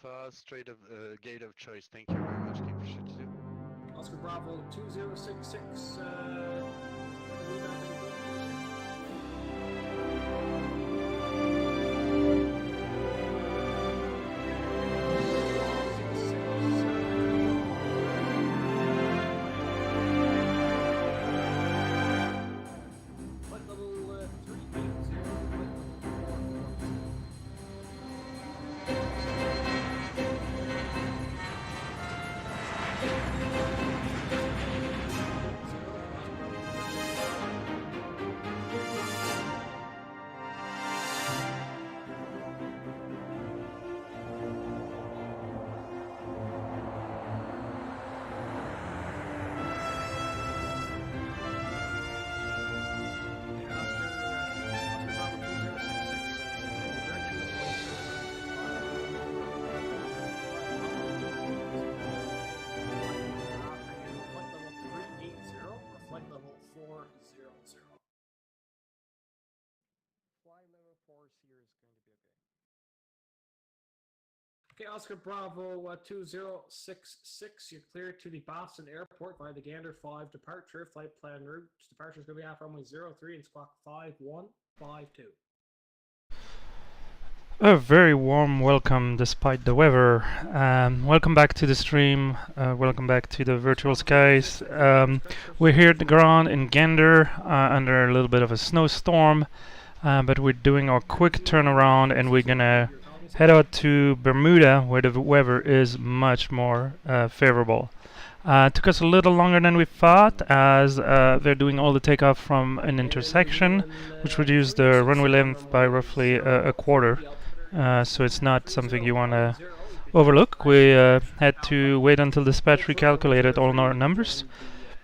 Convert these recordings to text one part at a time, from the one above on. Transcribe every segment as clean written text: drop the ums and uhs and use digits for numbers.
Alpha, straight of gate of choice. Thank you very much. Keep your shit to do. Oscar Bravo 2066. Okay, Oscar Bravo 2066, you're clear to the Boston Airport via the Gander 5 departure. Flight plan route. Departure is going to be off runway 03 and squawk 5152. A very warm welcome despite the weather. Welcome back to the stream. Welcome back to the virtual skies. We're here at the ground in Gander under a little bit of a snowstorm, but we're doing our quick turnaround and we're gonna head out to Bermuda where the weather is much more favorable. Took us a little longer than we thought as they're doing all the takeoff from an intersection which reduced the runway length by roughly a quarter. So it's not something you want to overlook. We had to wait until dispatch recalculated all our numbers.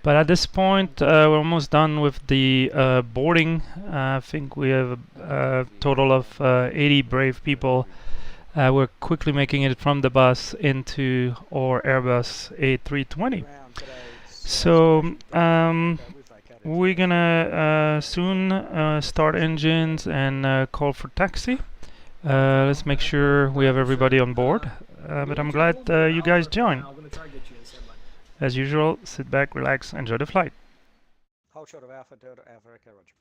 But at this point, we're almost done with the boarding. I think we have a total of 80 brave people. We're quickly making it from the bus into our Airbus A320. So we're gonna soon start engines and call for taxi. Let's make sure we have everybody on board. But I'm glad you guys joined. As usual, sit back, relax, enjoy the flight. Hold short of Alpha, Delta, Alpha, Echo, Roger.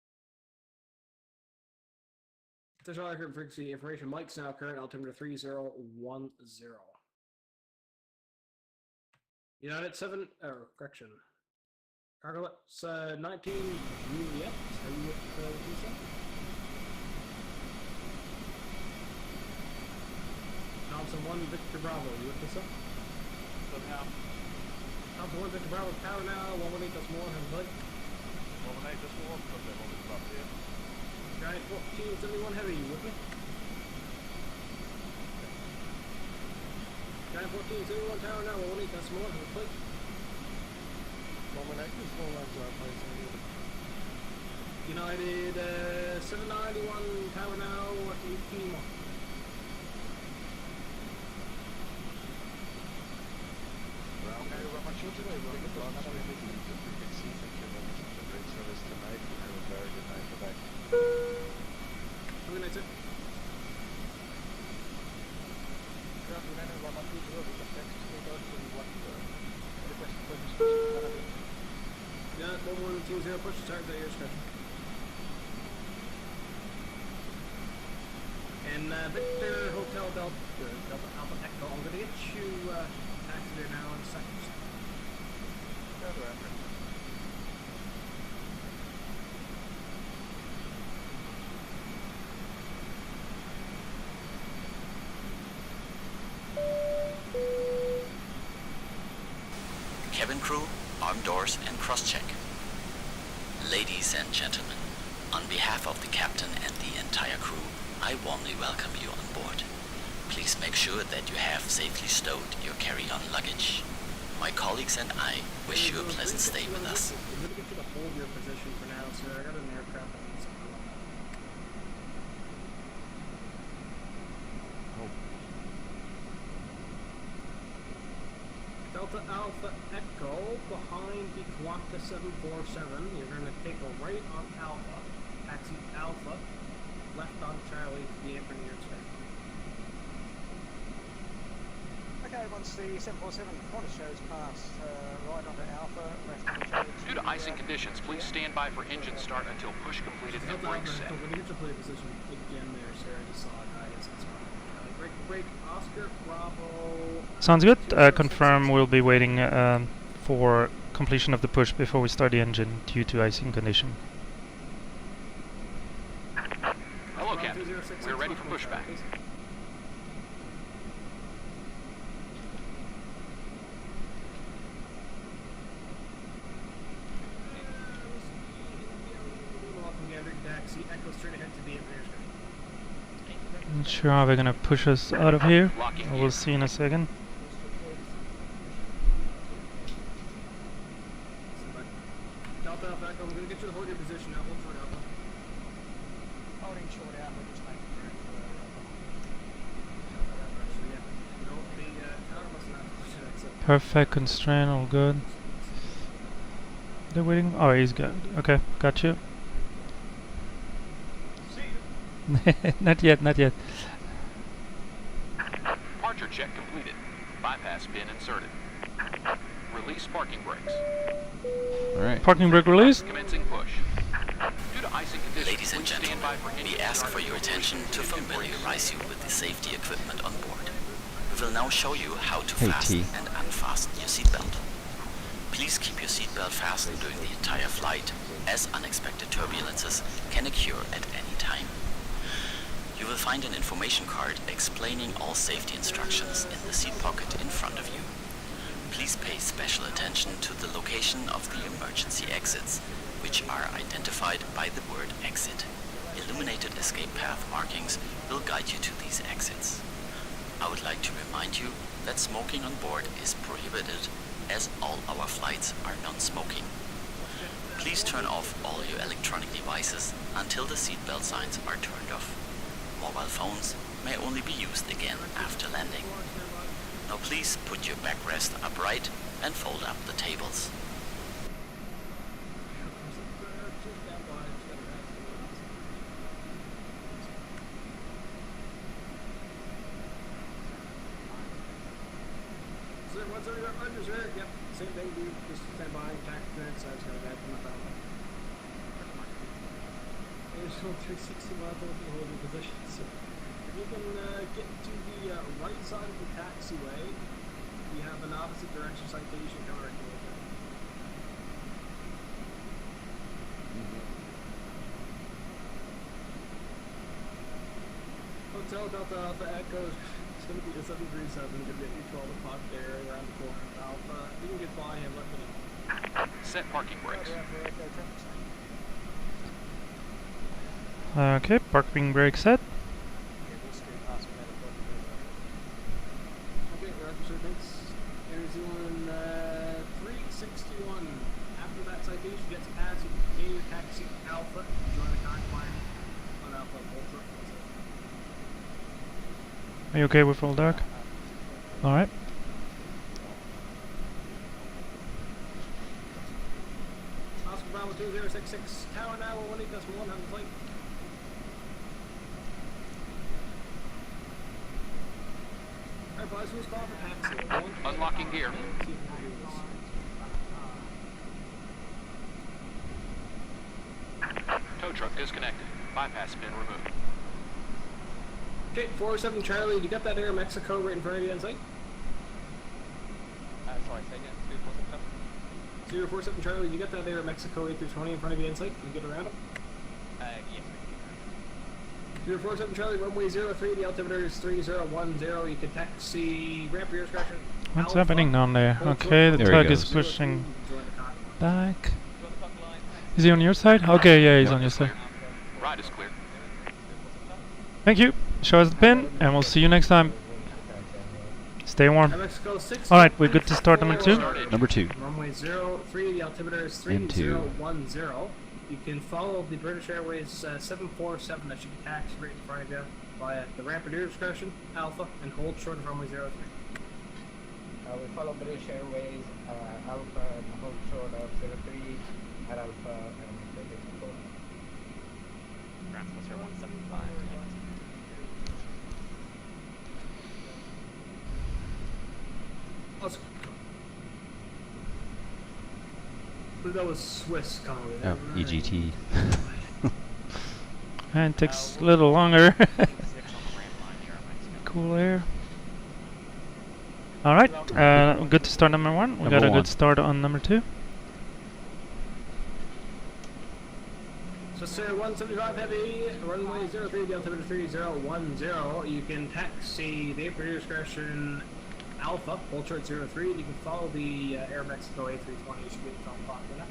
There's all accurate frequency information. Mike's now current altimeter 3010. United 7, correction. Cargo, it's 19 Juliet. Are you with Lisa? Thompson 1 Victor Bravo. Are you with Lisa? Somehow. Thompson 1 Victor Bravo. Power now. 118 plus more. Have a bite. 118 plus more. Put them on the top here. Giant 1471 heavy, you with me? Giant 1471 tower now, 118 plus more, have a click. 118 is 4 lines to our place. United 791 tower now, 18 more. Well, okay, we're much today. We're going to go on to the frequency. Thank you very much for the great service tonight. And have a very good night. Bye-bye. Have a good night, sir. Yeah, 1120, push the target at your discretion. And Victor Hotel Delta Alpha Echo, I'm going to get you taxi there now in a second. Cabin crew, arm doors and cross-check. Ladies and gentlemen, on behalf of the captain and the entire crew, I warmly welcome you on board. Please make sure that you have safely stowed your carry-on luggage. My colleagues and I wish you a pleasant stay with us. I'm going to get you to hold your position for now, sir. I got an aircraft that needs to come up. Delta Alpha Echo behind the Quanta 747. You're going to take a right on Alpha, taxi Alpha, left on Charlie to the apron near its Okay, once the 747 corner shows past, right onto Alpha, left onto Charlie. Due to icing conditions, please stand by for engine start until push completed and brakes set. When you get to play position again there, Sarah, just saw it. I guess it's fine. Break, Oscar, Bravo. Sounds good. Confirm we'll be waiting for completion of the push before we start the engine due to icing condition. Hello, Captain. We're ready for pushback. Not sure how they're gonna push us out of here. We'll see in a second. Delta Alpha Echo, we're gonna get you to hold your position now. Hold short Alpha. Holding short out, we're just making room for Perfect constraint, all good. They're waiting. Oh, he's good. Okay, got you. Not yet, not yet. Departure check completed. Bypass bin inserted. Release parking brakes. Alright. Parking brake release. Commencing push. Due to icing conditions, Ladies and please stand gentlemen, by for engine we ask start for your until push attention to completed and brakes set. familiarize you with the safety equipment on board. We will now show you how to Hey, fasten T. and unfasten your seatbelt. Please keep your seatbelt fastened during the entire flight, as unexpected turbulences can occur at any time. You will find an information card explaining all safety instructions in the seat pocket in front of you. Please pay special attention to the location of the emergency exits, which are identified by the word exit. Illuminated escape path markings will guide you to these exits. I would like to remind you that smoking on board is prohibited, as all our flights are non-smoking. Please turn off all your electronic devices until the seatbelt signs are turned off. Mobile phones may only be used again after landing. Now please put your backrest upright and fold up the tables. What's over your under, sir? Yep, same thing, dude. Just stand by, tack minutes. I was gonna back from the phone. Additional 360 miles over the holding position. So if you can get to the right side of the taxiway, we have an opposite direction citation coming right towards you. Hotel Delta Alpha Echo. It's going to be a 737. Going to be at 12 o'clock there around the corner. Alpha, you can get by him. Let me know. Set parking brakes. Okay, parking brake set. Okay, we're after thanks. Air New Zealand 361. After that citation gets passed, you can continue your taxi Alpha. Join the convoy on Alpha Ultra. Are you okay with full dark? Alright. Oscar Bravo 2066. Tower now 18.1 on the flight. Alright, boys, who's called for taxi? Unlocking gear. Tow truck disconnected. Bypass bin removed. Okay, 407 Charlie, you got that Air Mexico right in front of you on site? Sorry, say again. 047 Charlie, you got that Air Mexico A320 in front of you on site? Can you get around him? Yes. 047 Charlie, runway 03, the altimeter is 3010. You can taxi ramp rear scratcher. What's happening down there? Okay, the There he tug is goes. pushing back. Is he on your side? Okay, yeah, he's on your side. Ride is clear. Thank you. Show us the pin, and we'll see you next time. Stay warm. Alright, we're good to start number 2. Number 2. Runway 03, the altimeter is 3010. You can follow the British Airways 747 that you can taxi right in front of you via the ramp at your discretion, Alpha, and hold short of runway 03. We follow British Airways, Alpha, and hold short of 03 at Alpha and take it to 4. Ground Cluster 175. 047 Let's that was Swiss Conway. Oh, EGT. And it takes a little longer. 6 on the ramp line here on Mexico. Cool air. Alright, good to start number 1. We Number got a one. good start on number 2. So sir, 175 heavy, runway 03, the altimeter 3010. You can taxi the air discretion Alpha, hold short 03. You can follow the Air Mexico A320. You should be at the top clock for that.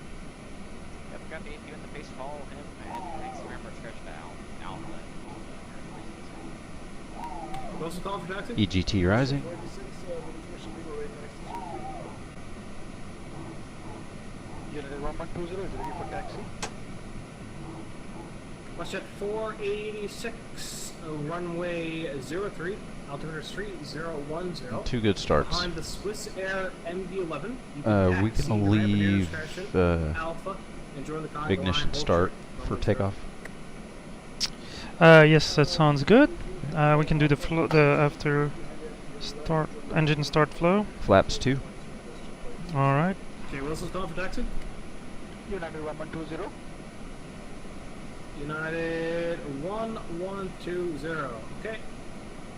Yep, got the AP in the face, follow him, and takes the ramp stretch to Alpha. What's the call for taxi? EGT rising. United 1120 is ready for taxi. WestJet 486, runway 03, altimeter 3010. 2 good starts. Behind the Swiss Air MD-11, you We taxi can the ramp and air leave discretion Alpha, and join the convoy ignition line, hold start short, for runway takeoff. Yes, that sounds good. We can do the after start engine start flow. Flaps 2. Alright. Okay, Wilson's calling for taxi. United 1120. United 1120. Okay.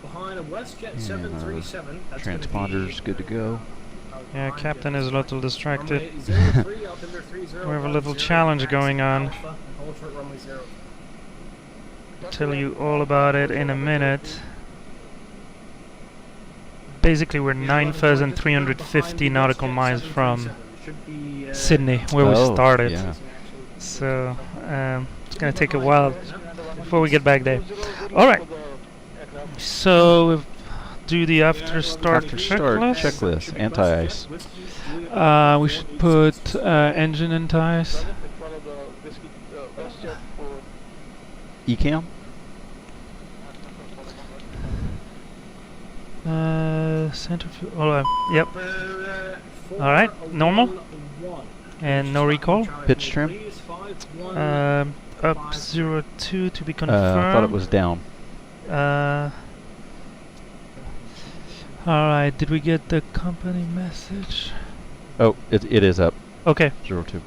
Behind a WestJet 737. That's gonna Transponder's be, good to go. Yeah, captain is a little distracted. Runway 03, altimeter 3010. We have a little challenge going on. Alpha, and hold short runway 0. Tell you all about it in a minute. Basically, we're 9,350 nautical miles from Sydney, where we started. Yeah. So it's gonna take a while before we get back there. All right. So do the after start checklist. Anti-ice. We should put engine anti-ice. ECAM. Centrifuge. Yep. All right. Normal. And no recall. Pitch trim. Up 02 to be I confirmed. thought it was down. Alright, did we get the company message? Oh, it is up. Okay. 02.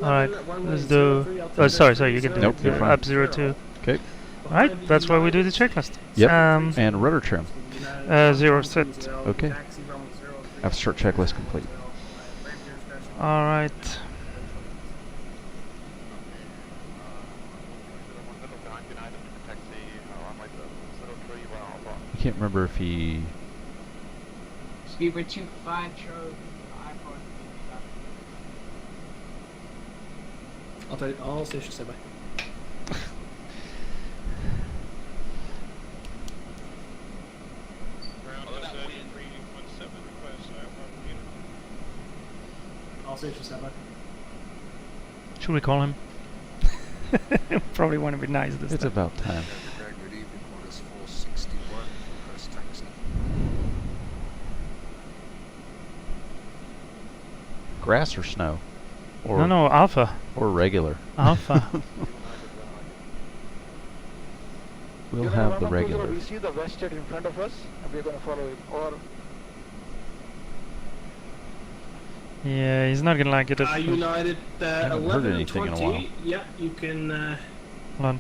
Alright, let's do... Oh, sorry, you can do Nope, it. you're fine. Up 02. Okay. Alright, that's why we do the checklist. Yep. And rudder trim. 0 set. Okay. After start checklist complete. Alright. I can't remember if he... Speed with 25 Charlie. I'll tell you, all stations say bye. All stations say bye. Should we call him? Probably want to be nice this It's time. about time. Good evening, what is 461 first taxi? Grass or snow? Or No, Alpha. Or regular. Alpha. We'll have the regular. We see the WestJet in front of us, and we're going to follow it. Or Yeah, he's not gonna like it. United haven't heard 11 anything in a 20. while. Yeah, you can. Hold Oh, on.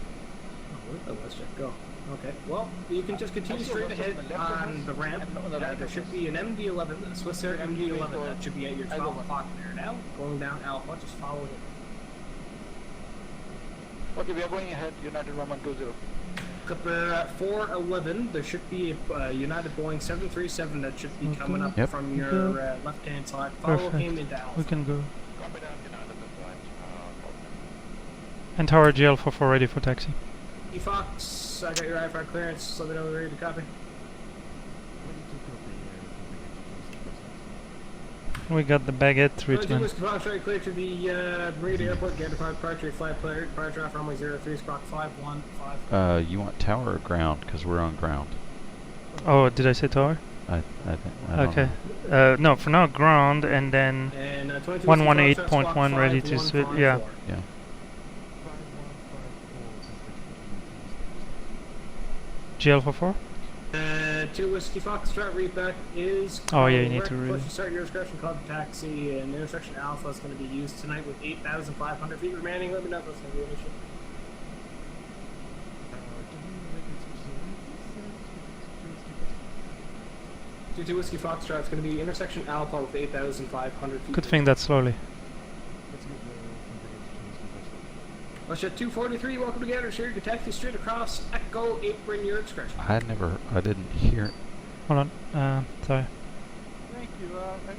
where'd the WestJet go? Okay, well, you can just continue straight ahead on the ramp. There should be an MD-11, a Swiss Air MD-11 that should be at your 12 o'clock there now. Going down Alpha, just follow it. okay, we are going ahead. United 1120. Clipper 411, there should be a United Boeing 737 that should be coming up Yep. from your left-hand side. Follow Perfect. him into Alpha. We can go. And Tower GL for ready for taxi. Fox, I got your IFR clearance. Let me know when you're ready to copy. We got the baguette Richmond. Richmond. Very clear to the Merida Airport. Gander 5 departure, flight player, departure off runway 03, squawk 515. You want tower or ground? Because we're on ground. Oh, did I say tower? I don't Okay. know. No, for now ground, and then And 22 118.1 ready to switch. Yeah. Yeah. GL for 4. 2 Whiskey Foxtrot, readback is Oh, yeah, you need correct. to read. Push to start your discretion, call the taxi, and intersection Alpha is going to be used tonight with 8,500 feet remaining. Let me know if that's going to be an issue. Two Whiskey Foxtrot, it's going to be intersection Alpha with 8,500 feet. Good thing that slowly. Russia 243, welcome to Gander. Share your taxi straight across Echo Apron, your discretion. I didn't hear. Hold on. Sorry. Thank you, Echo.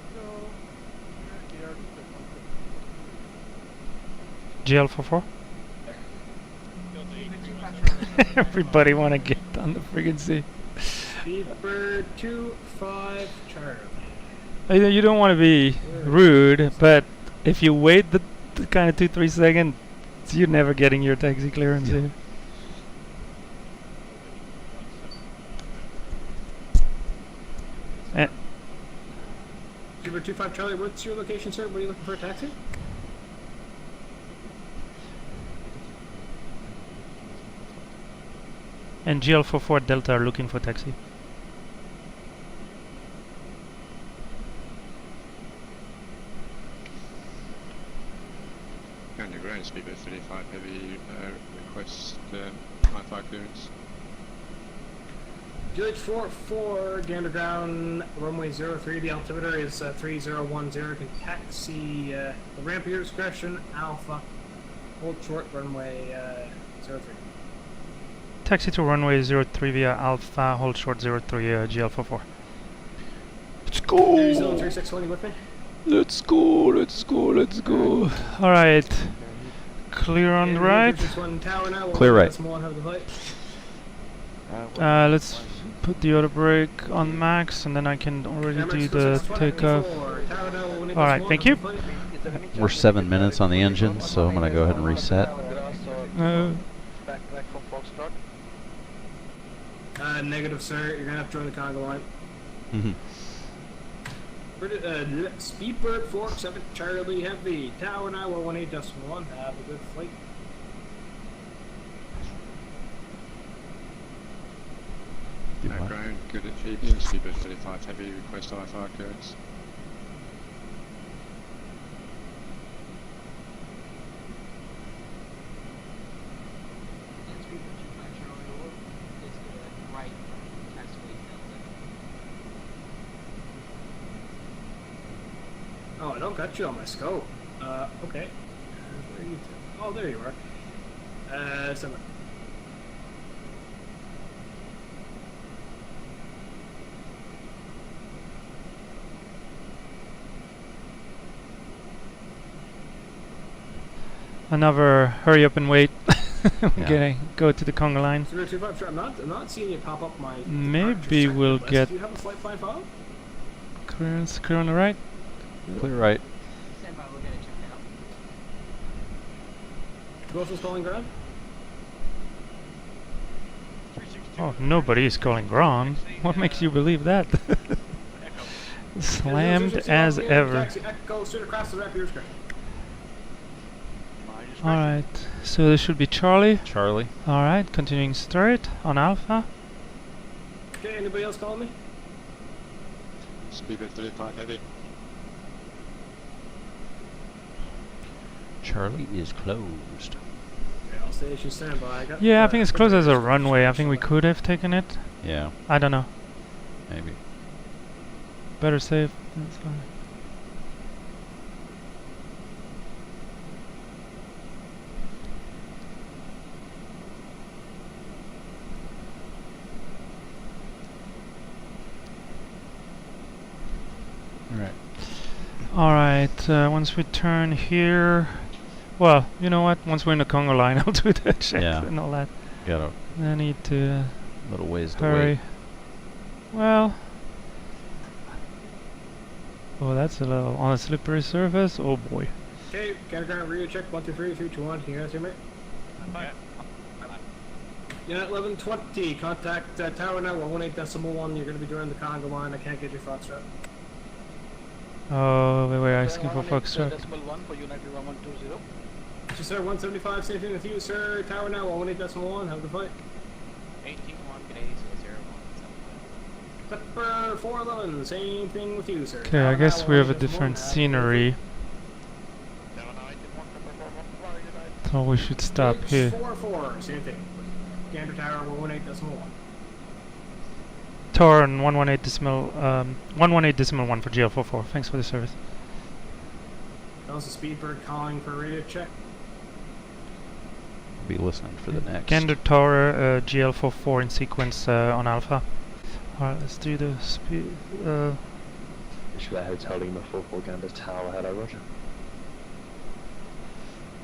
JeeHell 44. Everybody want to get on the friggin' sea. Speedbird 25 Charlie. You don't want to be rude, but if you wait the kind of 2-3 seconds, you're never getting your taxi clearance here. Speedbird 25 Charlie, what's your location, sir? What are you looking for a taxi? And JeeHell 44 Delta are looking for taxi. Underground Speedbird 35 heavy request Wi-Fi clearance. GH44 Gander Ground, runway 03, the altimeter is 3010, can taxi the ramp at your discretion, Alpha, hold short, runway 03. Taxi to runway 03 via Alpha, hold short 03, JeeHell 44. Let's go! 303620 with me? Let's go! Alright. Clear on the right. Clear right. Let's put the auto brake on max and then I can already do the takeoff. Alright, thank you. We're 7 minutes on the engine, so I'm gonna go ahead and reset. Back from Foxtrot. Negative, sir. You're gonna have to join the Congo line. Speedbird 47 Charlie Heavy. Tower now 118.1. Have a good flight. Ground, good achievement. Speedbird 35 heavy request IFR clearance. Oh, I don't got you on my scope. Okay. Where are you? Oh, there you are. 7. Another hurry up and wait. Yeah. Go to the Congo line. 025, I'm not seeing you pop up my. Maybe we'll list. get Do you have a flight 55? clearance. Clear on the right. Clear right. Stand by, we'll get it checked out. Who else was calling ground? Oh, nobody is calling ground. What makes you believe that? Slammed as ever. Go straight across the ramp, your discretion. Alright, so this should be Charlie. Charlie. Alright, continuing straight on Alpha. Okay, anybody else calling me? Speedbird 35 heavy. Charlie is closed. Okay, I'll stay as you stand by. I got, Yeah, I think it's close as a runway. I think we could have taken it. Yeah, I don't know. maybe. Better safe. That's fine. Alright, once we turn here... Well, you know what? Once we're in the Congo line, I'll do the check and all that. Got I need to a little ways to hurry. wait. Well... Oh, that's a little... On a slippery surface? Oh boy. Okay, Gander radio check 123 321. Can you guys hear me? Unit 1120, contact tower now 18.1. You're going to be joining the Congo line. I can't get your Foxtrot. Oh, we were asking for Foxtrot. Decimal 1 for United 1120. Just sir, 175, same thing with you, sir. Tower now 18.1. Have a good flight. 18-1, good day, 001. Clipper 411, same thing with you, sir. Okay, I guess we have a different scenery. So we should stop here. 44, same thing. Gander Tower 118.1. Tower and 118.1 for GL44. Thanks for the service. That was a Speedbird calling for a radio check. Be listening for the next. Gander Tower, GL44 in sequence on Alpha. Alright, let's do the speed. Issue Hotel Lima 44 Gander Tower, hello Roger.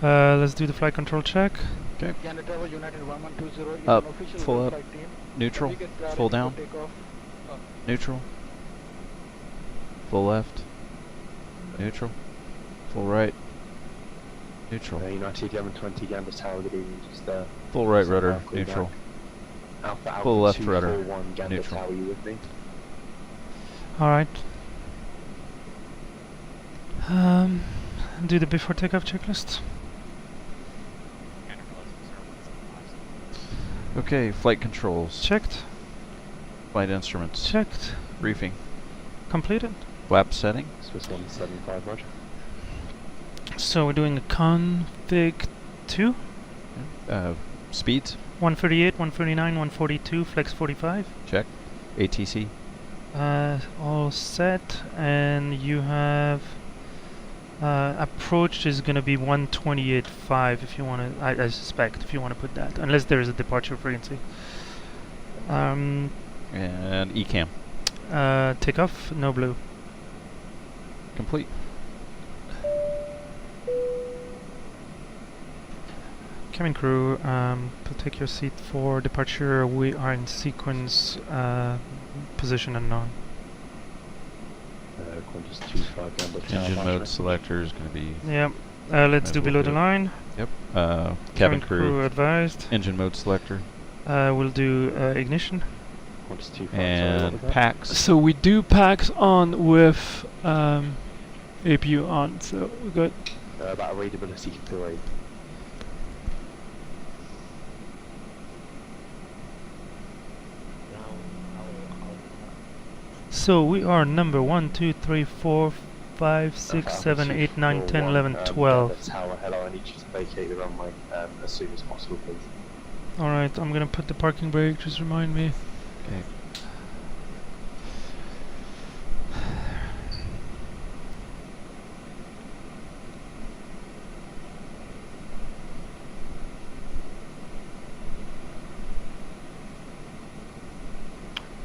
Let's do the flight control check. Okay. Gander Tower United 1120 is Up, an official full up, WorldFlight team. neutral, Can we get full ready down, for takeoff? neutral, full left, neutral, full right, neutral, United 1120 Gander Tower, good evening, just full right so rudder, Alpha neutral, back. Alpha full left rudder, 241 Gander neutral. Tower, you with me? Alright. Do the before takeoff checklist. Okay, flight controls, Checked. flight instruments, Checked. briefing, Completed. WAP setting, Swiss 175 Roger. So we're doing a config 2. speeds, 138, 139, 142, flex 45. check, ATC, All set, and you have approach is gonna be 128.5 if you want to. I suspect if you want to put that, unless there is a departure frequency. and ECAM, Takeoff, no blue. complete. Cabin crew, take your seat for departure. We are in sequence, position unknown. Qantas 25 Gander Tower, Engine Roger. mode selector is going to be, Yep. Let's do We'll below do the it. line. yep, cabin crew, advised. engine mode selector, We'll do ignition. Qantas 25 and packs. So we do packs on with APU on, so we're good. About readability 3. So we are number 1, 2, 3, 4, 5, 6, 7, 8, 9, 10, 11, 12. Gander Tower, hello, I need you to vacate the runway as soon as possible, please. Alright, I'm gonna put the parking brake, just remind me. Okay.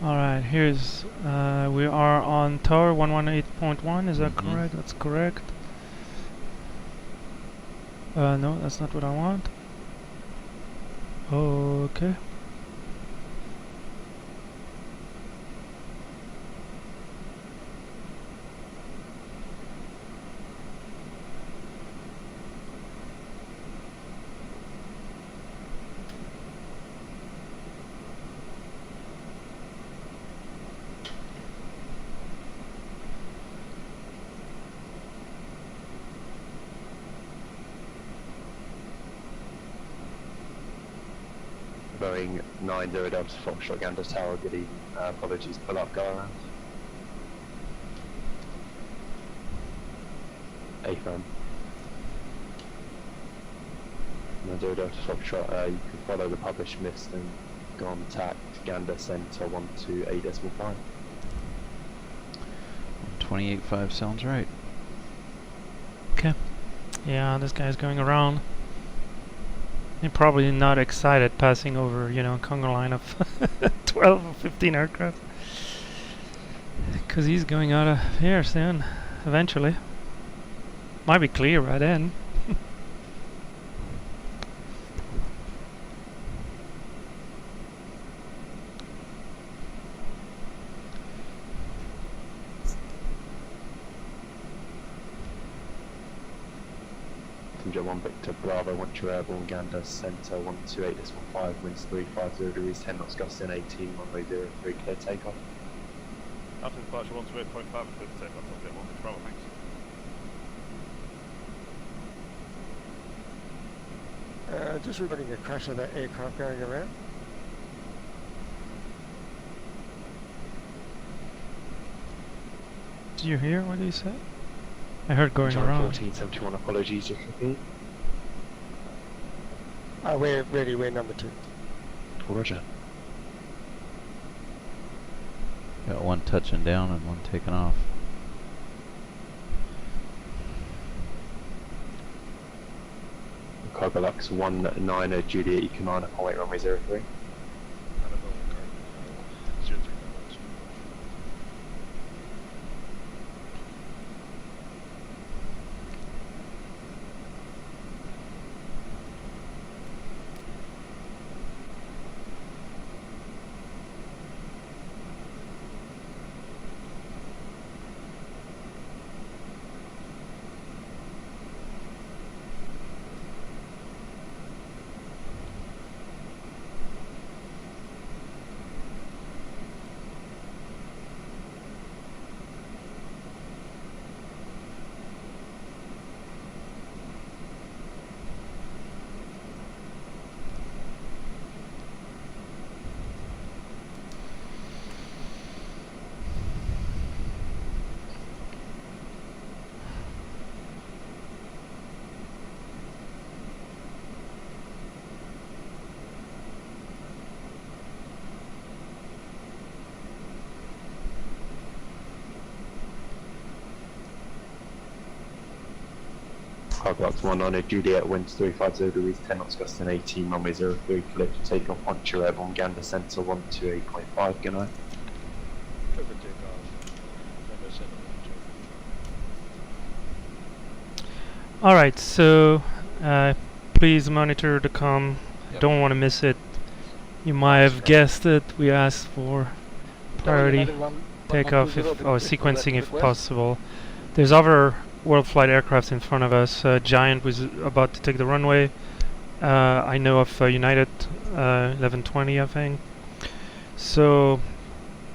Alright, here's, we are on tower 118.1, is that Mhm. correct? That's correct. No, that's not what I want. Okay. Boeing 90 Delta Foxtrot Gander Tower, good evening. Apologies, pull up, go around. AFM. 90 Delta Foxtrot, you can follow the published mist and go on tack Gander Center 128.5. 28.5 sounds right. Okay. Yeah, this guy's going around. You're probably not excited passing over, you know, Congo line of 12 or 15 aircraft. Because he's going out of here soon, eventually. Might be clear by then. Passenger 1 Victor Bravo, once you're airborne, Gander Center 128.5, winds 350 degrees, 10 knots, gust in 18, runway 03, clear takeoff. After departure 128.5, clear to takeoff, I'll get 1 Victor Bravo, thanks. Just regarding a crash of that aircraft going around. Did you hear what he said? I heard going John around. 1471, apologies, just repeat. We're ready, we're number 2. Roger. Got one touching down and one taking off. Cargo Lux 19 Juliet Economic on weight runway 03. Cargo Lux 19 Juliet, winds 350 degrees, 10 knots, gusting 18, runway 03, clear to take off onto your airborne Gander Centre 128.5, good night. Alright, so please monitor the comm. Don't want to miss it. You might have guessed it. We asked for priority takeoff or sequencing if possible. There's other WorldFlight aircraft in front of us. Giant was about to take the runway. I know of United 1120, I think. So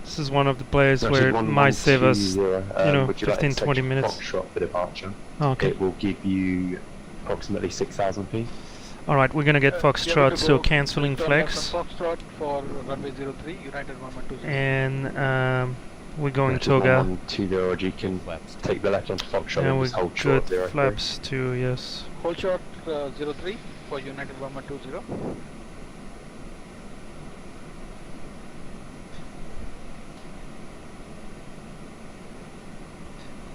this is one of the places where it might save us, 15-20 minutes. Foxtrot for departure. Okay. It will give you approximately 6,000 feet. Alright, we're gonna get Foxtrot, so cancelling flex. Foxtrot for runway 03, United 1120. And we're going Toga. 120, you can take the left onto Foxtrot and just hold short good flaps too, yes. Hold short 03 for United 1120.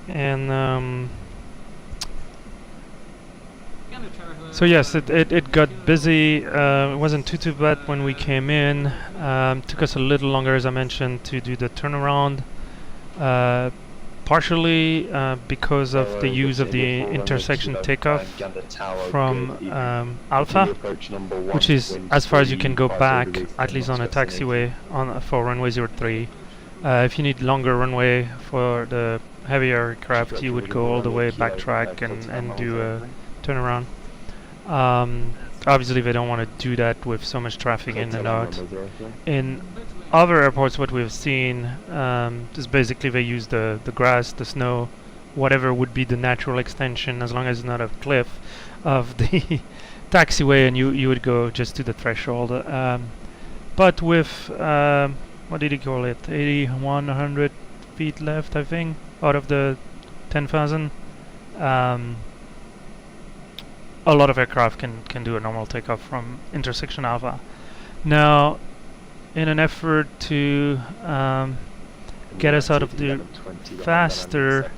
And so yes, it got busy. It wasn't too bad when we came in. Took us a little longer, as I mentioned, to do the turnaround. Partially because of the use of the intersection takeoff from Alpha, which is as far as you can go back, at least on a taxiway for runway 03. If you need longer runway for the heavier aircraft, you would go all the way backtrack and do a turnaround. Obviously they don't want to do that with so much traffic in and out. In other airports, what we've seen is basically they use the grass, the snow, whatever would be the natural extension, as long as it's not a cliff, of the taxiway, and you would go just to the threshold. But with what did he call it? 100 feet left, I think, out of the 10,000. A lot of aircraft can do a normal takeoff from intersection Alpha. Now, in an effort to get us out of the faster,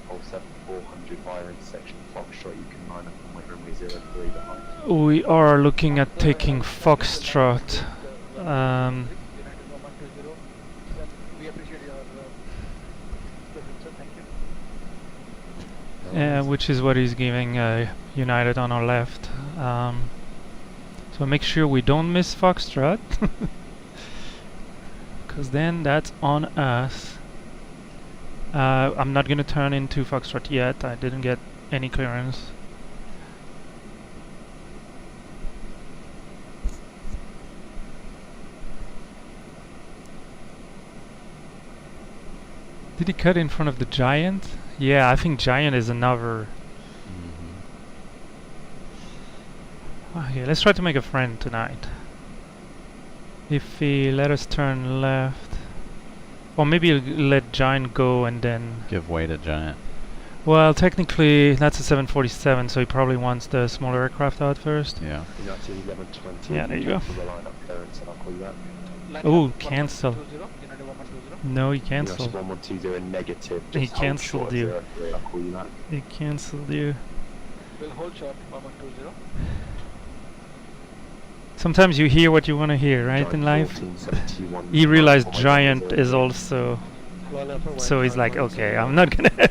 we are looking at taking Foxtrot. Which is what he's giving United on our left. So make sure we don't miss Foxtrot, because then that's on us. I'm not going to turn into Foxtrot yet. I didn't get any clearance. Did he cut in front of the Giant? Yeah, I think Giant is another. Okay, let's try to make a friend tonight. If he let us turn left, Or maybe let Giant go and then... Give way to Giant. Well, technically that's a 747, so he probably wants the smaller aircraft out first. Yeah. United 1120. Yeah, there you go. For the line up clearance, and I'll call you back. Oh, cancel. No, he United cancelled. 1120 negative. He Just hold cancelled short you. 03, I'll call you back. He cancelled you. We'll hold short 1120. Sometimes you hear what you want to hear, right, Giant in life? 1471. He realized Giant is also... Line up for So he's like, 151, okay, 0. I'm not gonna...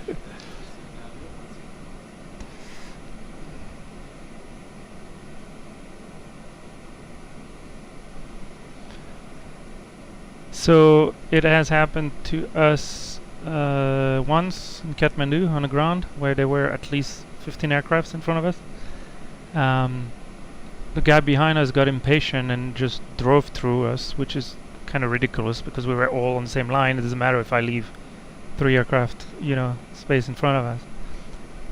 So it has happened to us once in Kathmandu on the ground, where there were at least 15 aircrafts in front of us. The guy behind us got impatient and just drove through us, which is kind of ridiculous because we were all on the same line. It doesn't matter if I leave 3 aircraft, you know, space in front of us.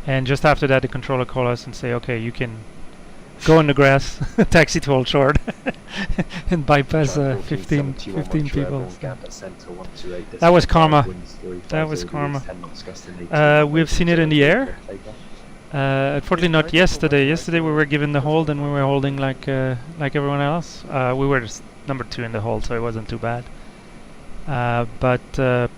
And just after that, the controller called us and say, okay, you can go in the grass, taxi to Old Short, and bypass 15 people. That was karma. That was karma. We've seen it in the air. Unfortunately not yesterday. Yesterday we were given the hold and we were holding like everyone else. We were just number 2 in the hold, so it wasn't too bad. But the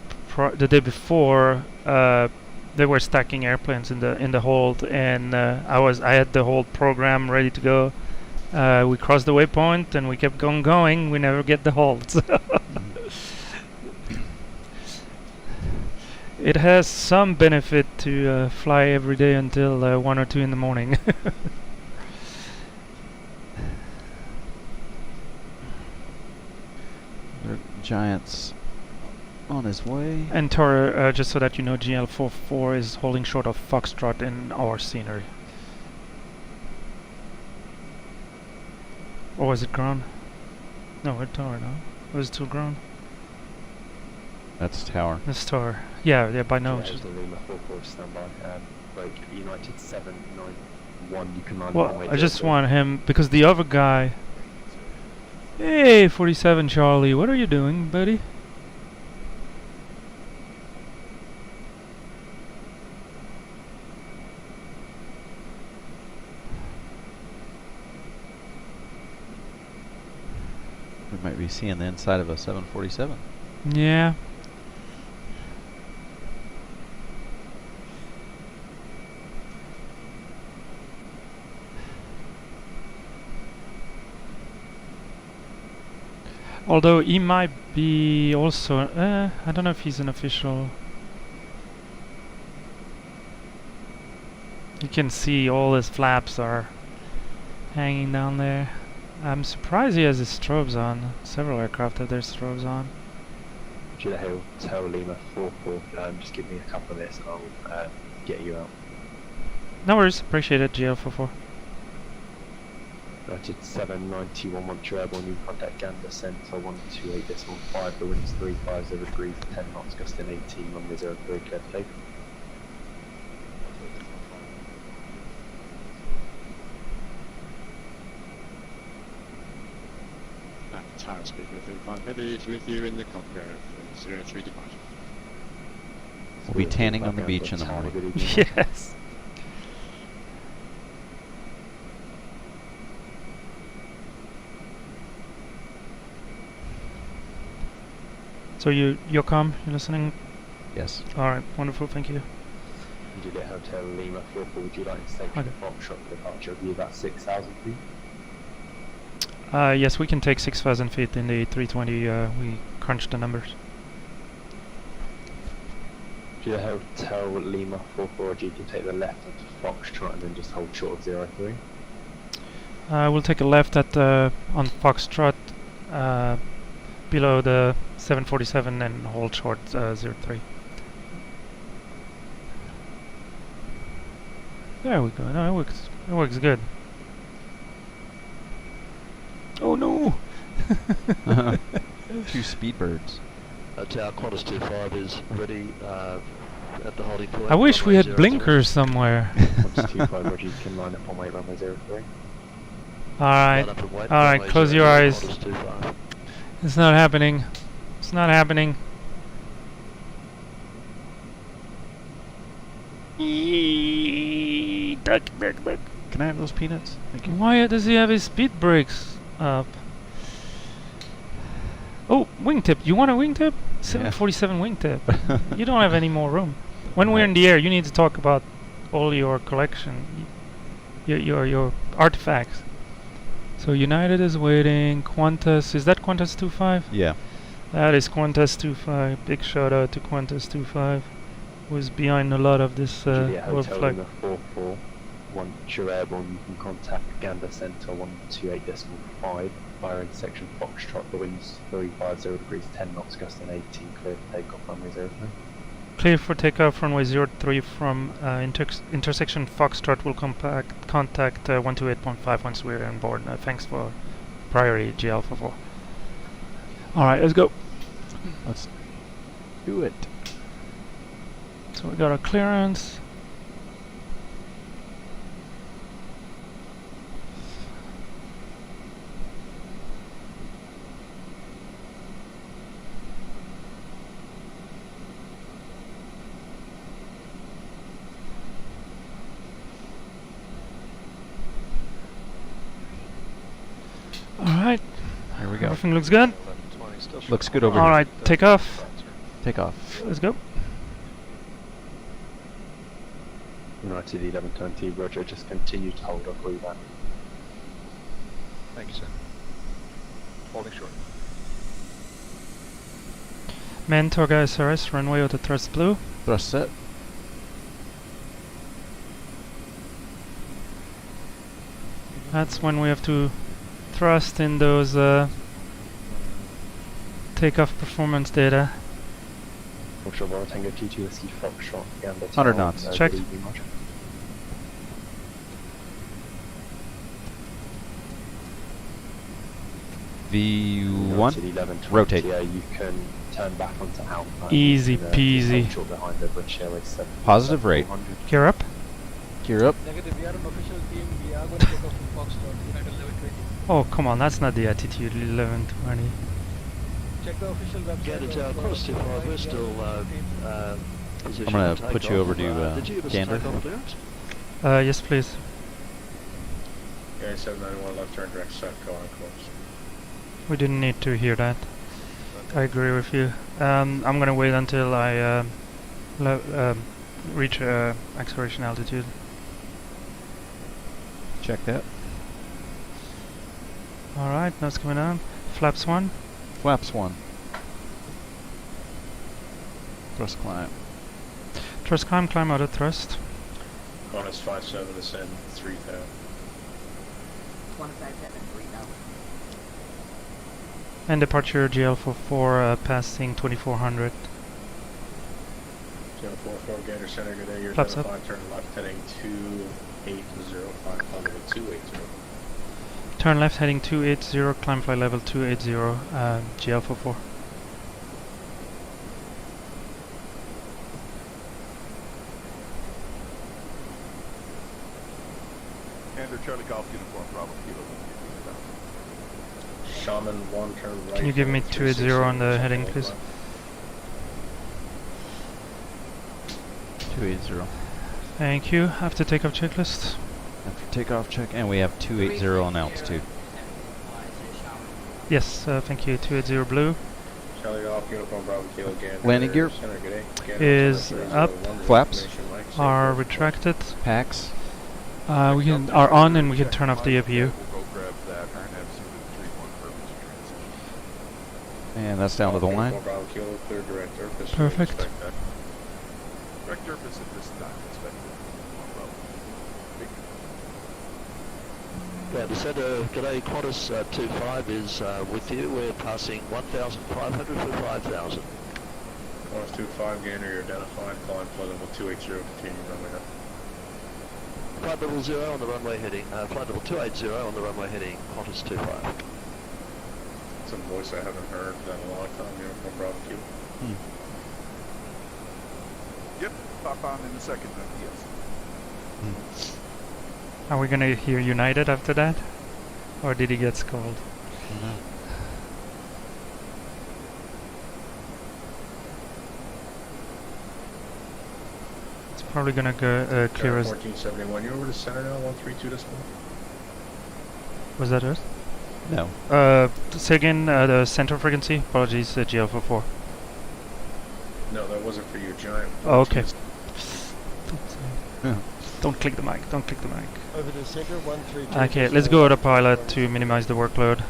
day before, they were stacking airplanes in the hold, and I had the hold program ready to go. We crossed the waypoint and we kept going. We never get the hold. So it has some benefit to fly every day until 1 or 2 in the morning. Giant's on his way. And Tor, just so that you know, GL44 is holding short of Foxtrot in our scenery. Or was it ground? No, we're Tor now. Was it still ground? That's Tower. That's Tor. Yeah, by now. Yeah, the Lima 44 standby. Like United 791, you can land Well, I just want him, because the other guy... Hey, 47 Charlie, what are you doing, buddy? We might be seeing the inside of a 747. Yeah. Although he might be also... I don't know if he's an official... You can see all his flaps are hanging down there. I'm surprised he has his strobes on. Several aircraft have their strobes on. JeeHell, tell Lima 44, just give me a couple of minutes and I'll get you out. No worries, appreciate it, GL44. United 791 Montreal Airborne, you contact Gander Centre 128.5, the wind's 350 degrees, 10 knots, gusting 18, runway 03, clear to take. Tower speaker 35 heavy with you in the cockpit of 03 departure. We'll be tanning on the beach in the morning. Yes. So you're calm? You're listening? Yes. Alright, wonderful, thank you. Juliet Hotel Lima 44, would you like to take the Foxtrot departure? It'll be about 6,000 feet. Yes, we can take 6,000 feet in the A320. We crunched the numbers. Juliet Hotel Lima 44, you can take the left onto Foxtrot and then just hold short of 03. We'll take a left at on Foxtrot below the 747 and hold short 03. There we go. No, it works. It works good. Oh no! 2 speedbirds. Tower Qantas 25 is ready at the holding point. I wish we had blinkers somewhere. Qantas 25, Roger, you can line up on weight runway 03. Alright, close your eyes. It's not happening. It's not happening. Duck, duck, duck. Can I have those peanuts? Thank you. Why does he have his speed brakes up? Oh, wingtip. You want a wingtip? 747 wingtip. You don't have any more room. When we're in the air, you need to talk about all your collection, your artifacts. So United is waiting. Qantas, is that Qantas 25? Yeah. That is Qantas 25. Big shout out to Qantas 25, who's behind a lot of this Juliet world Hotel flag. in the 44. Once you're airborne, you can contact Gander Center 128.5 via intersection Foxtrot. The wind's 350 degrees, 10 knots, gusting 18, clear for takeoff, runway 03. Clear for takeoff, runway 03 from intersection Foxtrot. Will contact 128.5 once we're on board. Thanks for priority, JeeHell for 4. Alright, let's go. Let's do it. So we got our clearance. Alright. Here we go. Everything looks good. Looks good over here. Alright, take off. Take off. Let's go. United 1120, Roger, just continue to hold up with that. Thank you, sir. Holding short. Man, Torga SRS, runway auto thrust blue. Thrust set. That's when we have to thrust in those takeoff performance data. Foxtrot Bravo Tango T2 Whiskey Foxtrot, Gander 100 knots. Check. V1. Rotate. Yeah, you can turn back onto Alpha. Easy peasy. Behind the British Airways 7. Positive rate. Gear up. Gear up. Negative, we are an official team. We are going to take off from Foxtrot, United 1120. Oh, come on, that's not the attitude, 1120. Check the official website. Gander Tower, cross 25, we're still I'm going to put you over to Gander. Yes, please. Yeah, 791 left turn direct set, go on course. We didn't need to hear that. I agree with you. I'm gonna wait until I reach acceleration altitude. Check that. Alright, now it's coming on. Flaps 1. Flaps 1. Thrust climb. Thrust climb out of thrust. Qantas 57, ascend 3000. And departure JeeHell for 4, passing 2400. JeeHell 44, Gander Center, good day. You're Flaps 5, turn left heading 280, 280. Turn left heading 280, climb flight level 280, JeeHell for 4. Gander Charlie Golf Uniform, Bravo Kilo. Shaman 1, turn right. Can you give me 280 on the heading, please? 280. Thank you. After takeoff checklist. After takeoff check, and we have 280 on altitude. Yes, thank you. 280 blue. Charlie Golf Uniform, Bravo Kilo, Gander. Landing gear Center, good day. Gander is Center, up. 001, Flaps Are retracted. Packs. We are on, and we can turn off the APU. And that's down to the line. Perfect. Direct surface at this time expected. Gander Center, g'day, Qantas 25 is with you. We're passing 1,500 for 5,000. Qantas 25, Gander, you're identified. Climb flight level 280, continue runway up. Flight level 0 on the runway heading, flight level 280 on the runway heading, Qantas 25. Some voice I haven't heard in a long time, Uniform Bravo Kilo. Yep, pop on in a second then, yes. Are we gonna hear United after that? Or did he get scolded? No. It's Probably gonna go clear us. 1471, you over to center now, 132 decimal? Was that us? No. Say again, the center frequency. Apologies, GL44. No, that wasn't for you, Giant. Oh, okay. Don't click the mic. Don't click the mic. Over to center, 132. Okay, let's go autopilot to minimize the workload.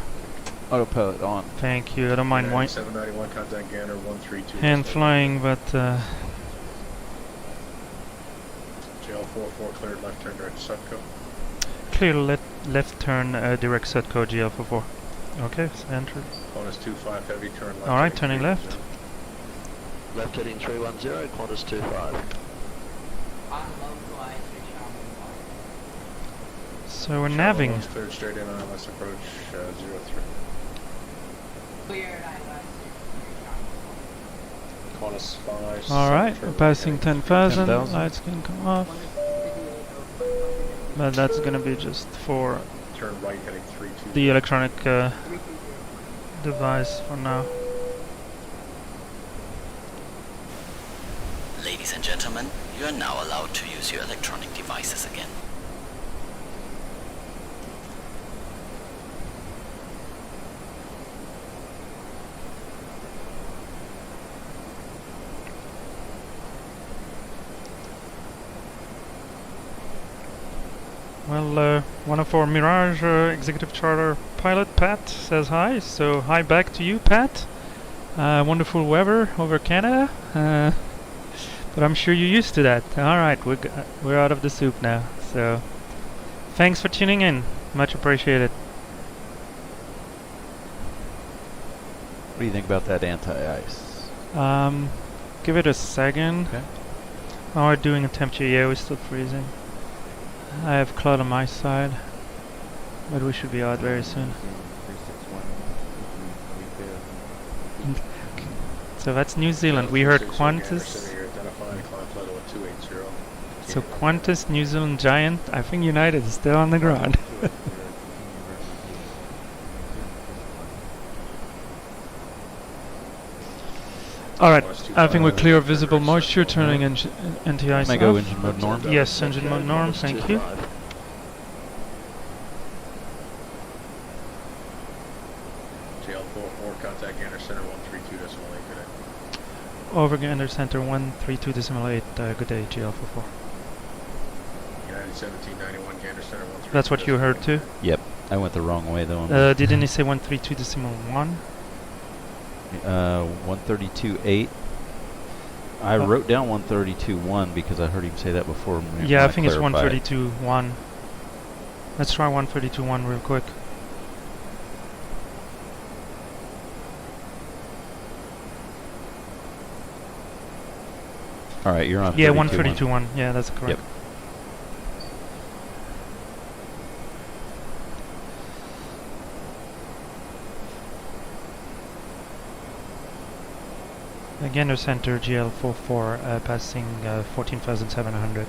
Autopilot on. Thank you. I don't mind 791, contact Gander, 132. hand flying, but JL44 cleared left turn direct to Sutco. clear left turn direct Sutco GL44. Okay, so enter. Qantas 25 heavy turn left. Alright, turning left. Left heading 310, Qantas 25. So we're navving. Cleared straight in on ILS approach 03. Qantas 5. Alright, we're passing 10,000. Lights can come off. But that's gonna be just for Turn right heading 32. the electronic device for now. Ladies and gentlemen, you are now allowed to use your electronic devices again. Well, one of our Mirage executive charter pilot, Pat, says hi. So hi back to you, Pat. Wonderful weather over Canada. But I'm sure you're used to that. Alright, we're out of the soup now. So thanks for tuning in. Much appreciated. What do you think about that anti-ice? Give it a second. Okay. Oh, we're doing a temperature. Yeah, we're still freezing. I have cloud on my side, but we should be out very soon. So that's New Zealand. We heard Qantas. So Qantas, New Zealand, Giant. I think United is still on the ground. Alright, I think we're clear of visible moisture, turning anti-ice off. Go engine mode norm? Yes, engine mode norm, thank you. JL44, contact Gander Center 132.8 today. Over Gander Center 132.8, good day, GL44. United 1791, Gander Center 132. That's what you heard too? Yep, I went the wrong way though. Didn't he say 132.1? 132.8. I wrote down 132.1 because I heard him say that before. Yeah, I think it's 132.1. Let's try 132.1 real quick. Alright, you're on. Yeah, 132.1. Yeah, that's correct. Yep. Gander Center GL44 passing 14,700.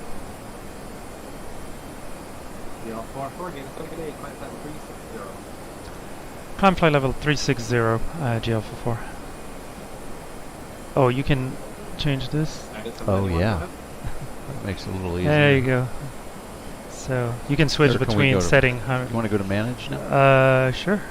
Climb flight level 360, GL44. Oh, you can change this? Oh yeah. That makes it a little easier. There you go. So you can switch between setting. You want to go to manage now? Sure.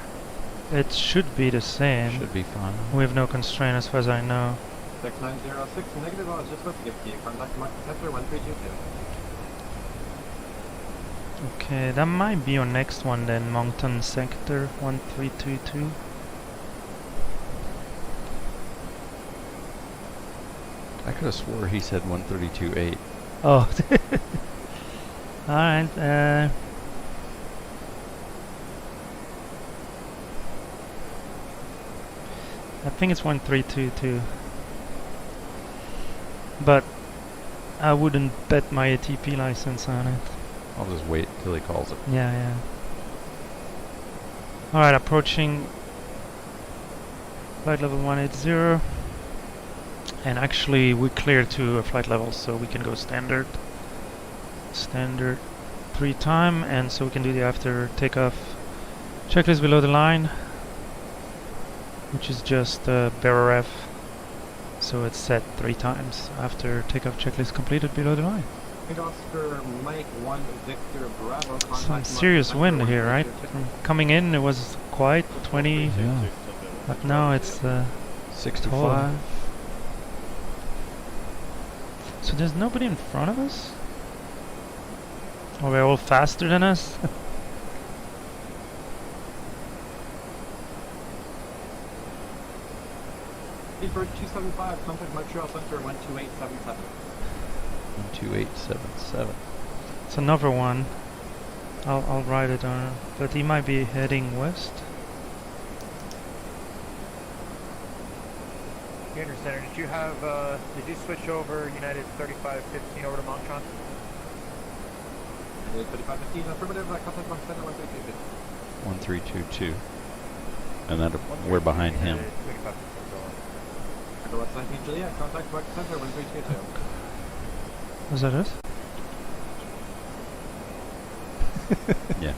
It should be the same. Should be fine. We have no constraint as far as I know. 6906, negative, I was just about to give to you. Contact Mark Sector 1322. Okay, that might be your next one then, Moncton Sector 1322. I could have swore he said 132.8. Oh. Alright, I think it's 1322. But I wouldn't bet my ATP license on it. I'll just wait till he calls it. Yeah, yeah. Alright, approaching flight level 180. And actually we cleared to a flight level, so we can go standard. Standard 3 time, and so we can do the after takeoff checklist below the line, which is just bearer F so it's set 3 times after takeoff checklist completed below the line. Oscar Mike 1 Victor Bravo. Some serious wind here, right? From coming in it was quite 20, Yeah. but now it's 65. So there's nobody in front of us? Are they all faster than us? Bird 275, contact Montreal Center 12877. 12877. It's another one. I'll write it down, but he might be heading west. Gander Center, did you switch over United 3515 over to Montron? United 3515, affirmative, contact Mont Center 1322. 1322. And then we're behind him. West 19 Juliet, contact Mont Center 1322. Was that us? Yeah.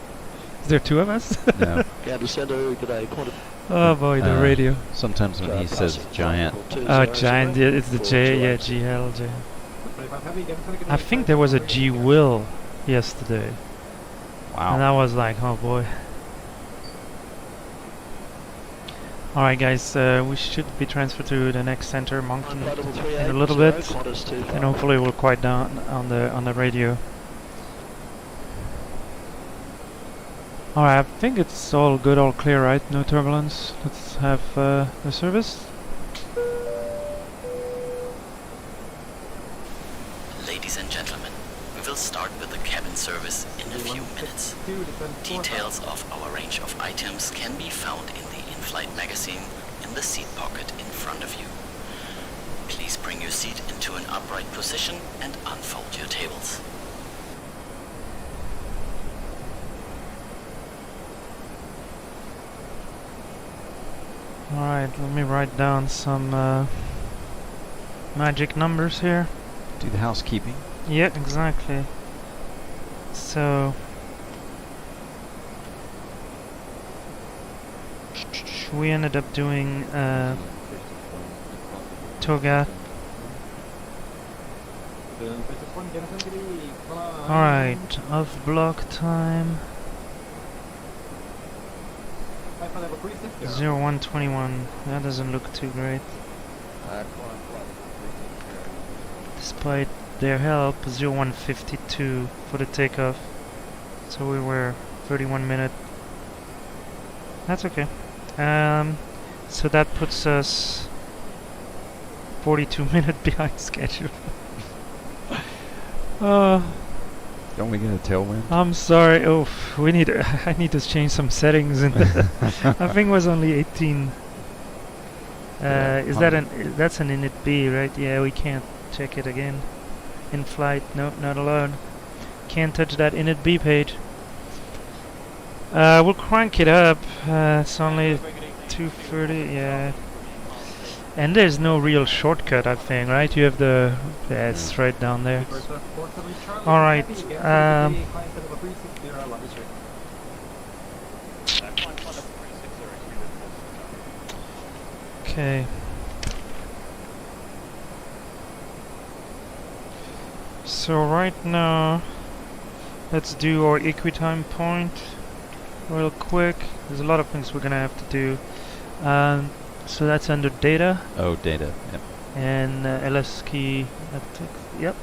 Is there 2 of us? No. Gander Center, g'day. Oh boy, the radio. Sometimes when he says giant. Oh, giant, yeah, it's the J, yeah, JeeHell, J. I think there was a JeeWill yesterday. Wow. And I was like, oh boy. Alright guys, we should be transferred to the next center, Moncton, in a little bit, and hopefully we'll quiet down on the radio. Alright, I think it's all good, all clear, right? No turbulence. Let's have the service. Ladies and gentlemen, we will start with the cabin service in a few minutes. Details of our range of items can be found in the in-flight magazine in the seat pocket in front of you. Please bring your seat into an upright position and unfold your tables. Alright, let me write down some magic numbers here. Do the housekeeping. Yeah, exactly. So we ended up doing Toga. Alright, off block time 0121. That doesn't look too great. Despite their help, 0152 for the takeoff. So we were 31 minute. That's okay. So that puts us 42 minute behind schedule. Don't we get a tailwind? I'm sorry. Oh, I need to change some settings. In I think it was only 18. Is that that's an init B, right? Yeah, we can't check it again. In flight, no, not allowed. Can't touch that init B page. We'll crank it up. It's only 2:30. Yeah. And there's no real shortcut, I think, right? You have the... Yeah, it's right down there. Alright, okay. So right now, let's do our equitime point real quick. There's a lot of things we're gonna have to do. So that's under data. Oh, data. Yep. And LS key. Yep.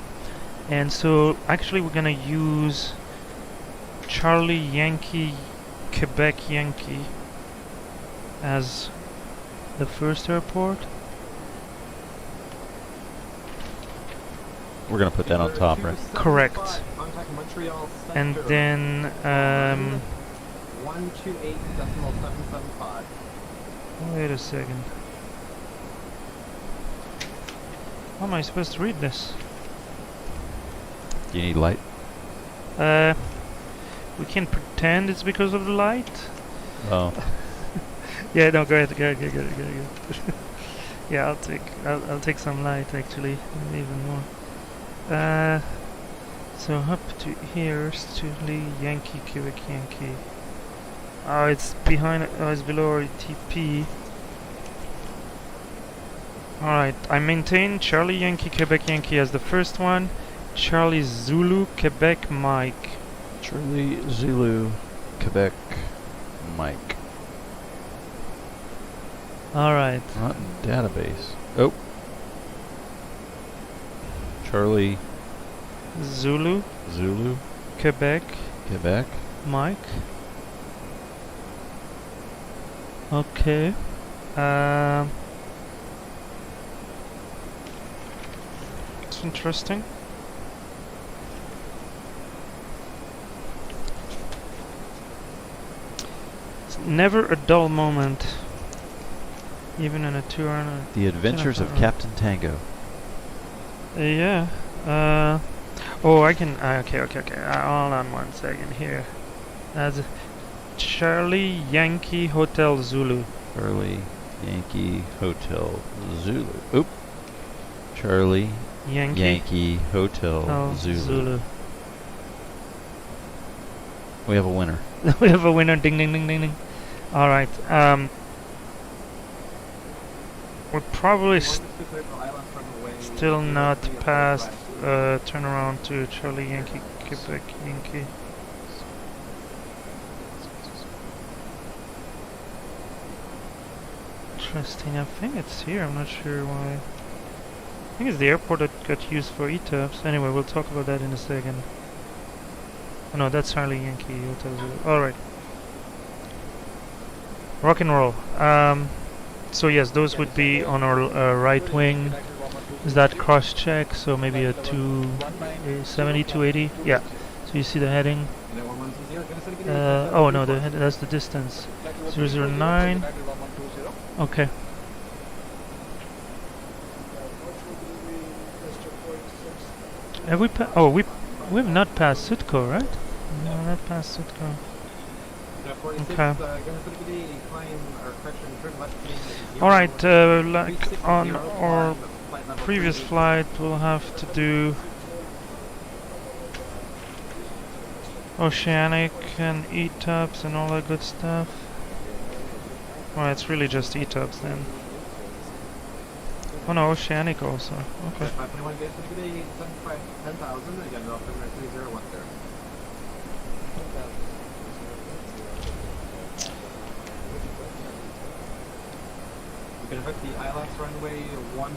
And so actually we're gonna use Charlie Yankee Quebec Yankee as the first airport. We're gonna put that on top, right? Correct. And then 128.775. wait a second. How am I supposed to read this? Do you need light? We can pretend it's because of the light. Oh. Yeah, no, go ahead. Yeah, I'll take some light actually, even more. So up to here, Lee Yankee Quebec Yankee. Oh, it's behind. Oh, it's below our TP. Alright, I maintain Charlie Yankee Quebec Yankee as the first one. Charlie Zulu Quebec Mike. Charlie Zulu Quebec Mike. Alright. Not in database. Oh. Charlie Zulu Quebec Mike. Okay. It's interesting. It's never a dull moment, even in a 2 hour. The Adventures of Captain Tango. Yeah. Oh, I can. Okay. Hold on 1 second here. That's Charlie Yankee Hotel Zulu. Charlie Yankee Hotel Zulu. Oop. Charlie Yankee Hotel Zulu. We have a winner. We have a winner. Ding ding ding ding ding. All right. We're probably still not past turnaround to Charlie Yankee Quebec Yankee. Interesting. I think it's here. I'm not sure why. I think it's the airport that got used for ETOPS. Anyway, we'll talk about that in a second. Oh no, that's Charlie Yankee Hotel Zulu. Alright. Rock and roll. So yes, those would be on our right wing. Is that cross check? So maybe a 270, 280? Yeah. So you see the heading. Oh no, that's the distance. 009. Okay. Have we we've not passed Sutco, right? No, not past Sutco. Okay. Alright, like on our previous flight, we'll have to do Oceanic and ETOPS and all that good stuff. Well, it's really just ETOPS then. Oh no, Oceanic also. Okay. You can affect the ILS runway 1,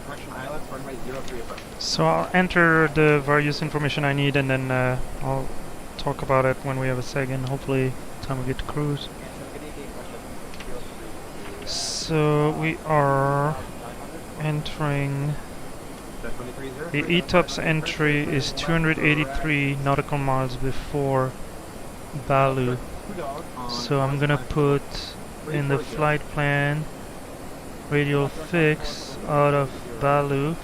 correction ILS runway 03 approach. So I'll enter the various information I need and then I'll talk about it when we have a second, hopefully time we get to cruise. So we are entering, the ETOPS entry is 283 nautical miles before Balu. So I'm gonna put in the flight plan radial fix out of Balu.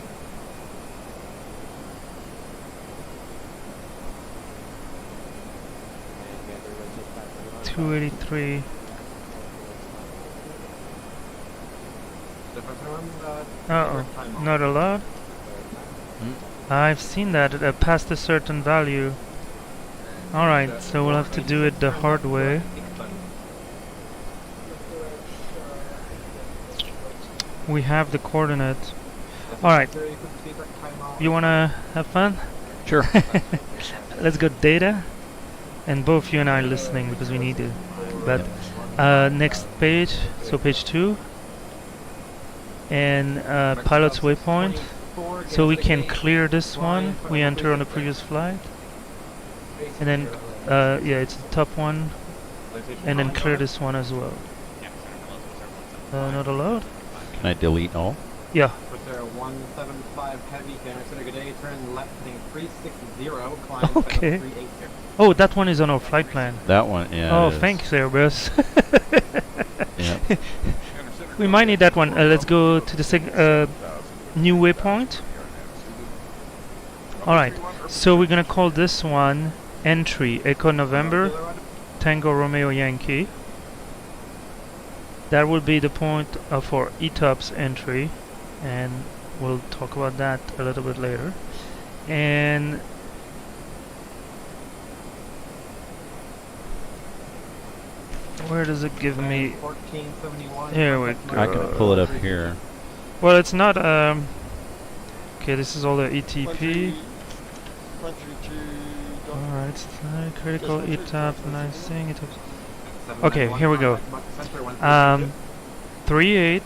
$283. Uh-oh, not allowed? I've seen that past a certain value. Alright, so we'll have to do it the hard way. We have the coordinate. Alright. You wanna have fun? Sure. Let's go data. And both you and I are listening because we need to. But next page, so page 2. And pilot's waypoint. So we can clear this one. We enter on the previous flight. And then, yeah, it's the top one. And then clear this one as well. Not allowed? Can I delete all? Yeah. With their 175 heavy, good day, turn left, heading 360, climb okay. 380. Oh, that one is on our flight plan. That one, yeah. Oh, thanks, Airbus. Yeah. We might need that one. Let's go to the new waypoint. Alright, so we're gonna call this one entry Echo November Tango Romeo Yankee. That will be the point for ETOPS entry, and we'll talk about that a little bit later. And where does it give me? Here we go. I can pull it up here. Well, it's not. Okay, this is all the ETP. 132. Alright, critical ETAP, nice thing. Okay, here we go. 38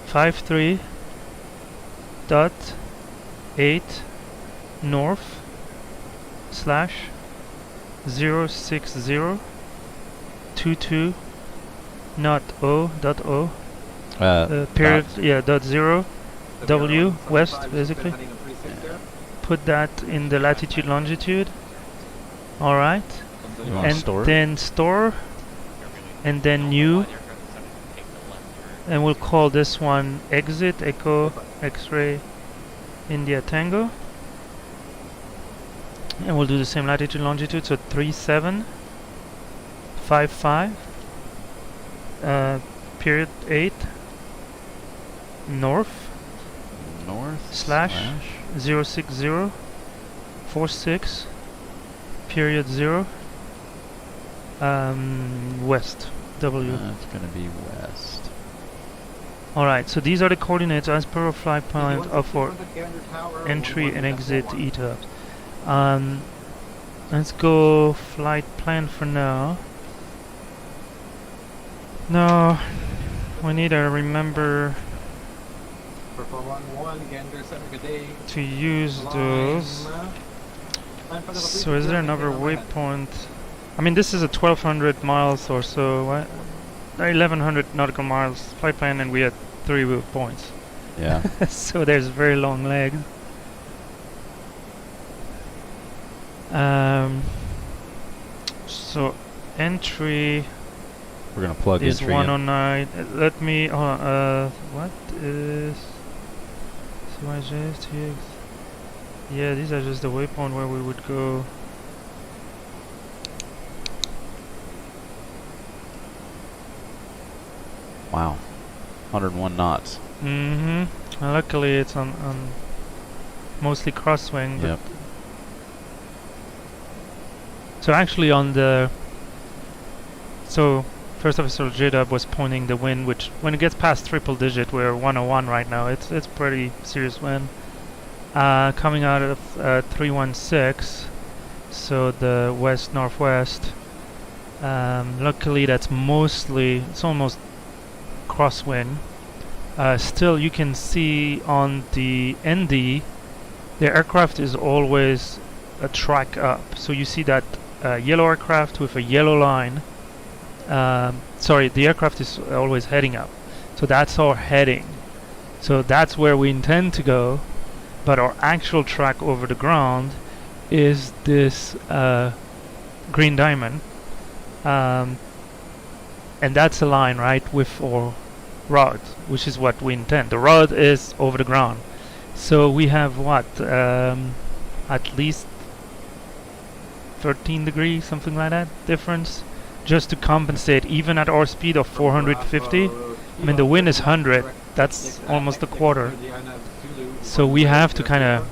53 dot 8 north slash 060 22 not O dot O period dot 0 W west basically. Put that in the latitude longitude. Alright. And then store and then new, and we'll call this one exit Echo X-ray India Tango, and we'll do the same latitude longitude, so 3755 period 8 north slash 060 46 period 0 west W. It's gonna be west. Alright, so these are the coordinates as per our flight plan for entry and exit ETAPs. Let's go flight plan for now. No, we need to remember to use those. So is there another waypoint? I mean, this is a 1200 miles or so, 1100 nautical miles flight plan, and we had 3 waypoints. Yeah. So there's very long legs. So entry. We're gonna plug is entry 109. Let me. What is CYQX, TX? Yeah, these are just the waypoint where we would go. Wow, 101 knots. Mm-hmm. Luckily, it's on mostly crosswind. Yep. So actually, on the First Officer JeeHell was pointing the wind, which when it gets past triple digit, we're 101 right now. It's pretty serious wind. Coming out of 316, so the west northwest. Luckily, it's almost crosswind. Still, you can see on the ND, the aircraft is always a track up. So you see that yellow aircraft with a yellow line. Sorry, the aircraft is always heading up. So that's our heading. So that's where we intend to go. But our actual track over the ground is this green diamond. And that's a line, right, with our rod, which is what we intend. The rod is over the ground. So we have what? At least 13 degrees, something like that, difference, just to compensate, even at our speed of 450. I mean, the wind is 100. That's almost a quarter. So we have to kind of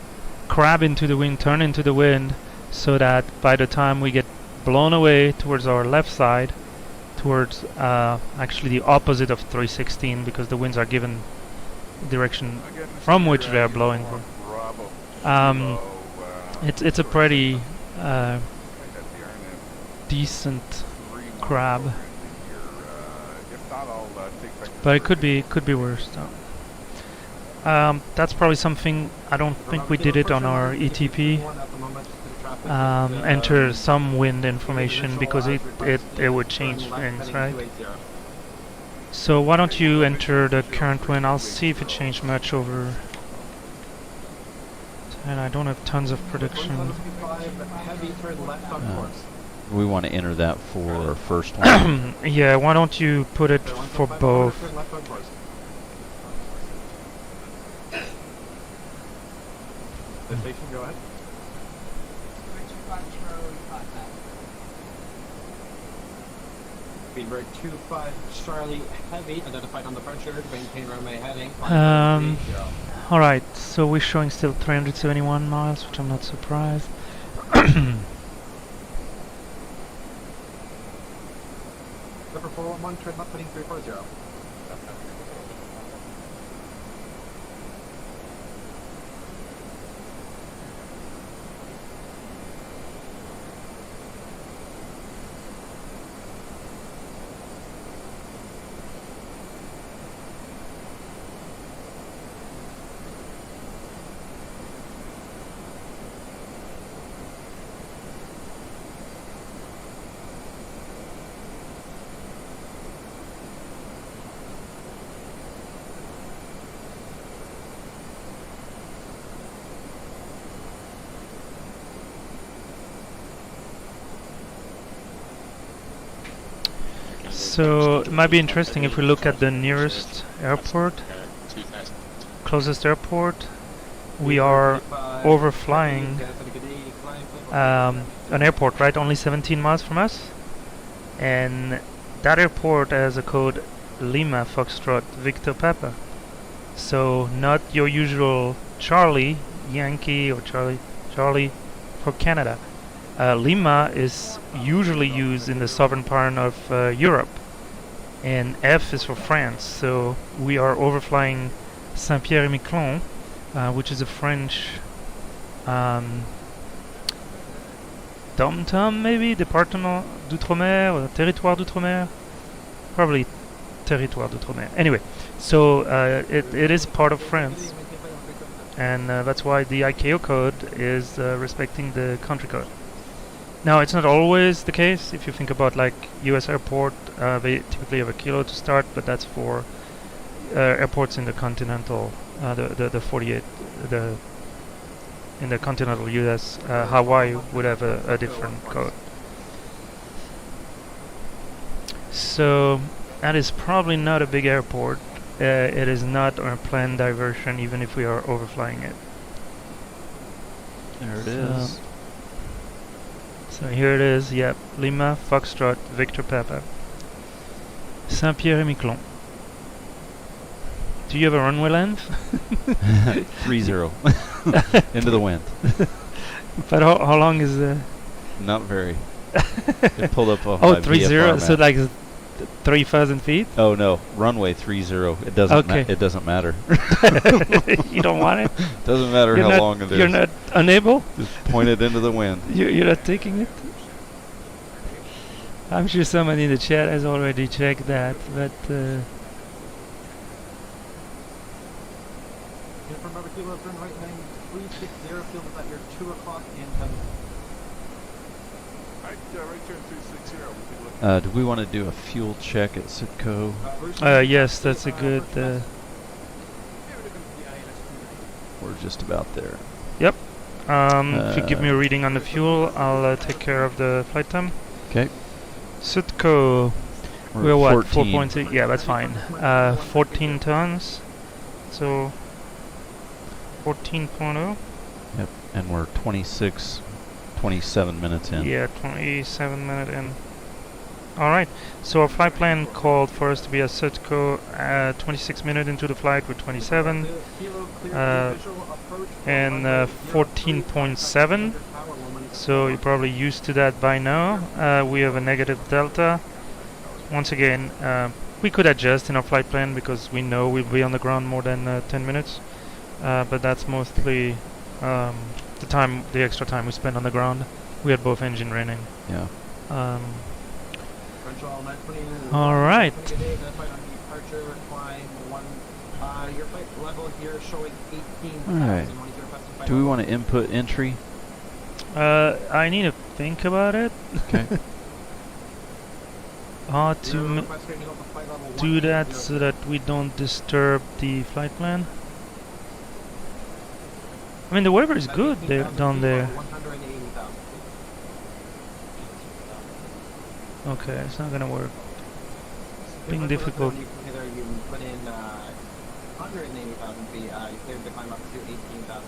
crab into the wind, turn into the wind, so that by the time we get blown away towards our left side, towards actually the opposite of 316, because the winds are given direction from which they are blowing. It's a pretty decent crab, but it could be worse though. That's probably something, I don't think we did it on our ETP. Enter some wind information, because it would change things, right? So why don't you enter the current wind? I'll see if it changed much over. And I don't have tons of prediction. We want to enter that for our first one. Yeah, why don't you put it for both? The station, go ahead. Speedbird 25 Charlie Heavy, identified on the departure, maintain runway heading. Alright, so we're showing still 371 miles, which I'm not surprised. Number 411, turn left, heading 340. So it might be interesting if we look at the nearest airport, closest airport. We are overflying an airport, right? Only 17 miles from us, and that airport has a code Lima Foxtrot Victor Papa. So not your usual Charlie Yankee or Charlie for Canada. Lima is usually used in the southern part of Europe, and F is for France. So we are overflying Saint-Pierre-et-Miquelon, which is a French dom-tom, maybe, département d'outre-mer or territoire d'outre-mer, probably territoire d'outre-mer. Anyway, so it is part of France, and that's why the ICAO code is respecting the country code. Now, it's not always the case. If you think about like US airport, they typically have a kilo to start, but that's for airports in the continental, the 48, in the continental US. Hawaii would have a different code. So that is probably not a big airport. It is not a planned diversion, even if we are overflying it. There it is. So here it is, yep, Lima, Foxtrot, Victor Papa. Saint-Pierre-et-Miquelon. Do you have a runway length? 30. Into the wind. But how long is the... Not very. It pulled up off oh, my 30, VFR so map. like 3,000 feet? Oh no, runway 30. It doesn't. Okay. It doesn't matter. You don't want it? Doesn't matter how long it is. You're not unable? Just point it into the wind. You're not taking it? I'm sure someone in the chat has already checked that, but... From Robert Kilo, turn right 9360, field is at your 2 o'clock and 7. Right turn 260. Do we want to do a fuel check at Sitco? Yes, that's a good... We're just about there. Yep. If you give me a reading on the fuel, I'll take care of the flight time. Okay. Sitco, we're what? 4.6? Yeah, that's fine. 14 tons. So 14.0. Yep. And we're 27 minutes in. Yeah, 27 minutes in. Alright, so our flight plan called for us to be at Sitco 26 minutes into the flight with 27 and 14.7, so you're probably used to that by now. We have a negative delta. Once again, we could adjust in our flight plan because we know we'll be on the ground more than 10 minutes, but that's mostly the extra time we spend on the ground. We had both engine running. Yeah. All right. All right. Do we want to input entry? I need to think about it. Okay. How to do that so that we don't disturb the flight plan. I mean, the weather is good there down there. Okay, it's not gonna work. Being difficult. You put in 180,000 feet, you cleared the climb up to 18,000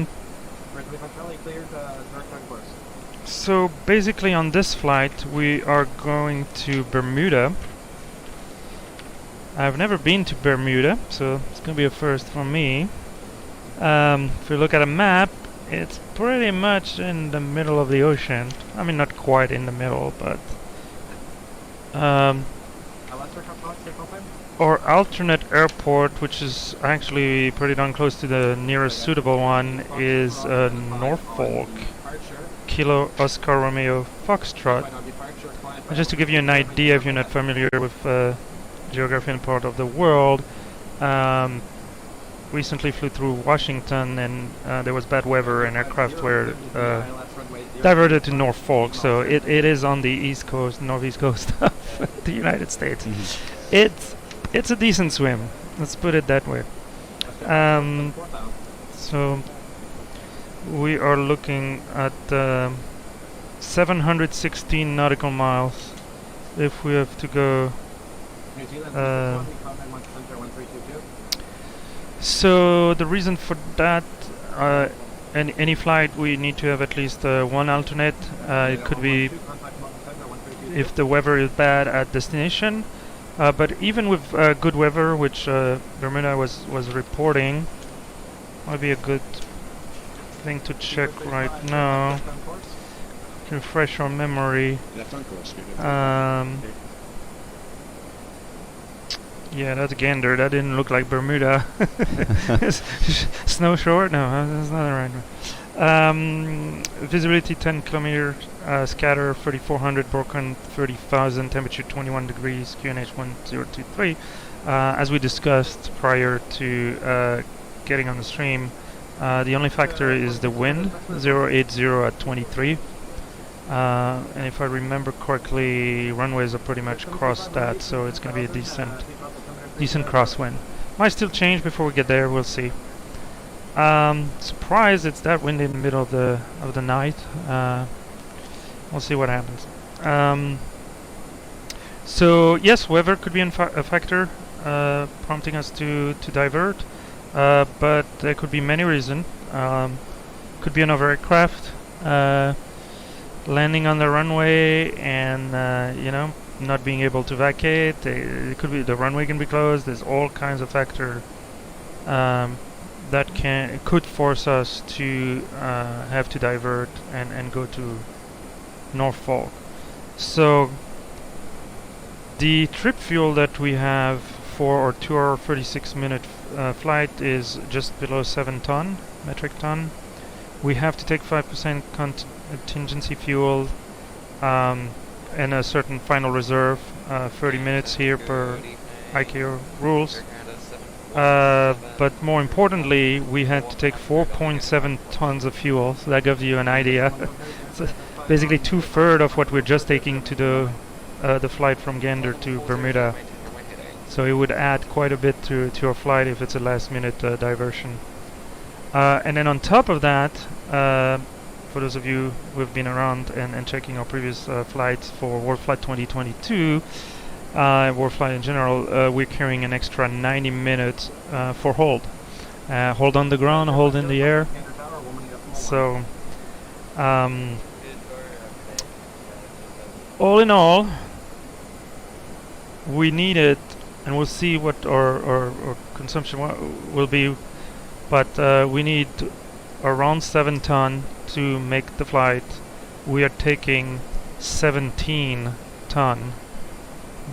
feet. So basically on this flight we are going to Bermuda. I've never been to Bermuda, so it's gonna be a first for me. If you look at a map, it's pretty much in the middle of the ocean. I mean, not quite in the middle, but our alternate airport, which is actually pretty darn close to the nearest suitable one, is Norfolk, Kilo Oscar Romeo Foxtrot. And just to give you an idea, if you're not familiar with geography and part of the world, recently flew through Washington, and there was bad weather and aircraft were diverted to Norfolk, so it is on the east coast, northeast coast of the United States. It's a decent swim, let's put it that way. So we are looking at 716 nautical miles if we have to go. New Zealand, So the reason for that, any flight we need to have at least one alternate. It could be if the weather is bad at destination, but even with good weather, which Bermuda was reporting, might be a good thing to check right now. To refresh our memory. Yeah, that's Gander. That didn't look like Bermuda. Snow short? No, that's not the right one. Visibility 10 kilometers, scatter 3400, broken 30,000, temperature 21 degrees, QNH 1023. As we discussed prior to getting on the stream, the only factor is the wind, 080 at 23. And if I remember correctly, runways are pretty much cross that, so it's going to be a decent crosswind. Might still change before we get there. We'll see. Surprised it's that windy in the middle of the night. We'll see what happens. So yes, weather could be a factor prompting us to divert, but there could be many reasons. Could be another aircraft landing on the runway and not being able to vacate. It could be the runway can be closed. There's all kinds of factors that could force us to have to divert and go to Norfolk. So the trip fuel that we have for our 2 hour 36-minute flight is just below 7 metric ton. We have to take 5% contingency fuel and a certain final reserve, 30 minutes here per ICAO rules. But more importantly, we had to take 4.7 tons of fuel, so that gives you an idea. It's basically 2/3 of what we're just taking to the flight from Gander to Bermuda. So it would add quite a bit to our flight if it's a last-minute diversion. And then on top of that, for those of you who have been around and checking our previous flights for WorldFlight 2022, WorldFlight in general, we're carrying an extra 90 minutes for hold. Hold on the ground, hold in the air. So, all in all, we need it, and we'll see what our consumption will be, but we need around 7 ton to make the flight. We are taking 17 ton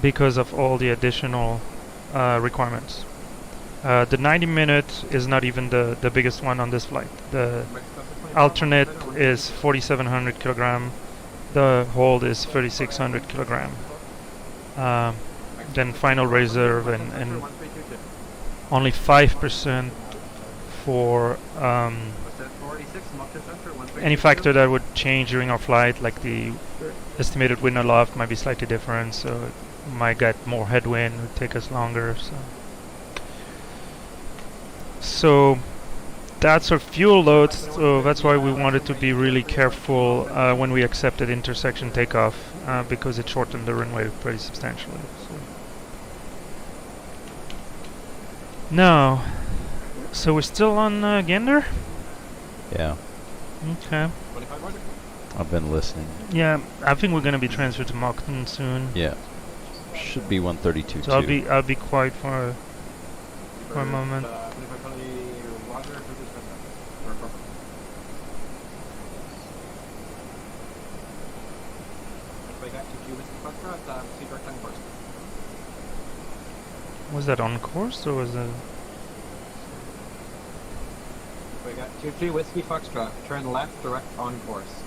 because of all the additional requirements. The 90 minute is not even the biggest one on this flight. The alternate is 4,700 kilogram. The hold is 3,600 kilogram. Then final reserve and only 5% for any factor that would change during our flight, like the estimated wind aloft might be slightly different, so it might get more headwind, it would take us longer. So that's our fuel load, so that's why we wanted to be really careful when we accepted intersection takeoff, because it shortened the runway pretty substantially. Now, so we're still on Gander? Yeah. Okay. I've been listening. Yeah, I think we're gonna be transferred to Moncton soon. Yeah. Should be 132 so too. I'll be quiet for a moment. Was that on course or was that? We got 23 Whiskey Foxtrot. Turn left, direct on course.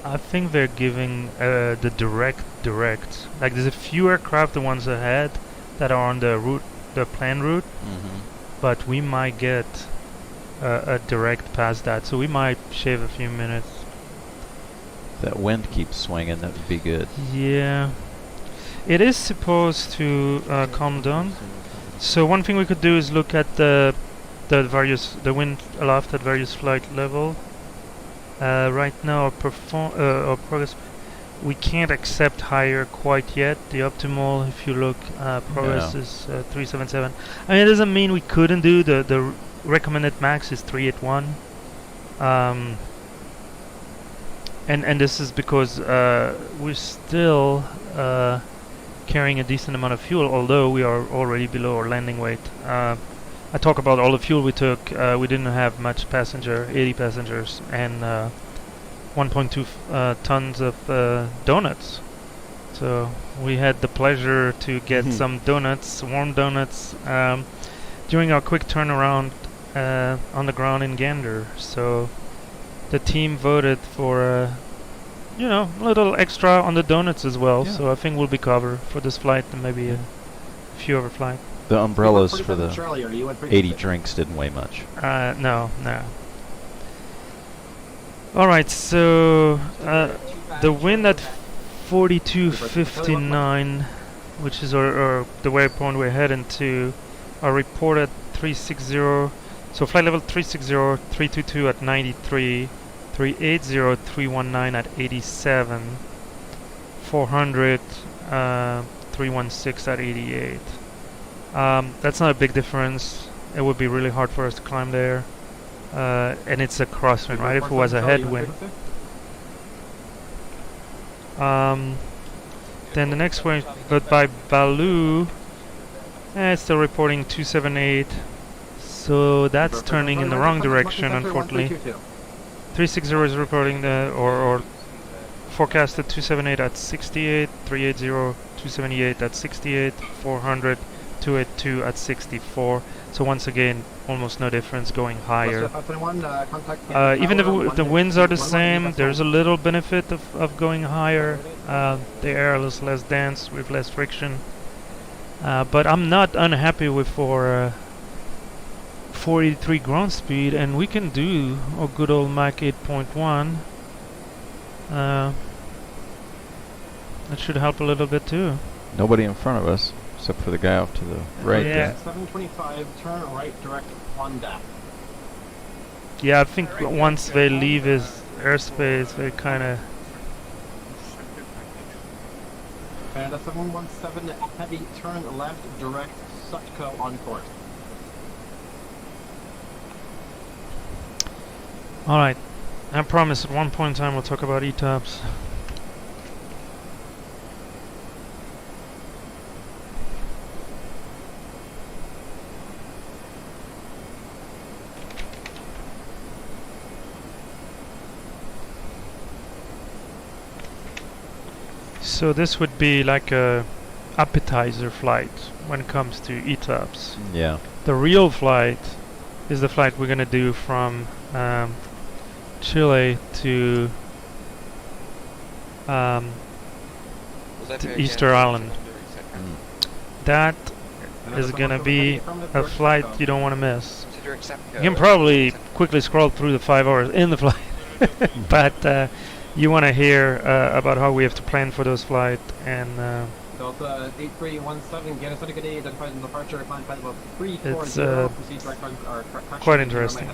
I think they're giving the direct. Like there's a few aircraft, the ones ahead, that are on the route, the planned route. Mm-hmm. But we might get a direct past that, so we might shave a few minutes. That wind keeps swinging, that would be good. Yeah. It is supposed to calm down. So one thing we could do is look at the wind aloft at various flight level. Right now our progress, we can't accept higher quite yet. The optimal, if you look, progress is 377. I mean, it doesn't mean we couldn't do the recommended max is 381. And this is because we're still carrying a decent amount of fuel, although we are already below our landing weight. I talk about all the fuel we took. We didn't have much passenger, 80 passengers, and 1.2 tons of donuts. So we had the pleasure to get some donuts, warm donuts, during our quick turnaround on the ground in Gander. So the team voted for a little extra on the donuts as well. Yeah. So I think we'll be covered for this flight and maybe a few other flights. The umbrellas for the earlier. You went 80 drinks didn't weigh much. No. Alright, so the wind at 4259, which is our the waypoint we're heading to, our report at 360, so flight level 360, 322 at 93, 380, 319 at 87, 400, 316 at 88. That's not a big difference. It would be really hard for us to climb there. And it's a crosswind, right? If it was a headwind. Then the next one, but by Baloo, it's still reporting 278. So that's turning in the wrong direction, unfortunately. 360 is reporting or forecasted 278 at 68, 380, 278 at 68, 400, 282 at 64. So once again, almost no difference going higher. Even if the winds are the same, there's a little benefit of going higher. The air is less dense with less friction. But I'm not unhappy with 483 ground speed, and we can do a good old Mach 8.1. That should help a little bit too. Nobody in front of us, except for the guy off to the right there. 725, turn right direct on deck. Yeah, I think once they leave his airspace, they kind of... And a 717 heavy, turn left direct, Sutco on course. Alright, I promise at one point in time we'll talk about ETOPS. So this would be like a appetizer flight when it comes to ETOPS. Yeah. The real flight is the flight we're gonna do from Chile to Easter Island. That is gonna be a flight you don't want to miss. You can probably quickly scroll through the 5 hours in the flight, but you want to hear about how we have to plan for those flights and. Delta 8317, get us a good aid, identified in departure, climb flight level 340, it's proceed direct on our quite interesting.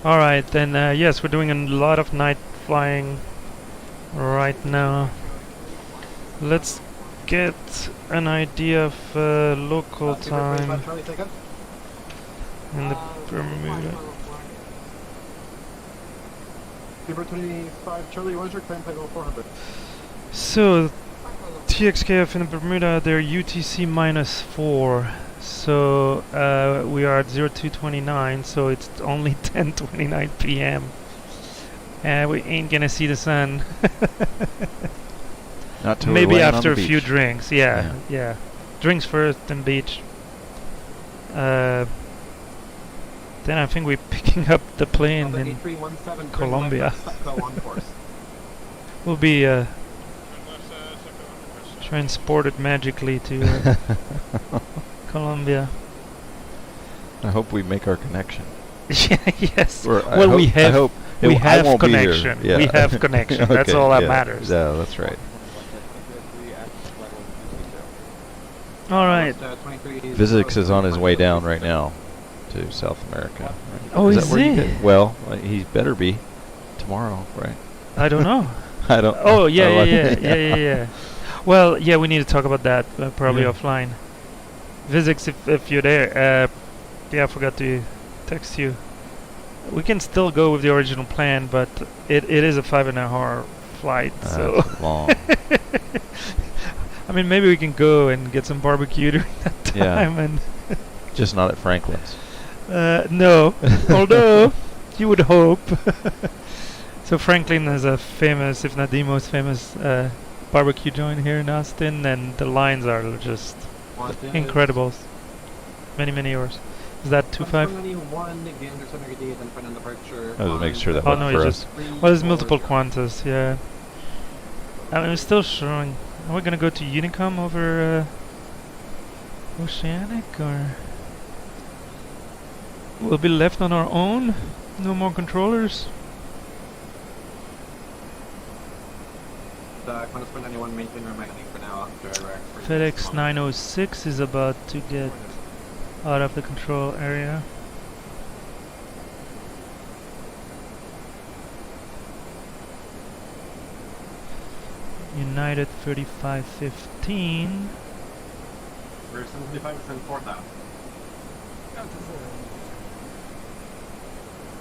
Alright, then yes, we're doing a lot of night flying right now. Let's get an idea of local time in the Bermuda. Super 25 Charlie, what is your climb flight level 400? So, TXKF in Bermuda, they're UTC -4. So, we are at 0229, so it's only 10:29 p.m. And we ain't gonna see the sun. Not till maybe we're laying after on the a few beach. drinks, yeah. Drinks first, then beach. Then I think we're picking up the plane in Colombia. We'll be transported magically to Colombia. I hope we make our connection. Yes. Or I well, hope, we have. I hope We I have won't be here. connection. Yeah. We have connection. That's Okay, all that yeah. matters. Yeah, that's right. All right. Physics is on his way down right now to South America. Right? Oh, is is that where you he? get- Well, he better be tomorrow, right? I don't know. I don't. Oh yeah, oh, yeah. Well, yeah, we need to talk about that probably Yeah. offline. Physics, if you're there, yeah, I forgot to text you. We can still go with the original plan, but it is a 5.5-hour flight, so That's long. I mean, maybe we can go and get some barbecue during that time, Yeah. and Just not at Franklin's. no, although you would hope. So Franklin is a famous, if not the most famous, barbecue joint here in Austin, and the lines are just incredible. Many hours. Is that 2.5? I was making sure that Oh wasn't no, for it's us. just well, there's multiple Qantas, yeah. I mean, it's still showing. Are we gonna go to Unicom over Oceanic, or we'll be left on our own? No more controllers. FedEx 906 is about to get out of the control area. United 3515. We're 75% for that.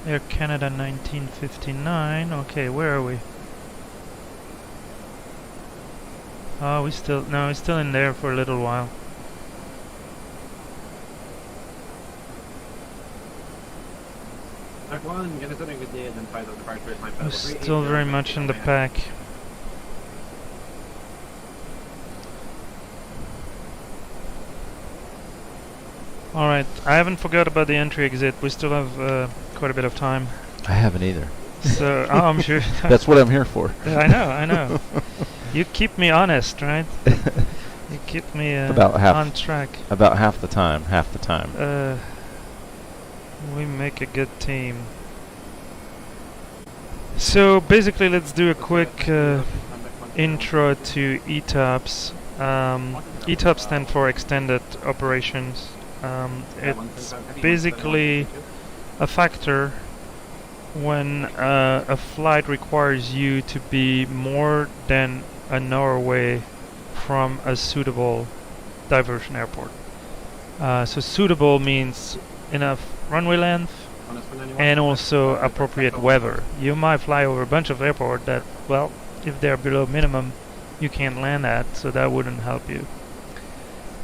Air Canada 1959. Okay, where are we? Oh, we're still in there for a little while. We're still very much in the pack. Alright, I haven't forgot about the entry exit. We still have quite a bit of time. I haven't either. So, oh, I'm sure. That's what I'm here for. Yeah, I know. You keep me honest, right? You keep me about half, on track. About half the time. We make a good team. So basically, let's do a quick intro to ETOPS. ETOPS stand for Extended Operations. It's basically a factor when a flight requires you to be more than an hour away from a suitable diversion airport. So suitable means enough runway length and also appropriate weather. You might fly over a bunch of airports that, well, if they're below minimum, you can't land at, so that wouldn't help you.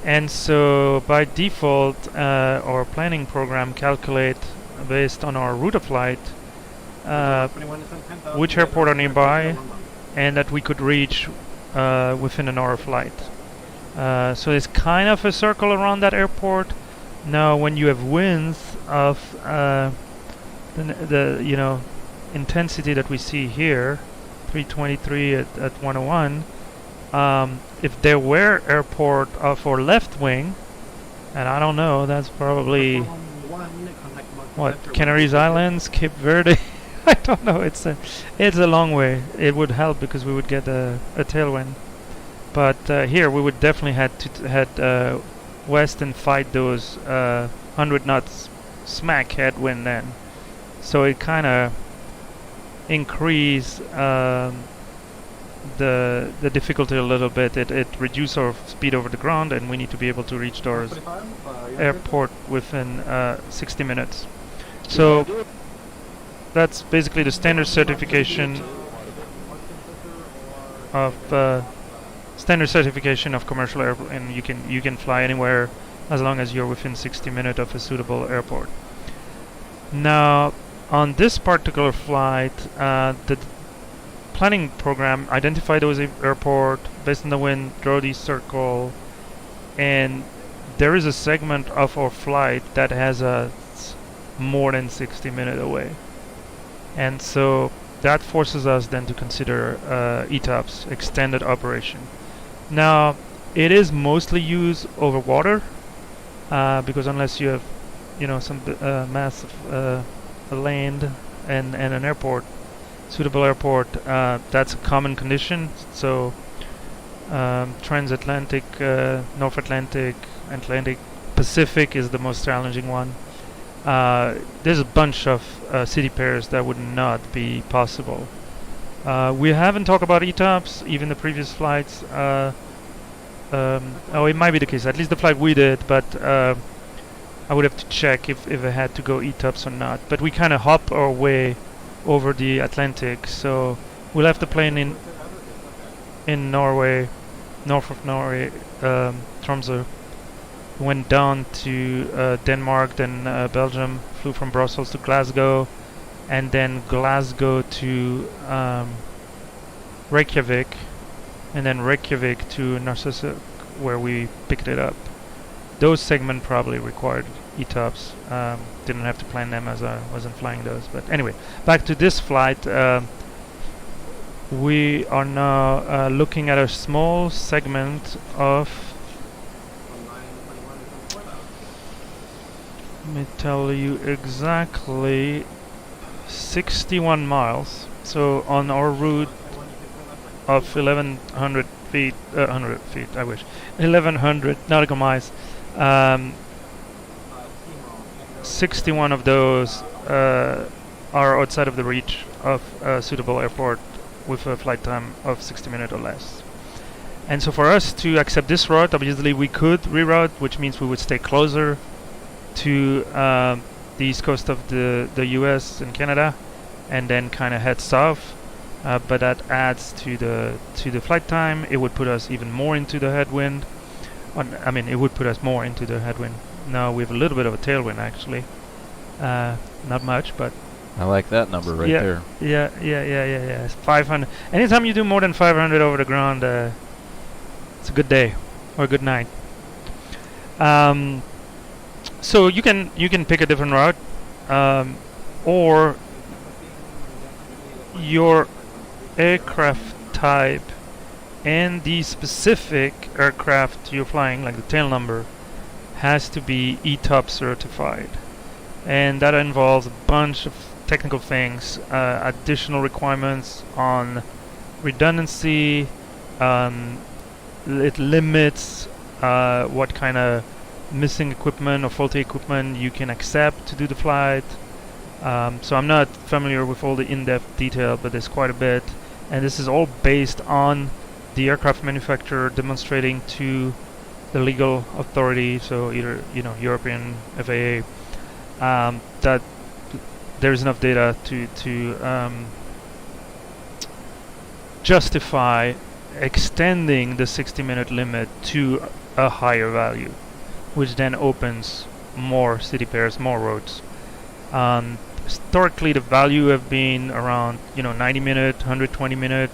And so by default, our planning program calculate based on our route of flight which airport are nearby and that we could reach within an hour flight. So it's kind of a circle around that airport. Now when you have winds of the intensity that we see here, 323 at 101, if there were airport of our left wing, and I don't know, that's probably what, Canaries Islands, Cape Verde. I don't know. It's a long way. It would help because we would get a tailwind, but here we would definitely had to head west and fight those 100 knots smack headwind then. So it kind of increased the difficulty a little bit. It reduced our speed over the ground, and we need to be able to reach those airport within 60 minutes. So that's basically the standard certification of commercial airport, and you can fly anywhere as long as you're within 60 minutes of a suitable airport. Now, on this particular flight, the planning program identified those airport based on the wind, draw the circle, and there is a segment of our flight that has a more than 60 minutes away, and so that forces us then to consider ETOPS, extended operation. Now it is mostly used over water, because unless you have, some massive land and an airport, suitable airport, that's a common condition. So transatlantic, North Atlantic, Atlantic, Pacific is the most challenging one. There's a bunch of city pairs that would not be possible. We haven't talked about ETOPS, even the previous flights. It might be the case, at least the flight we did, but I would have to check if I had to go ETOPS or not. But we kind of hop our way over the Atlantic, so we left the plane in Norway, north of Norway, Tromsø. Went down to Denmark, then Belgium, flew from Brussels to Glasgow, and then Glasgow to Reykjavik, and then Reykjavik to Narcissus, where we picked it up. Those segments probably required ETOPS. Didn't have to plan them as I wasn't flying those. But anyway, back to this flight. We are now looking at a small segment of, let me tell you exactly, 61 miles. So on our route of 1100 feet, 100 feet, I wish, 1100 nautical miles, 61 of those are outside of the reach of a suitable airport with a flight time of 60 minutes or less. And so for us to accept this route, obviously we could reroute, which means we would stay closer to the east coast of the US and Canada, and then kind of head south. But that adds to the flight time. It would put us even more into the headwind. It would put us more into the headwind. Now we have a little bit of a tailwind actually. Not much, but I like that number right there. Yeah. It's 500. Anytime you do more than 500 over the ground, it's a good day or a good night. So you can pick a different route, or your aircraft type and the specific aircraft you're flying, like the tail number, has to be ETOPS certified, and that involves a bunch of technical things, additional requirements on redundancy. It limits what kind of missing equipment or faulty equipment you can accept to do the flight. So I'm not familiar with all the in-depth detail, but there's quite a bit, and this is all based on the aircraft manufacturer demonstrating to the legal authority, so either European FAA, that there's enough data to justify extending the 60-minute limit to a higher value, which then opens more city pairs, more roads. Historically, the value have been around 90 minute, 120 minute.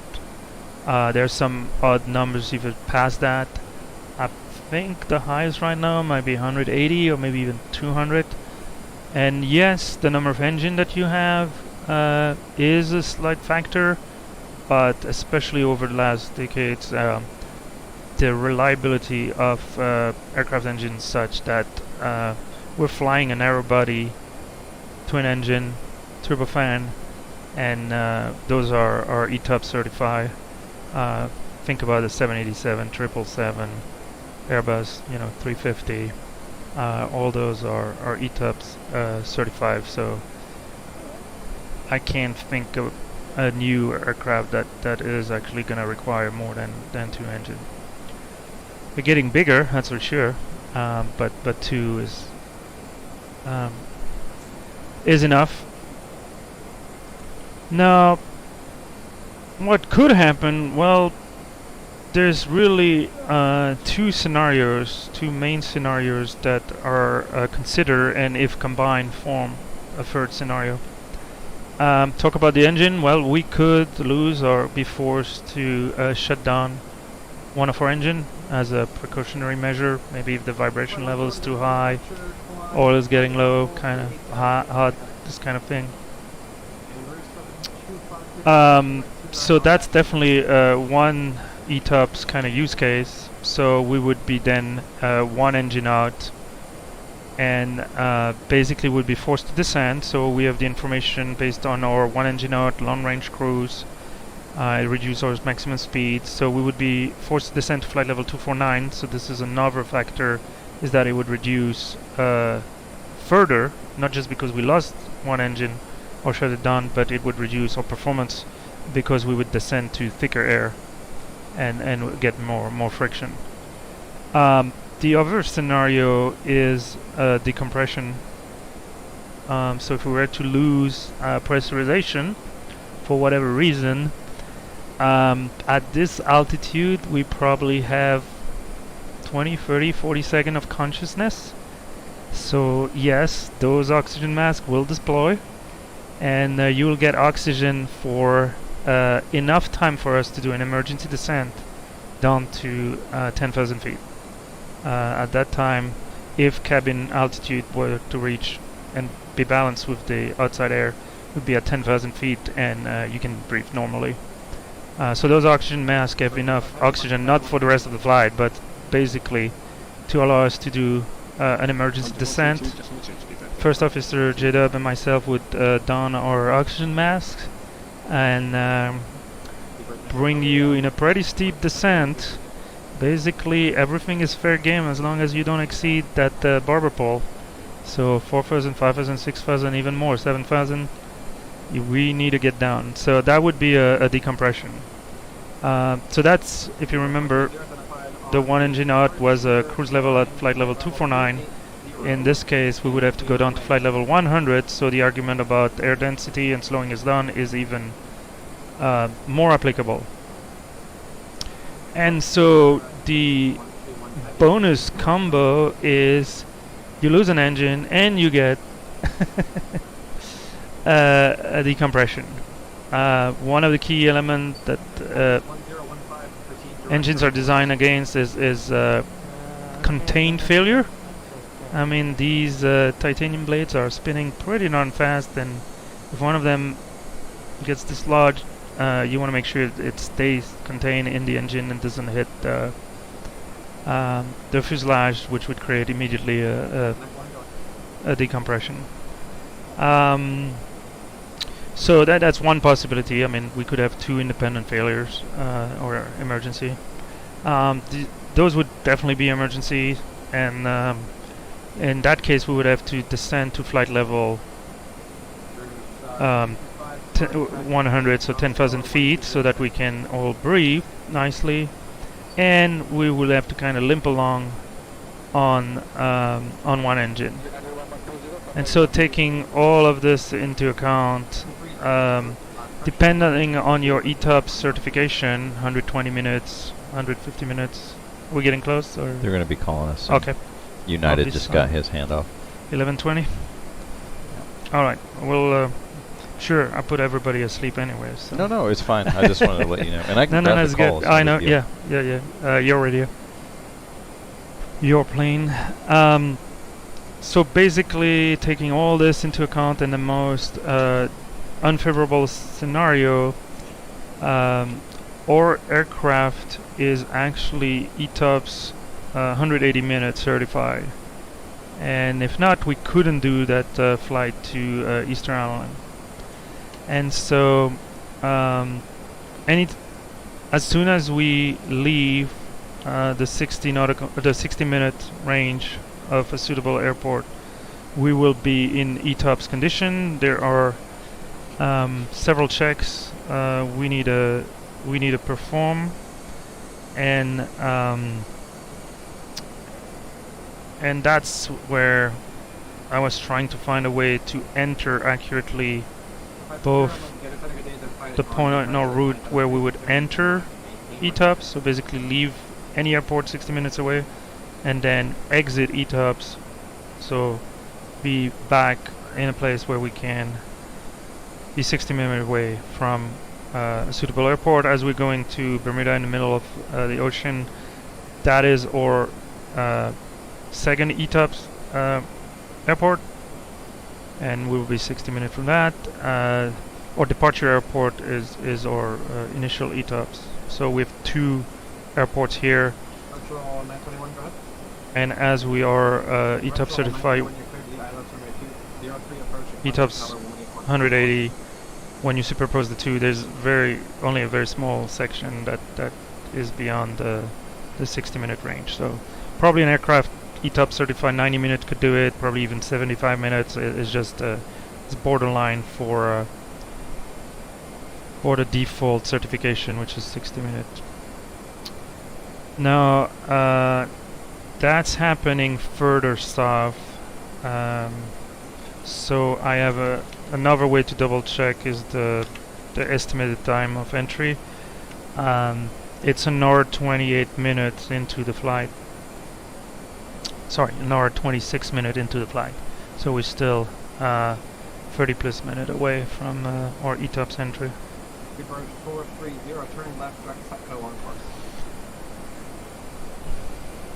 There's some odd numbers even past that. I think the highest right now might be 180 or maybe even 200. And yes, the number of engine that you have is a slight factor, but especially over the last decades, the reliability of aircraft engines such that we're flying a narrow body, twin engine, turbofan, and those are ETOPS certified. Think about the 787, 777, Airbus, 350. All those are ETOPS certified. So I can't think of a new aircraft that is actually going to require more than two engines. We're getting bigger, that's for sure, but two is enough. Now, what could happen? Well, there's really two main scenarios that are considered, and if combined, form a third scenario. Talk about the engine. Well, we could lose or be forced to shut down one of our engine as a precautionary measure. Maybe if the vibration level is too high, oil is getting low, kind of hot, this kind of thing. So that's definitely one ETOPS kind of use case. So we would be then one engine out and basically would be forced to descend. So we have the information based on our one engine out, long range cruise. It reduces our maximum speed, so we would be forced to descend to flight level 249. So this is another factor, is that it would reduce further, not just because we lost one engine or shut it down, but it would reduce our performance because we would descend to thicker air and get more friction. The other scenario is decompression. So if we were to lose pressurization for whatever reason, at this altitude we probably have 20, 30, 40 seconds of consciousness. So yes, those oxygen masks will deploy, and you will get oxygen for enough time for us to do an emergency descent down to 10,000 feet. At that time, if cabin altitude were to reach and be balanced with the outside air, would be at 10,000 feet, and you can breathe normally. So those oxygen masks have enough oxygen, not for the rest of the flight, but basically to allow us to do an emergency descent. First Officer J-Dub and myself would don our oxygen masks and bring you in a pretty steep descent. Basically everything is fair game as long as you don't exceed that barber pole. So 4,000, 5,000, 6,000, even more, 7,000, we need to get down. So that would be a decompression. So that's, if you remember, the one engine out was a cruise level at flight level 249. In this case we would have to go down to flight level 100, so the argument about air density and slowing us down is even more applicable. And so the bonus combo is you lose an engine and you get a decompression. One of the key elements that engines are designed against is contained failure. I mean, these titanium blades are spinning pretty darn fast, and if one of them gets dislodged, you want to make sure it stays contained in the engine and doesn't hit the fuselage, which would create immediately a decompression. So that's one possibility. I mean, we could have two independent failures or emergency. Those would definitely be emergency, and in that case we would have to descend to flight level 100, so 10,000 feet, so that we can all breathe nicely, and we will have to kind of limp along on one engine. And so taking all of this into account, depending on your ETOPS certification, 120 minutes, 150 minutes, are we getting close? Or they're going to be calling us. Okay. United just got his hand off. 11:20. Alright, well, sure, I put everybody asleep anyways. So. No, it's fine. I just wanted to let you know. And I can grab the calls. Good. I know, yeah. Your radio. Your plane. So basically, taking all this into account, in the most unfavorable scenario, our aircraft is actually ETOPS 180 minutes certified, and if not, we couldn't do that flight to Easter Island. And so as soon as we leave the 60 minute range of a suitable airport, we will be in ETOPS condition. There are several checks we need to perform, and that's where I was trying to find a way to enter accurately both the point in our route where we would enter ETOPS, so basically leave any airport 60 minutes away, and then exit ETOPS, so be back in a place where we can be 60 minutes away from a suitable airport. As we're going to Bermuda in the middle of the ocean, that is our second ETOPS airport, and we will be 60 minutes from that. Our departure airport is our initial ETOPS. So we have two airports here. and as we are ETOPS certified, When you're clear to the ILS runway 03 approaching. ETOPS 180. When you superpose the two, there's only a very small section that is beyond the 60-minute range. So probably an aircraft ETOPS certified 90 minutes could do it. Probably even 75 minutes is just it's borderline for the default certification, which is 60 minutes. Now that's happening further south. So I have another way to double check is the estimated time of entry. It's an hour 28 minutes into the flight. Sorry, an hour 26 minutes into the flight. So we're still 30 plus minutes away from our ETOPS entry. Approach 430, turning left, direct Setco on course.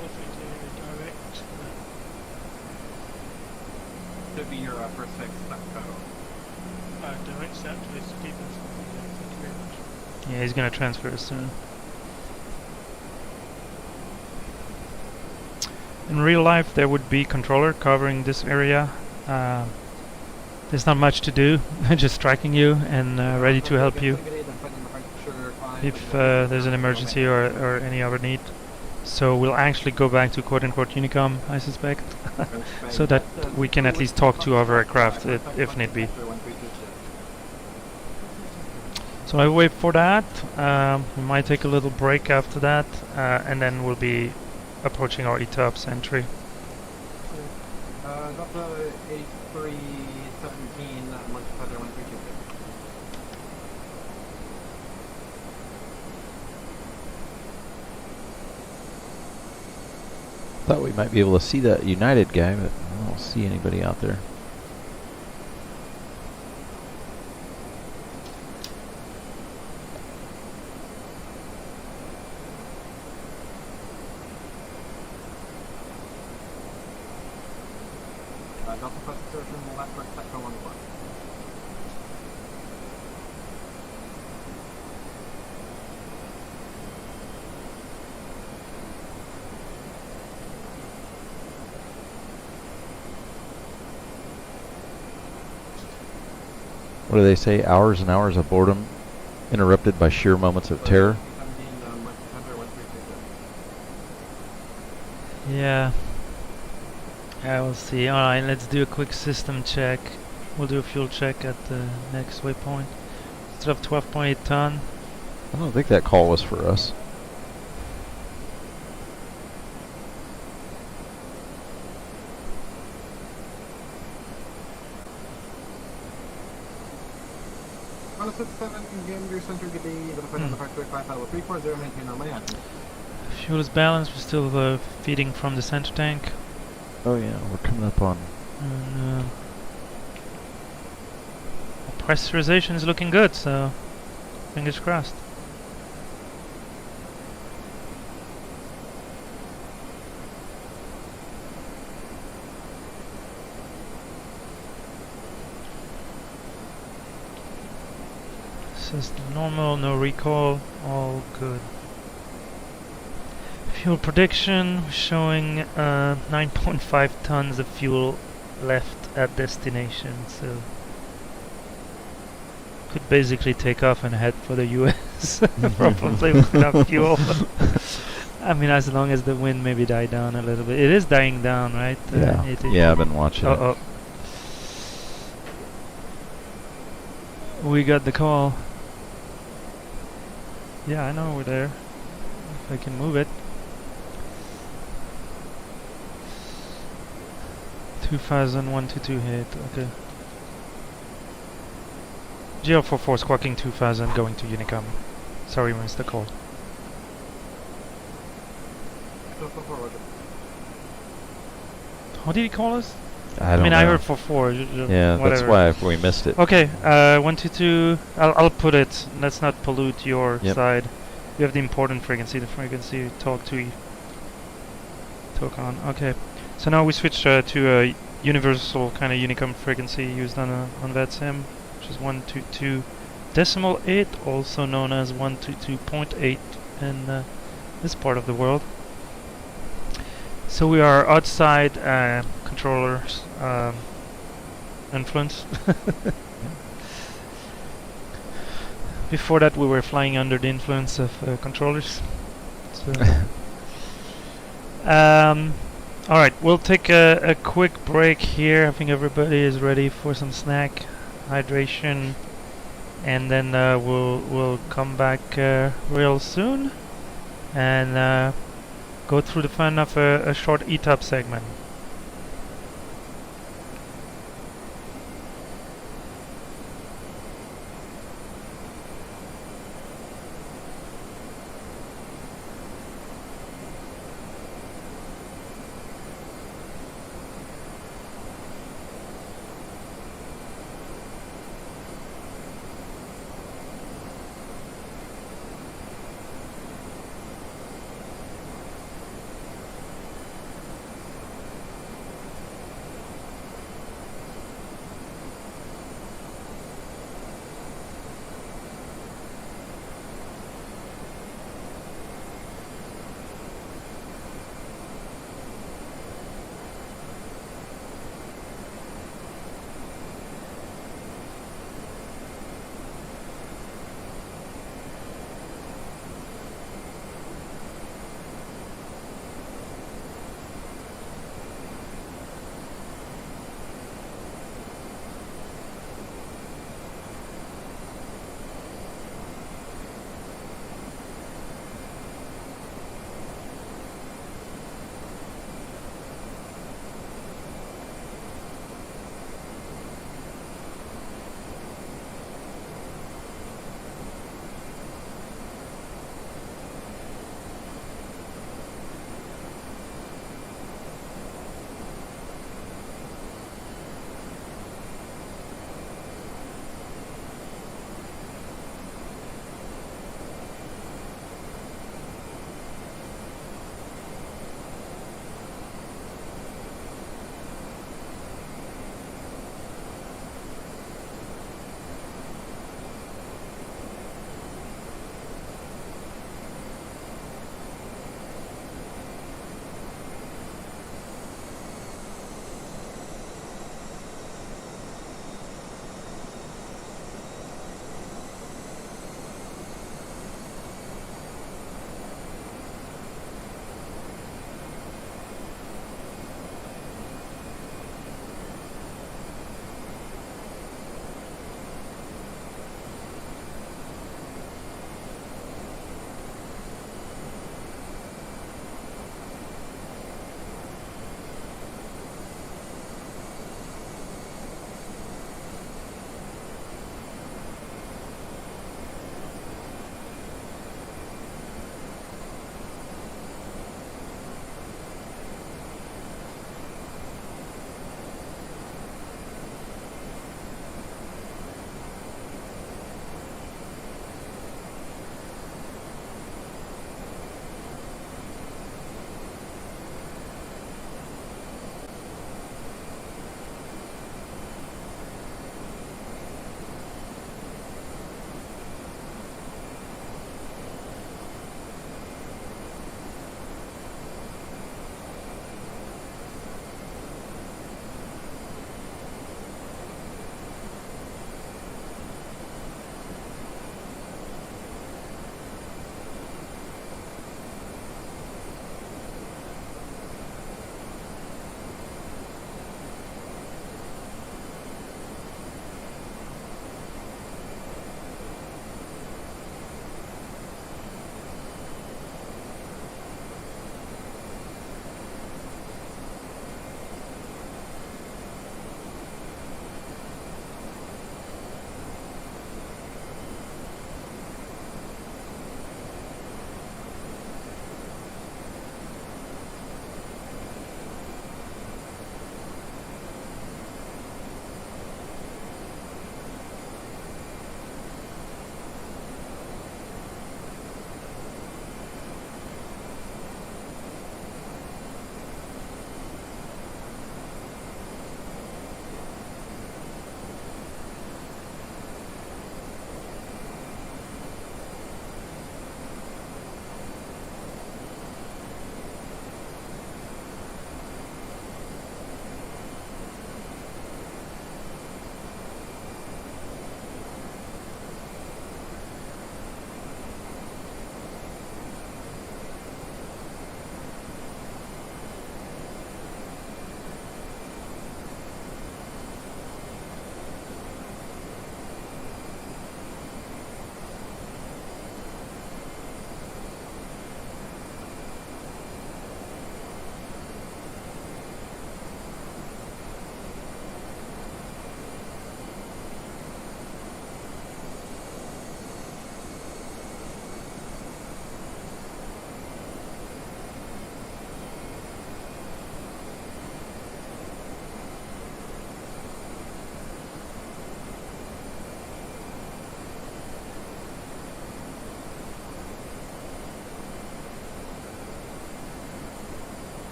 430 direct. Should be your first fix Setco. Direct set to this deep. Thank you very much. Yeah, he's gonna transfer soon. In real life, there would be controller covering this area. There's not much to do, just tracking you and ready to help you if there's an emergency or any other need. So we'll actually go back to quote-unquote Unicom, I suspect, so that we can at least talk to other aircraft if need be. So I wait for that. We might take a little break after that, and then we'll be approaching our ETOPS entry. Delta 8317, Monkey Feather 1326. Thought we might be able to see that United guy, but I don't see anybody out there. Delta Plus insertion, left, direct Setco on course. What do they say? Hours and hours of boredom interrupted by sheer moments of terror? 17, Monkey Feather 1326. Yeah. Yeah, we'll see. Alright, let's do a quick system check. We'll do a fuel check at the next waypoint. Instead of 12.8 ton. I don't think that call was for us. On a 67, Gander Center, good day. The flight on the Park 340, maintain on Manhattan. Fuel is balanced. We're still feeding from the center tank. Oh yeah, we're coming up on... And, pressurization is looking good, so fingers crossed. This is normal, no recall, all good. Fuel prediction showing 9.5 tons of fuel left at destination, so could basically take off and head for the US probably with enough fuel. I mean, as long as the wind maybe die down a little bit. It is dying down, right? Yeah, yeah, I've been watching it. Oh. We got the call. Yeah, I know we're there. If I can move it. 200122 hit, okay. JeeHell 44 squawking 2000 going to Unicom. Sorry, missed the call. How did he call us? I don't know. I heard 44. Yeah, whatever. that's why we missed it. Okay, 122. I'll put it. Let's not pollute your side. We have the important frequency. The frequency talk on. Okay. So now we switch to a universal kind of Unicom frequency used on VATSIM, which is 122.8, also known as 122.8 in this part of the world. So we are outside controllers influence. Before that we were flying under the influence of controllers. So alright, we'll take a quick break here. I think everybody is ready for some snack, hydration, and then we'll come back real soon and go through the fun of a short ETOP segment.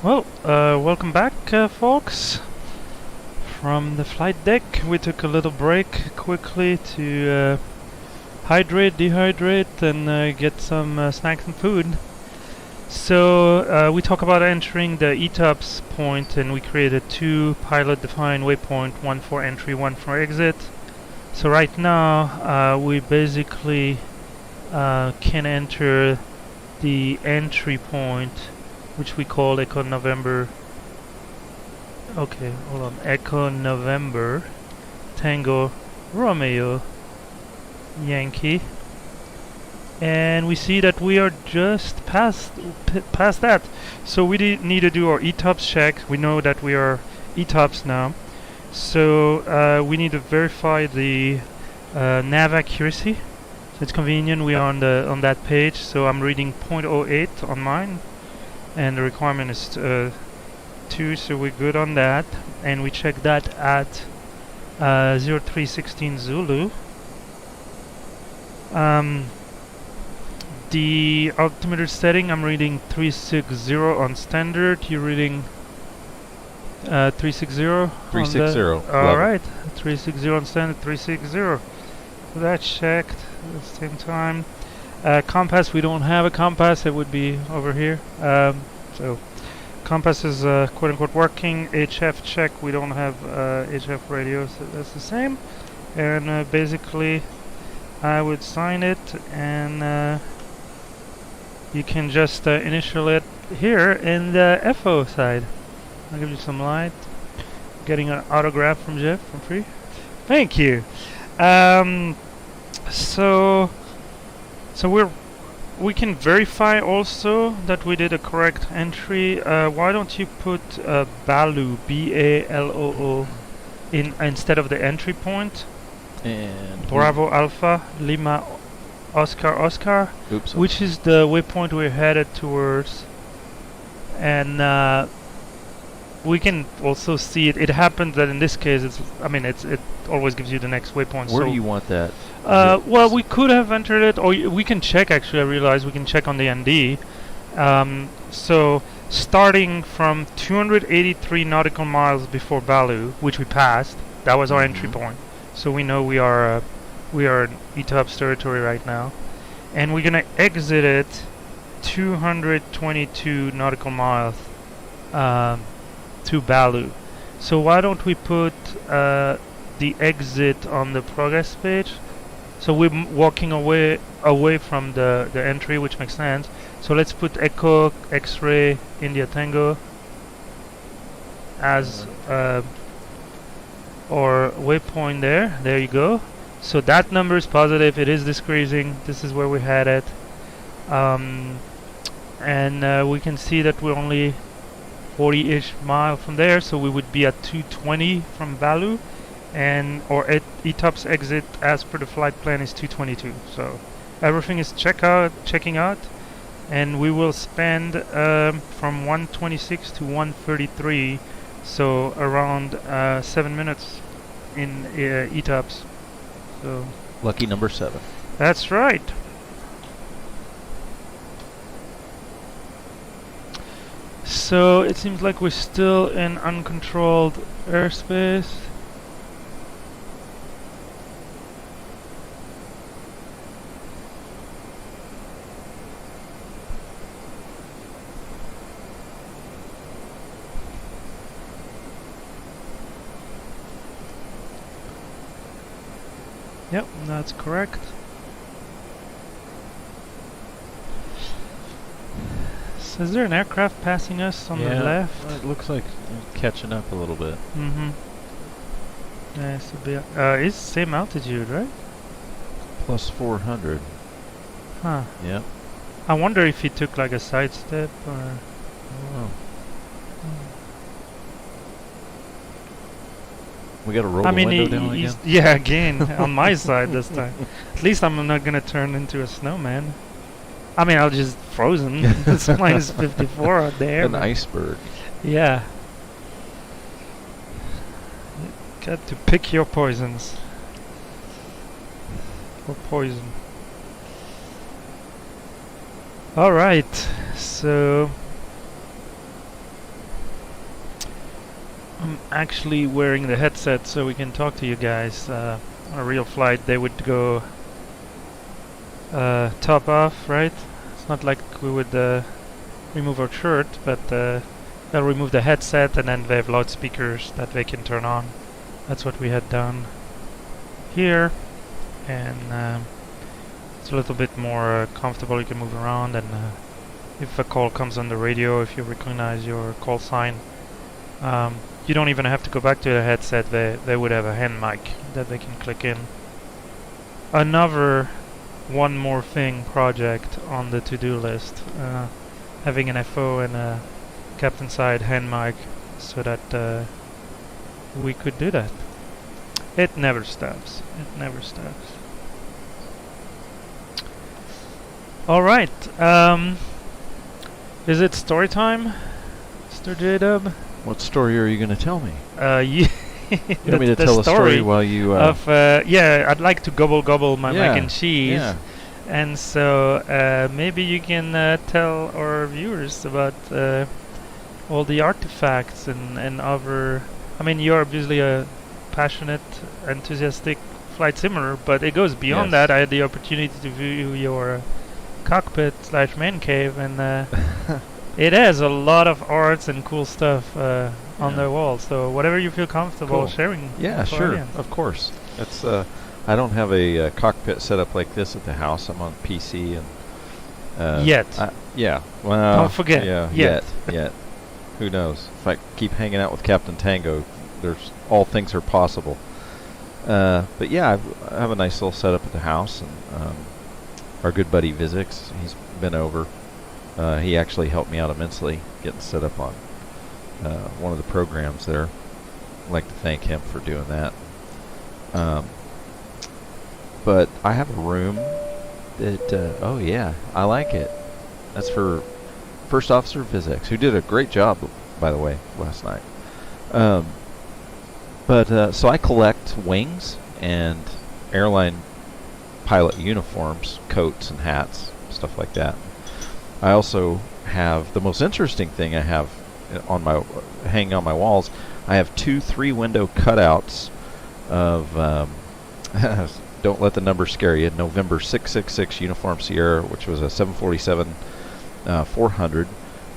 Well, welcome back, folks. From the flight deck, we took a little break quickly to hydrate, dehydrate, and get some snacks and food. So we talk about entering the ETOPS point, and we created 2 pilot-defined waypoint, one for entry, one for exit. So right now, we basically can enter the entry point, which we call Echo November. Okay, hold on. Echo November Tango Romeo Yankee, and we see that we are just past that. So we need to do our ETOPS check. We know that we are ETOPS now, so we need to verify the nav accuracy. So it's convenient. We are on that page. So I'm reading 0.08 on mine, and the requirement is 2, so we're good on that. And we check that at 0316 Zulu. The altimeter setting, I'm reading 360 on standard. You're reading 360? 360. Alright, 360 on standard, 360. So that's checked at the same time. Compass, we don't have a compass, it would be over here. So compass is quote unquote working. HF check, we don't have HF radio, so that's the same. And basically I would sign it, and you can just initial it here in the FO side. I'll give you some light. Getting an autograph from Jeff for free. Thank you. So we can verify also that we did a correct entry. Why don't you put Baloo, B-A-L-O-O, instead of the entry point? And Bravo Alpha Lima Oscar, oops, which is the waypoint we're headed towards. And we can also see it. It happens that in this case, it always gives you the next waypoint. Where do you want that? Well, we could have entered it, or we can check. Actually, I realize we can check on the ND. So starting from 283 nautical miles before Baloo, which we passed, that was our entry point. So we know we are in ETOPS territory right now, and we're gonna exit it 222 nautical miles to Baloo. So why don't we put the exit on the progress page? So we're walking away from the entry, which makes sense. So let's put Echo X-ray India Tango as or waypoint there. There you go. So that number is positive. It is decreasing. This is where we had it, and we can see that we're only 40-ish mile from there. So we would be at 220 from Baloo, and our ETOPS exit as per the flight plan is 222. So everything is checking out, and we will spend from 126 to 133. So around 7 minutes in ETOPS. So lucky number 7. That's right. So it seems like we're still in uncontrolled airspace. Yep, that's correct. So is there an aircraft passing us on the left? It looks like catching up a little bit. Mm-hmm. Yeah, it's the same altitude, right? Plus 400. Huh. Yep. I wonder if he took like a side step or... I don't know. We gotta roll the window down again? Yeah, again, on my side this time. At least I'm not gonna turn into a snowman. I mean, I'll just frozen. It's minus 54 out there. An iceberg. Yeah. Got to pick your poisons. Or poison. Alright, so... I'm actually wearing the headset so we can talk to you guys. On a real flight, they would go top off, right? It's not like we would remove our shirt, but they'll remove the headset and then they have loudspeakers that they can turn on. That's what we had done here, and it's a little bit more comfortable. You can move around, and if a call comes on the radio, if you recognize your call sign, you don't even have to go back to the headset. They would have a hand mic that they can click in. Another one more thing project on the to-do list, having an FO and a captain side hand mic so that we could do that. It never stops. It never stops. Alright, is it story time, Mr. J-Dub? What story are you going to tell me? You want me to tell a story while you... yeah, I'd like to gobble my Yeah, mac and cheese. yeah. And so maybe you can tell our viewers about all the artifacts and other... I mean, you're obviously a passionate, enthusiastic flight simmer, but it goes beyond Yes. that. I had the opportunity to view your cockpit / man cave, and it has a lot of arts and cool stuff on the wall. So whatever you feel comfortable sharing. Yeah, with our sure, audience. of course. It's I don't have a cockpit set up like this at the house. I'm on PC and Yet. Yeah. Well, Don't forget. Yeah. Yet. Who knows? If I keep hanging out with Captain Tango, there's all things are possible. But yeah, I have a nice little setup at the house, and our good buddy Vizix, he's been over. He actually helped me out immensely getting set up on one of the programs there. I'd like to thank him for doing that. But I have a room that, oh yeah, I like it. That's for First Officer Vizix, who did a great job, by the way, last night. So I collect wings and airline pilot uniforms, coats and hats, stuff like that. I also have, the most interesting thing I have on my hanging on my walls, I have 2 3-window cutouts of don't let the number scare you, November 666 Uniform Sierra, which was a 747 400.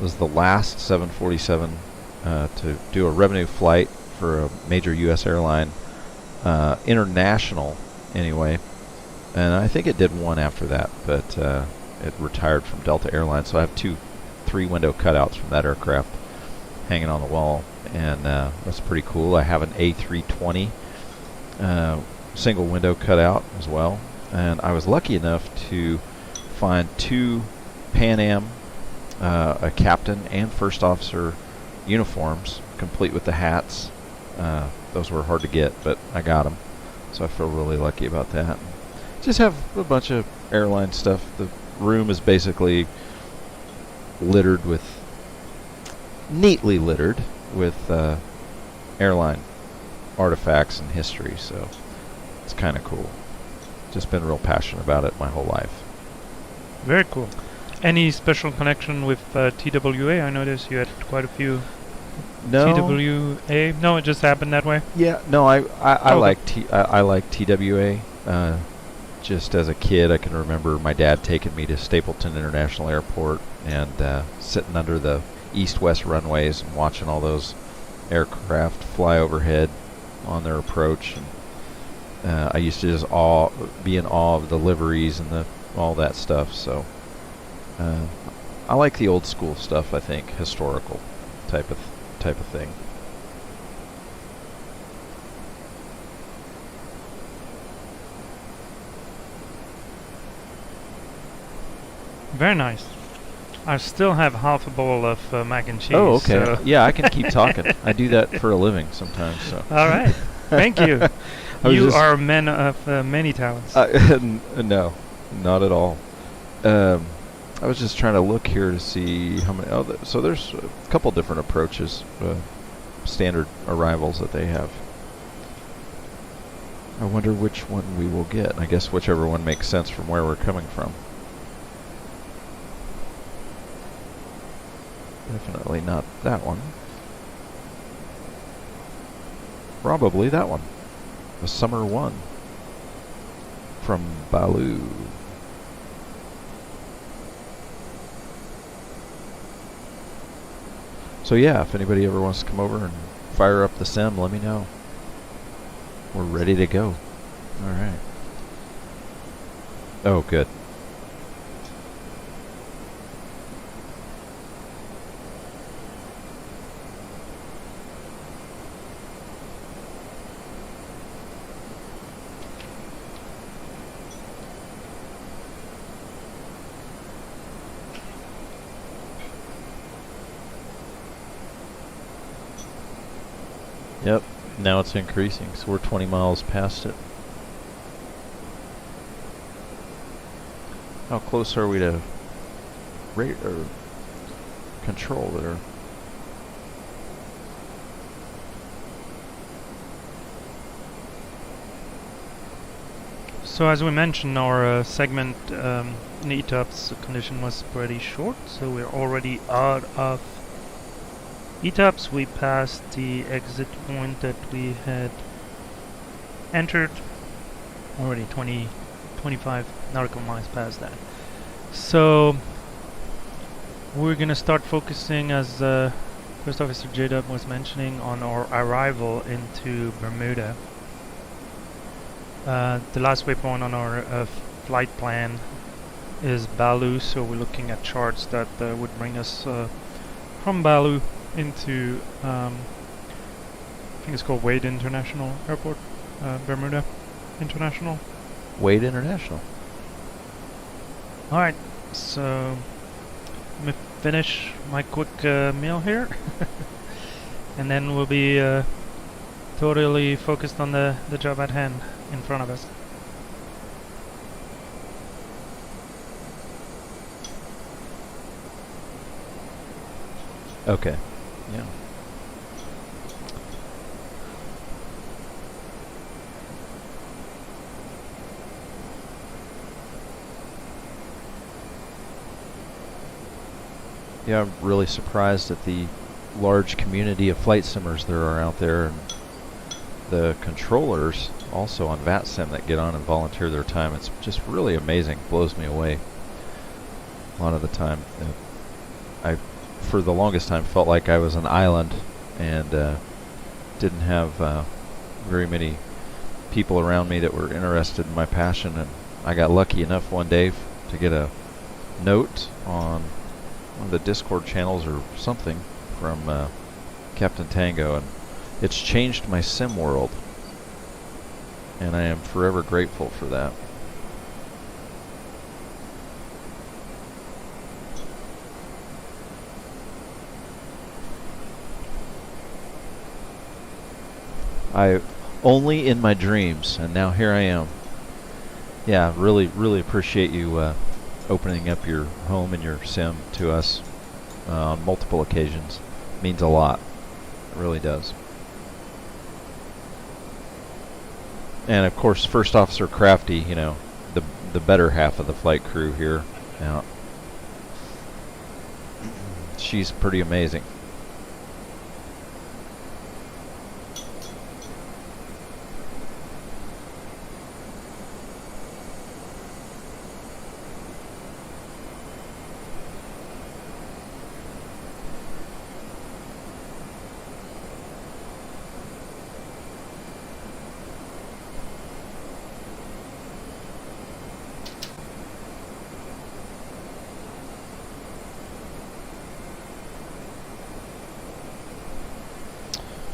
Was the last 747 to do a revenue flight for a major U.S. airline, international anyway, and I think it did one after that, but it retired from Delta Airlines. So I have 2 3-window cutouts from that aircraft hanging on the wall, and that's pretty cool. I have an A320 single window cutout as well, and I was lucky enough to find 2 Pan Am, a captain and first officer uniforms, complete with the hats. Those were hard to get, but I got them, so I feel really lucky about that. Just have a bunch of airline stuff. The room is basically neatly littered with airline artifacts and history, so it's kind of cool. Just been real passionate about it my whole life. Very cool. Any special connection with TWA? I noticed you had quite a few. No. TWA? No, it just happened that way? Yeah, no, I like TWA. Just as a kid, I can remember my dad taking me to Stapleton International Airport and sitting under the east-west runways and watching all those aircraft fly overhead on their approach. And I used to just be in awe of the liveries and all that stuff. So I like the old school stuff. I think historical type of thing. Very nice. I still have half a bowl of mac and cheese. Oh, okay. So Yeah, I can keep talking. I do that for a living sometimes. So. All right. Thank you. You are a man of many talents. No, not at all. I was just trying to look here to see how many. So there's a couple different approaches, standard arrivals that they have. I wonder which one we will get. I guess whichever one makes sense from where we're coming from. Definitely not that one. Probably that one. The Summer 1 from Balu. So yeah, if anybody ever wants to come over and fire up the sim, let me know. We're ready to go. Alright. Oh, good. Yep, now it's increasing, so we're 20 miles past it. How close are we to rate or control there? So as we mentioned, our segment in ETOPS condition was pretty short, so we're already out of ETOPS. We passed the exit point that we had entered, already 25 nautical miles past that. So we're gonna start focusing, as First Officer J-Dub was mentioning, on our arrival into Bermuda. The last waypoint on our flight plan is Balu, so we're looking at charts that would bring us from Balu into I think it's called Wade International Airport, Bermuda International. Wade International. Alright, so let me finish my quick meal here and then we'll be totally focused on the job at hand in front of us. Okay. Yeah. Yeah, I'm really surprised at the large community of flight simmers there are out there, and the controllers also on VATSIM that get on and volunteer their time. It's just really amazing. Blows me away a lot of the time. I, for the longest time, felt like I was an island and didn't have very many people around me that were interested in my passion. And I got lucky enough one day to get a note on one of the Discord channels or something from Captain Tango, and it's changed my sim world, and I am forever grateful for that. I only in my dreams, and now here I am. Yeah, really appreciate you opening up your home and your sim to us on multiple occasions. Means a lot. It really does. And of course, First Officer Crafty, you know, the better half of the flight crew here. Now, she's pretty amazing.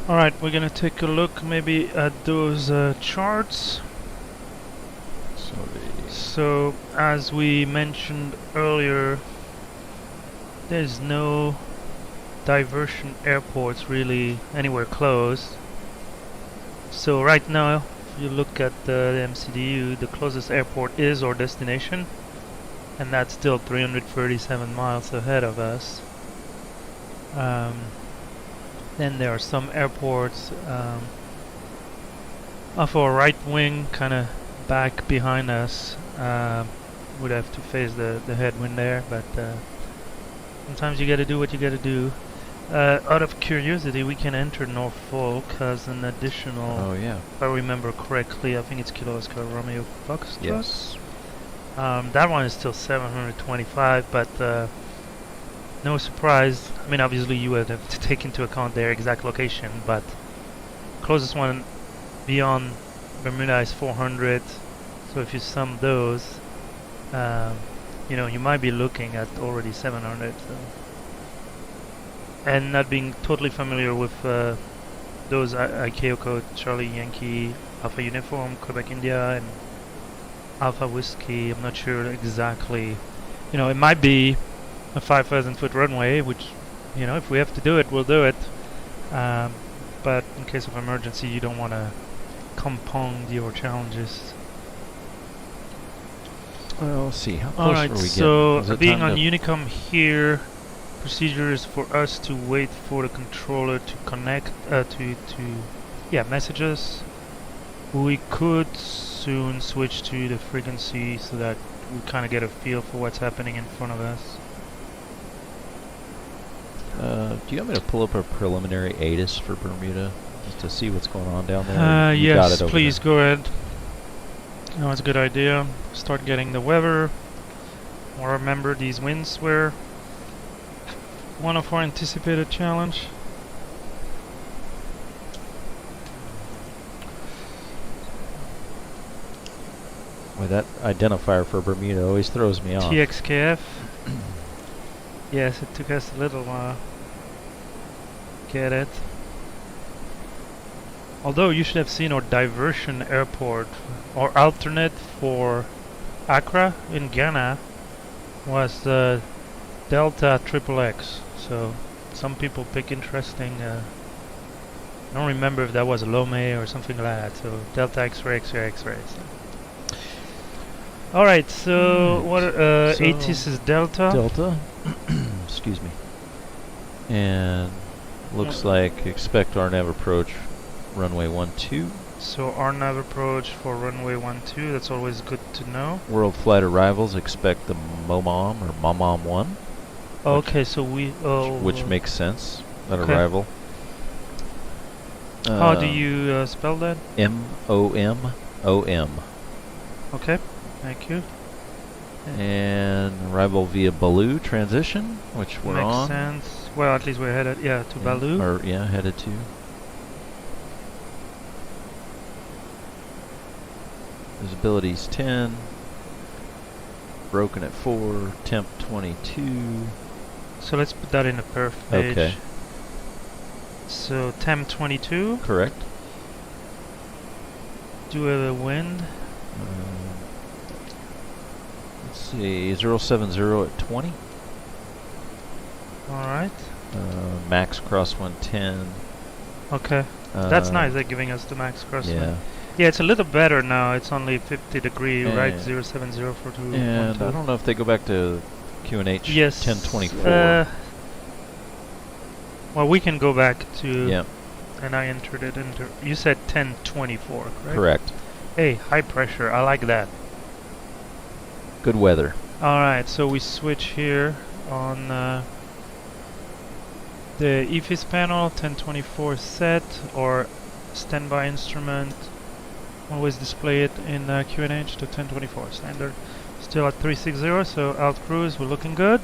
Alright, we're gonna take a look maybe at those charts. So, as we mentioned earlier, there's no diversion airports really anywhere close. So right now, if you look at the MCDU, the closest airport is our destination, and that's still 337 miles ahead of us. Then there are some airports off our right wing, kind of back behind us. Would have to face the headwind there, but sometimes you gotta do what you gotta do. Out of curiosity, we can enter Norfolk as an additional. Oh yeah. If I remember correctly, I think it's Kilo Oscar Romeo Foxtrot. Yes. That one is still 725, but no surprise. I mean, obviously you would have to take into account their exact location, but closest one beyond Bermuda is 400. So if you sum those, you know, you might be looking at already 700. So. And not being totally familiar with those ICAO code, Charlie Yankee, Alpha Uniform, Quebec India, and Alpha Whiskey, I'm not sure exactly. You know, it might be a 5,000 foot runway, which, you know, if we have to do it, we'll do it. But in case of emergency, you don't want to compound your challenges. Well, let's see. How close are we getting? So being on Unicom here, procedure is for us to wait for the controller to connect to message us. We could soon switch to the frequency so that we kind of get a feel for what's happening in front of us. Do you want me to pull up a preliminary ATIS for Bermuda just to see what's going on down there? Yes, please go ahead. No, it's a good idea. Start getting the weather. Or remember, these winds were one of our anticipated challenge. Well, that identifier for Bermuda always throws me off. TXKF. Yes, it took us a little while. Get it. Although you should have seen our diversion airport, or alternate for Accra in Ghana was the Delta XXX. So some people pick interesting. I don't remember if that was a Lome or something like that. So Delta X-ray. So. All right. So what? ATIS is Delta. Delta. Excuse me. And looks like expect RNAV approach runway 12. So RNAV approach for runway 12. That's always good to know. WorldFlight arrivals expect the MOMOM or MOMOM 1. Okay, so we which makes sense at arrival. How do you spell that? MOMOM. Okay, thank you. And arrival via Baloo transition, which we're on. Makes sense. Well, at least we're headed, to Baloo. Or headed to. Visibility's 10. Broken at 4. Temp 22. So let's put that in the perf page. Okay. So temp 22. Correct. Do we have a wind? Let's see, 070 at 20. Alright. Max cross 110. Okay. That's nice, they're giving us the max cross. Yeah. Yeah, it's a little better now. It's only 50 degree, right? 070 for 2. And I don't know if they go back to QNH. Yes. 1024. Well, we can go back to. Yeah. And I entered it into. You said 1024, correct? Correct. Hey, high pressure. I like that. Good weather. All right, so we switch here on the EFIS panel, 1024 set or standby instrument. Always display it in QNH to 1024 standard. Still at 360, so alt cruise, we're looking good.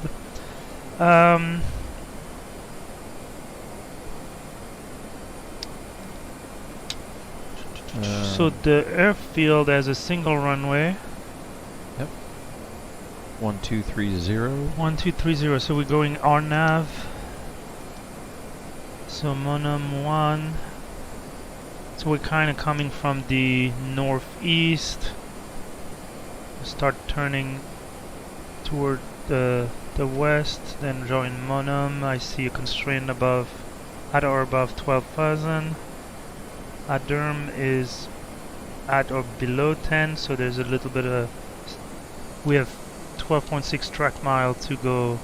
So the airfield has a single runway. Yep. 1230. 1230. So we're going RNAV. So Monum 1. So we're kind of coming from the northeast. Start turning toward the west, then join Monum. I see a constraint above, at or above 12,000. Aderm is at or below 10, so there's a little bit of. We have 12.6 track mile to go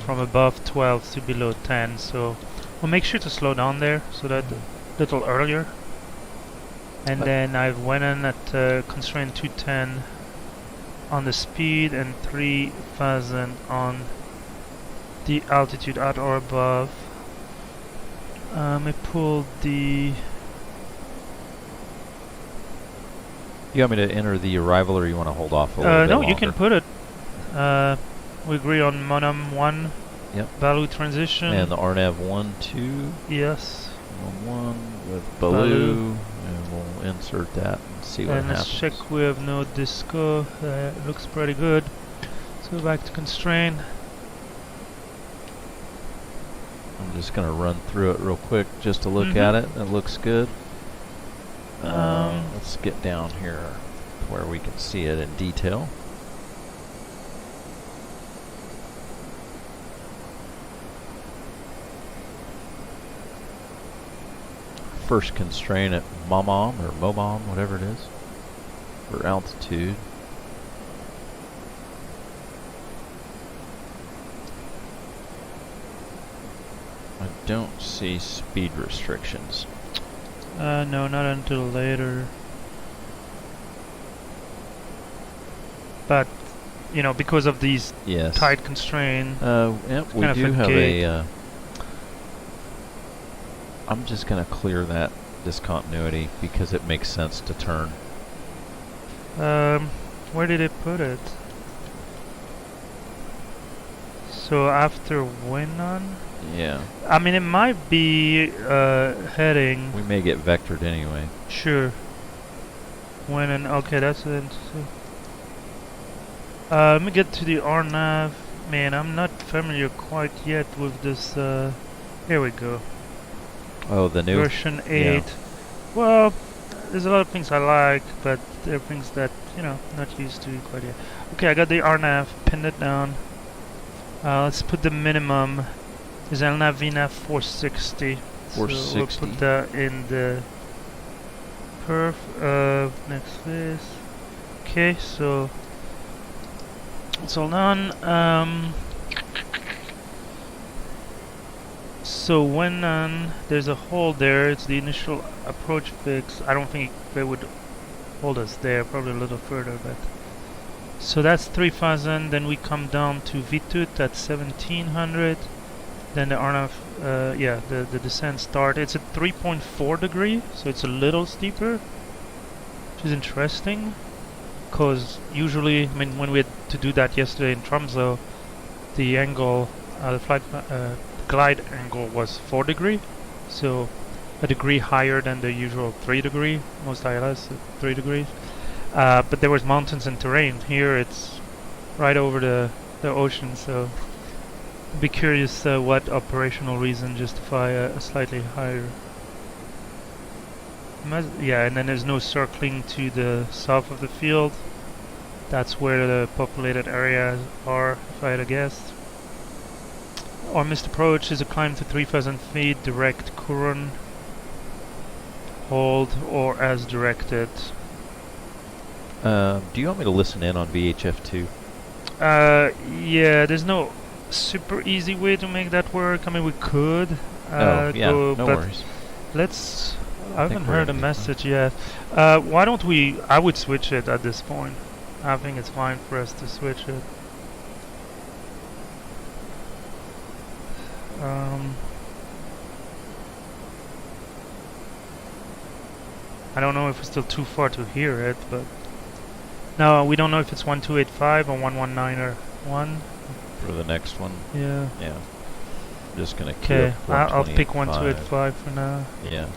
from above 12 to below 10, so we'll make sure to slow down there so that a little earlier. And then I've went in at constraint 210 on the speed and 3,000 on the altitude at or above. I pulled the... You want me to enter the arrival, or you want to hold off a little bit no, longer? you can put it. We agree on Monum 1. Yep. Value transition. And the RNAV 1, 2. Yes. 1 with Baloo. And we'll insert that and see what and happens. let's check we have no disco. Looks pretty good. Let's go back to constraint. I'm just going to run through it real quick just to look at it. It looks good. Let's get down here where we can see it in detail. First constraint at Momom or Momom, whatever it is, for altitude. I don't see speed restrictions. No, not until later. But, you know, because of these tight constraints, yep, we do have a... I'm just going to clear that discontinuity because it makes sense to turn. Where did it put it? So after Winnon? Yeah. I mean, it might be heading. We may get vectored anyway. Sure. Winnon. Okay, that's interesting. Let me get to the RNAV. Man, I'm not familiar quite yet with this. Here we go. Oh, the new version 8. Well, there's a lot of things I like, but there are things that, you know, not used to quite yet. Okay, I got the RNAV, pinned it down. Let's put the minimum. Is LNAV VNAV 460. 460. So we'll put that in the perf of next phase. Okay, so it's all done. So when there's a hold there, it's the initial approach fix. I don't think they would hold us there, probably a little further, but so that's 3000. Then we come down to Vitut at 1700. Then the RNAV, the descent start. It's at 3.4 degree, so it's a little steeper, which is interesting. Because usually, I mean, when we had to do that yesterday in Tromsø, the angle, the flight glide angle was 4 degree, so a degree higher than the usual 3 degree. Most ILS 3 degrees. But there was mountains and terrain. Here it's right over the ocean, so I'd be curious what operational reason justify a slightly higher. Yeah, and then there's no circling to the south of the field. That's where the populated areas are, if I had to guess. Our missed approach is a climb to 3000 feet, direct current, hold, or as directed. Do you want me to listen in on VHF2? Yeah, there's no super easy way to make that work. I mean, we could no worries. Let's... I haven't heard a message yet. Why don't we... I would switch it at this point. I think it's fine for us to switch it. I don't know if it's still too far to hear it, but... No, we don't know if it's 1285 or 119 or 1. For the next one? Yeah. Yeah. I'm just gonna okay, I'll pick 1285 for now. Yeah.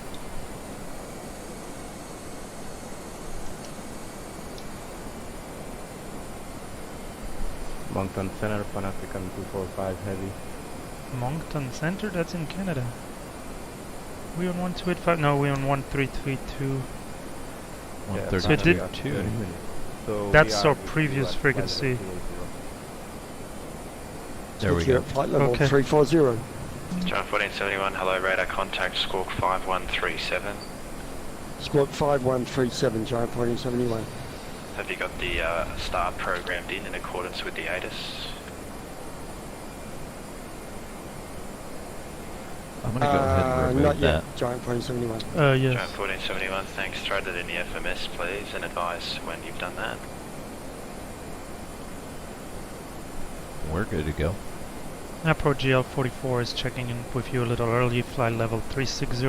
Moncton Center, Pan African 245 heavy. Moncton Center? That's in Canada. We on 1285? No, we on 1332. 1332. So that's our previous frequency. There we go. Flight level okay. 340. John 1471, hello, radar contact, Squawk 5137. Squawk 5137, Giant 1471. Have you got the star programmed in accordance with the ATIS? I'm going to go ahead and remove not that. Yet, Giant 1471. Yes. Giant 1471, thanks. Throw that in the FMS, please, and advise when you've done that. We're good to go. Approach GL44 is checking in with you a little early. Flight level 360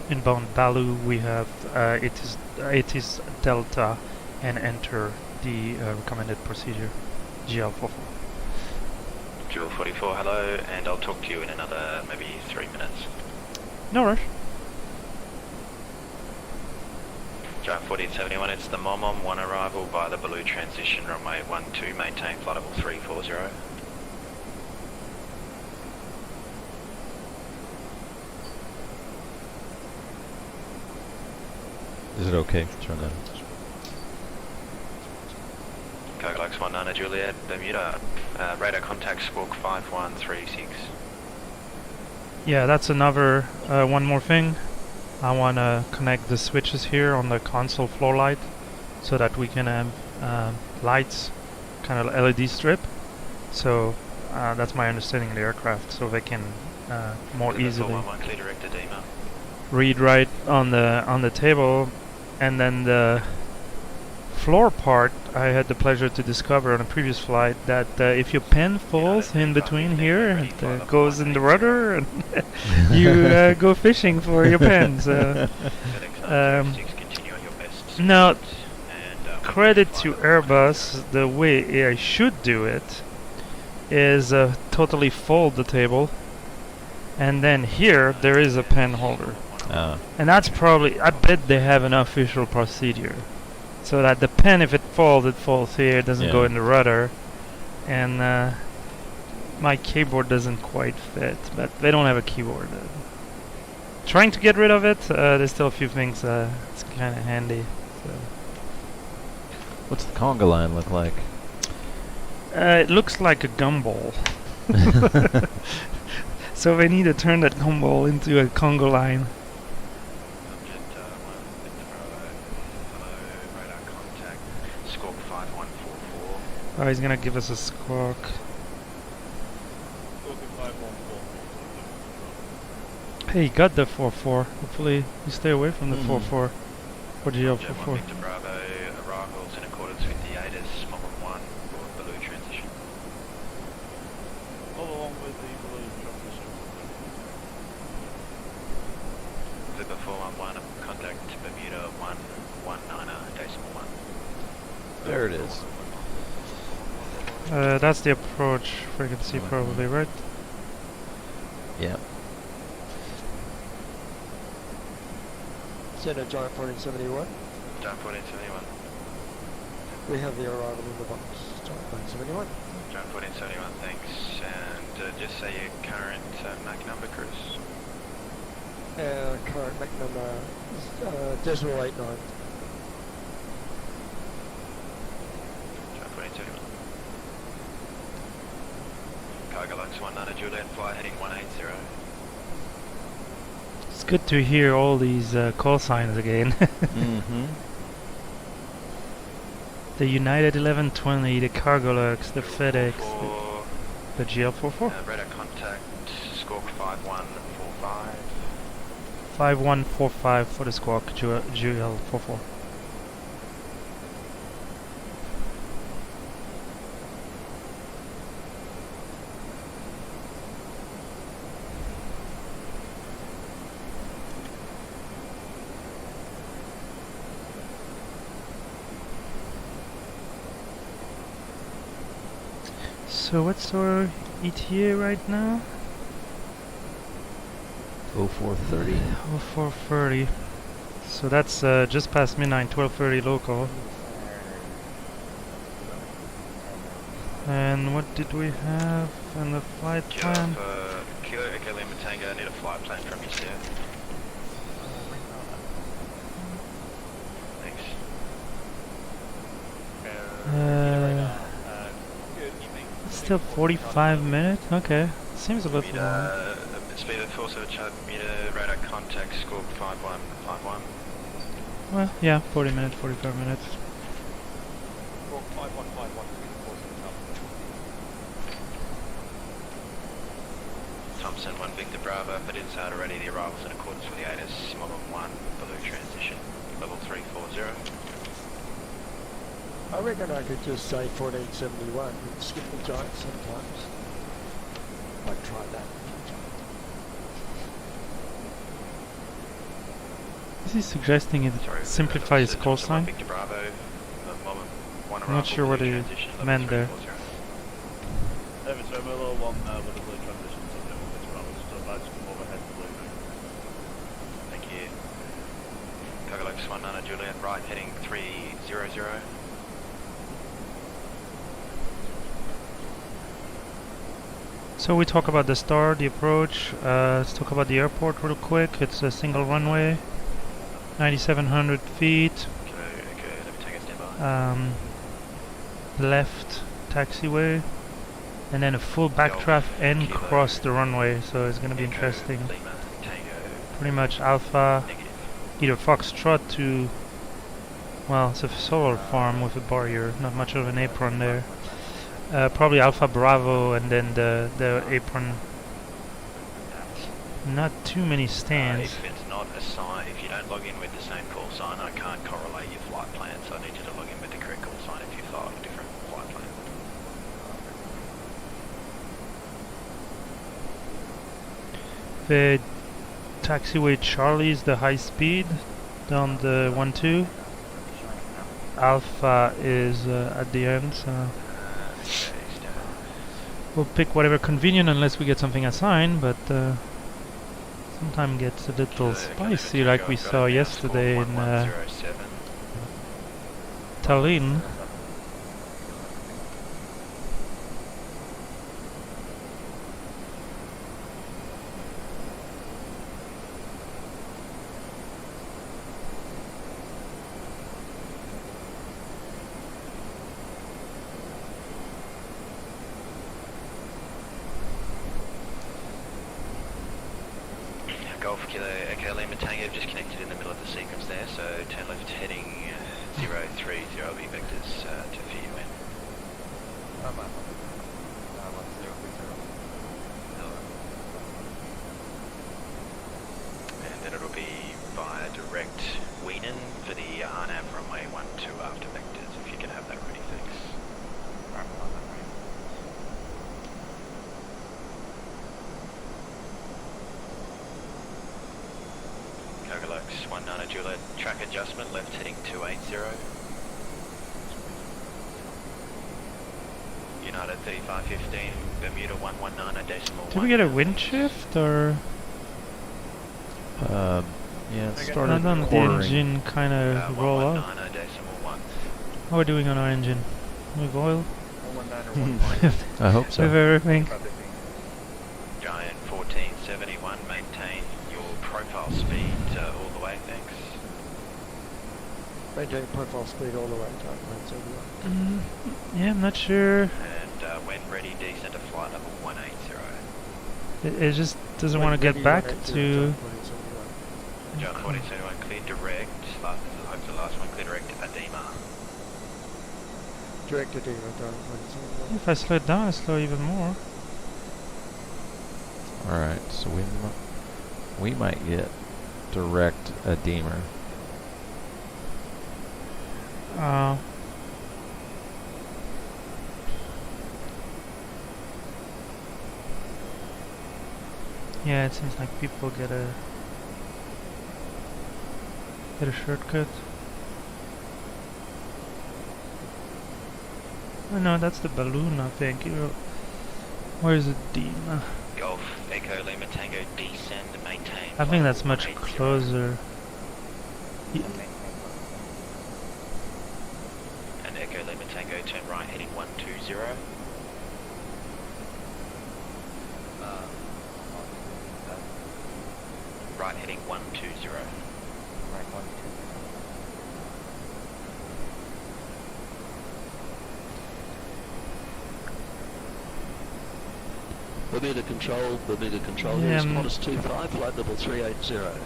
inbound Balu. We have it is Delta, and enter the recommended procedure. GL44. GL44, hello, and I'll talk to you in another maybe 3 minutes. No rush. Drive 1471, it's the Momom, 1 arrival by the Baloo transition, runway 12, maintain flight level 340. Is it okay? Turn that. Cockpit 19 Juliet, Bermuda, radar contact squawk 5136. Yeah, that's another one more thing. I want to connect the switches here on the console floor light so that we can have lights, kind of LED strip. So that's my understanding of the aircraft, so they can more easily read right on the table. And then the floor part, I had the pleasure to discover on a previous flight that if your pen falls in between here, it goes in the rudder, and you go fishing for your pen. So, now, credit to Airbus, the way I should do it is totally fold the table, and then here there is a pen holder. And that's probably, I bet they have an official procedure. So that the pen, if it falls here, it doesn't go in the rudder. And my keyboard doesn't quite fit, but they don't have a keyboard. Trying to get rid of it, there's still a few things, it's kind of handy. So. What's the conga line look like? It looks like a gumball. So they need to turn that gumball into a conga line. Oh, he's gonna give us a squawk. Hey, he got the 4-4. Hopefully, you stay away from the 4-4 for GL44. Bravo, arrivals in accordance with the ATIS, Model 1, for Baloo transition. All along with the Baloo transition. Clipper 411, contact Bermuda 119, decimal 1. There it is. That's the approach frequency, probably, right? Yeah. Center Giant 1471. Giant 1471. We have the arrival in the box. Giant 1471. Giant 1471, thanks. And just say your current MAC number, Chris. Current MAC number decimal 89. Giant 1471. Cargo Lux 19 Juliet, flight heading 180. It's good to hear all these call signs again. The United 1120, the Cargo Lux, the FedEx, the GL44. Radar contact, squawk 5145. 5145 for the squawk, GL44. So what's our ETA right now? 0430. 0430. So that's just past midnight, 12:30 local. And what did we have in the flight plan? Kilo Echo Lima Tango, I need a flight plan from you, sir. Thanks. Still 45 minutes? Okay. Seems a little long. Speed of 47 meter, radar contact, squawk 5151. Well, yeah, 40 minutes, 45 minutes. Squawk 5151, speed of 47 Thompson 1 Victor Bravo, but inside already the arrivals in accordance with the ATIS, Model 1, Baloo transition, level 340. I reckon I could just say 1471 and skip the Giant sometimes. Might try that. Is he suggesting it simplify his call sign? Victor Bravo, I'm not sure what he meant there. David, so I'm a little one with the blue transition, so I'm Victor Bravo, so I'd like to come overhead to blue. Thank you. Cockpit 19 Juliet, right, heading 300. So we talk about the start, the approach. Let's talk about the airport real quick. It's a single runway, 9,700 feet. Left taxiway, and then a full backdraft and cross the runway. So it's going to be interesting. Pretty much Alpha, either Foxtrot to, well, it's a solar farm with a barrier, not much of an apron there. Probably Alpha Bravo and then the apron. Not too many stands. If it's not a sign, if you don't log in with the same call sign, I can't correlate your flight plan, so I need you to log in with the correct call sign if you file a different flight plan. The taxiway Charlie's the high speed down the 1-2. Alpha is at the end, so we'll pick whatever convenient unless we get something assigned, but sometimes gets a little spicy like we saw yesterday in Tallinn. Golf Kilo Echo Lima Tango just connected in the middle of the sequence there, so turn left heading 030 will be vectors to VUN. And then it'll be via direct Weenan for the RNAV runway 12 after vectors, if you can have that ready, thanks. Cockpit 19 Juliet, track adjustment, left heading 280. United 3515, Bermuda 119.1. Did we get a wind shift or? Yeah, it started Not on the engine kind of roll out. How are we doing on our engine? With oil? I hope so. With everything? Giant 1471, maintain your profile speed all the way, thanks. Maintain profile speed all the way, Yeah, I'm not sure. And when ready, descend to flight level 180. It just doesn't want to get back to. Giant 1471, clear direct. I hope the last one, clear direct to Adema. Direct to Adema, If I slow it down, I slow even more. Alright, so we might get direct Adema. Yeah, it seems like people get a shortcut. Oh no, that's the balloon, I think. Where's the Adema? Golf Echo Lima Tango, descend, maintain. I think that's much closer. And Echo Lima Tango, turn right heading 120. Right heading 120. Right 120. Bermuda Control, here's Qantas 25, flight level 380.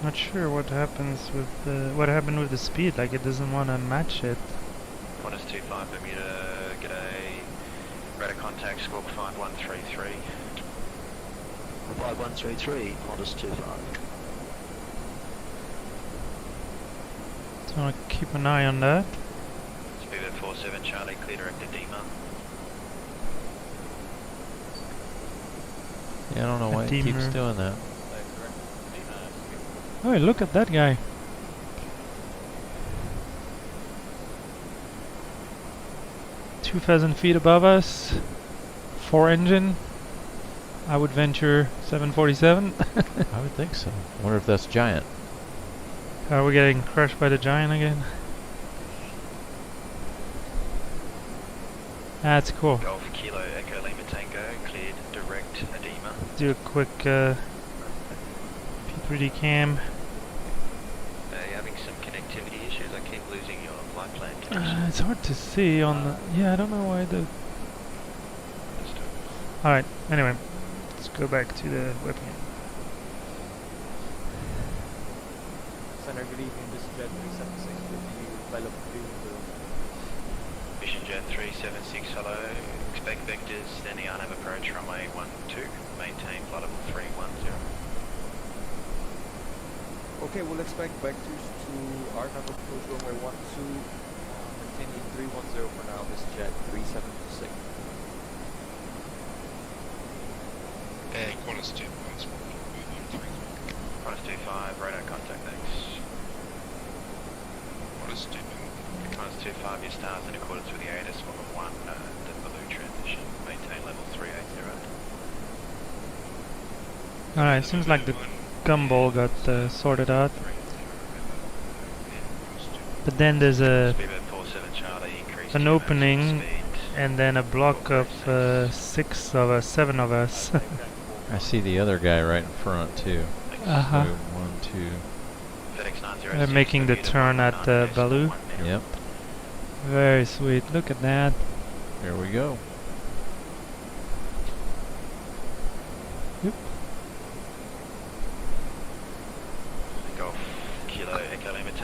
Not sure what happens with what happened with the speed. Like it doesn't want to match it. Qantas 25 Bermuda, g'day. Radar contact, squawk 5133. 5133, Qantas 25. So I want to keep an eye on that. Speedbird 47 Charlie, clear direct Adema. Yeah, I don't know why it keeps doing that. Oh, look at that guy. "2,000 feet above us, 4-engine. I would venture 747. I would think so. I wonder if that's Giant. Are we getting crushed by the Giant again? That's cool. Golf Kilo Echo Lima Tango, cleared direct edema. Do a quick P3D cam. You're having some connectivity issues. I keep losing your flight plan connection. It's hard to see on the... Yeah, I don't know why the... Alright, anyway. Let's go back to the webcam. Center, good evening. This is Jet 376 with you. Flight level 2. Mission Jet 376, hello. Expect vectors standing on, have approach runway 12. Maintain flight level 310. Okay, we'll expect vectors to our number approach runway 12. Maintaining 310 for now. This is Jet 376. Qantas 2, Qantas 25, radar contact, thanks. Qantas 2. Qantas 25, your stars in accordance with the ADS 1, the balloon transition. Maintain level 380. Alright, seems like the gumball got sorted out. But then there's an opening and then a block of 7 of us. I see the other guy right in front too. Uh-huh. So 1, 2. They're making the turn at Baloo. Yep. Very sweet. Look at that. There we go. Yep.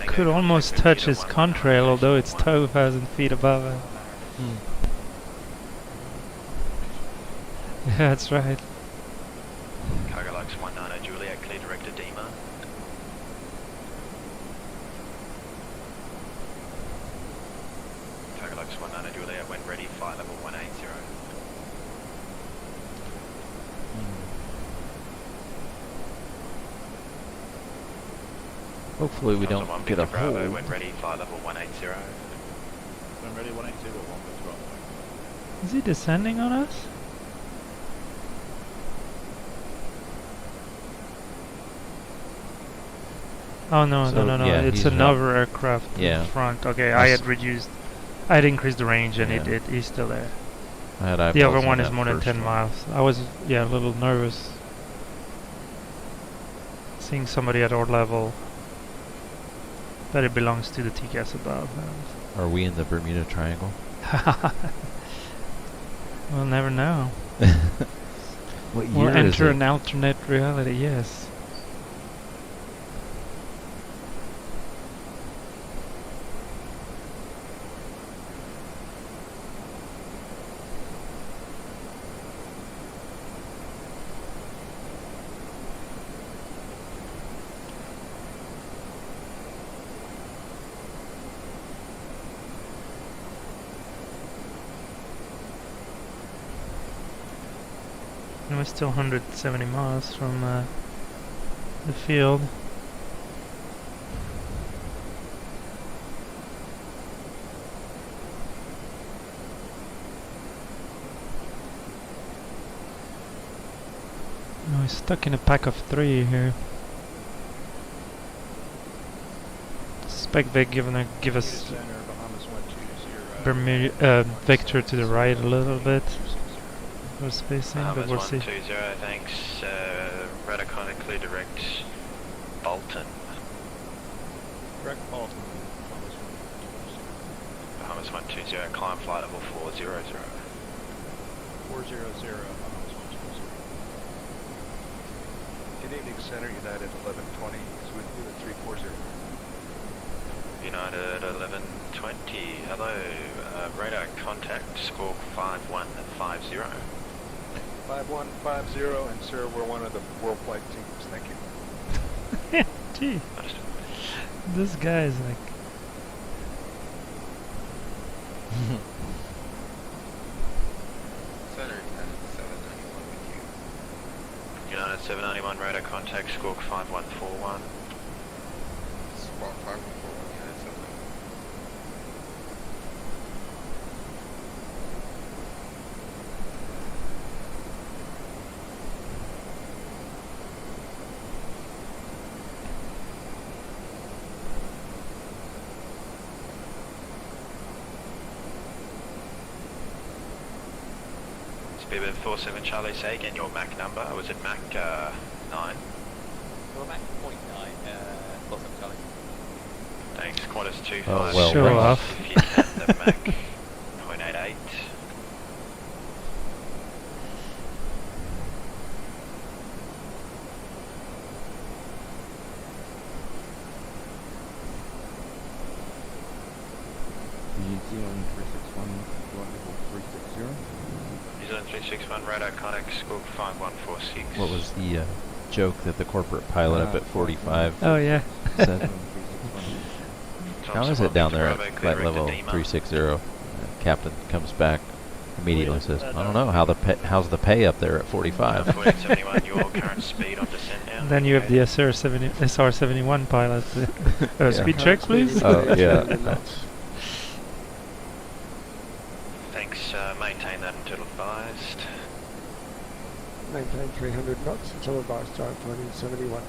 Could almost touch his contrail, although it's 2,000 feet above it. Yeah, that's right. Cargo Lux 190 Juliet, clear direct edema. Cargo Lux 190 Juliet, when ready, flight level 180. Hopefully we don't get a hold. Bravo, when ready, flight level 180. When ready, 180 at 1 with runway. Is he descending on us? Oh no, So, no, yeah, it's he's another aircraft Yeah. in front. Okay, I had increased the range and Yeah. he's still there. I had The eyeballs other on one is that more than first 10 one. miles. I was, a little nervous seeing somebody at our level, but it belongs to the TCAS above. Are we in the Bermuda Triangle? We'll never know. What year We'll is enter it? an alternate reality, yes. And we're still 170 miles from the field. No, we're stuck in a pack of 3 here. Suspect they're gonna give us Vector to the right a little bit. We're spacing, but we'll see. 120, thanks. Radar contact clear direct Bolton. Direct Bolton. Bahamas 120, climb flight level 400. 400, Bahamas 120. Good evening, Center, United 1120 is with you at 340. United 1120, hello. Radar contact, squawk 5150. 5150, and sir, we're one of the WorldFlight teams. Thank you. Gee, this guy is like... Center, United 791 with you. 791 radar contact, squawk 5141. Squawk 5141, yeah, it's okay. Speedbird 47 Charlie, say again your MAC number. Was it MAC 9? Well, MAC 0.9, 47 Charlie. Thanks, Qantas 25. Oh, well, Show well. off. If you can, the MAC 0.88. New Zealand 361, flight level 360. New Zealand 361 radar contact, squawk 5146. What was the joke that the corporate pilot up at 45 Oh yeah. said? How is it down there at flight level 360? Captain comes back immediately and says, I don't know, how's the pay up there at 45? 4871, your current speed on descent now. Then you have the SR71 pilot. Speed check, please. Oh, yeah. Thanks, maintain that until advised. Maintain 300 knots until advised time 2071.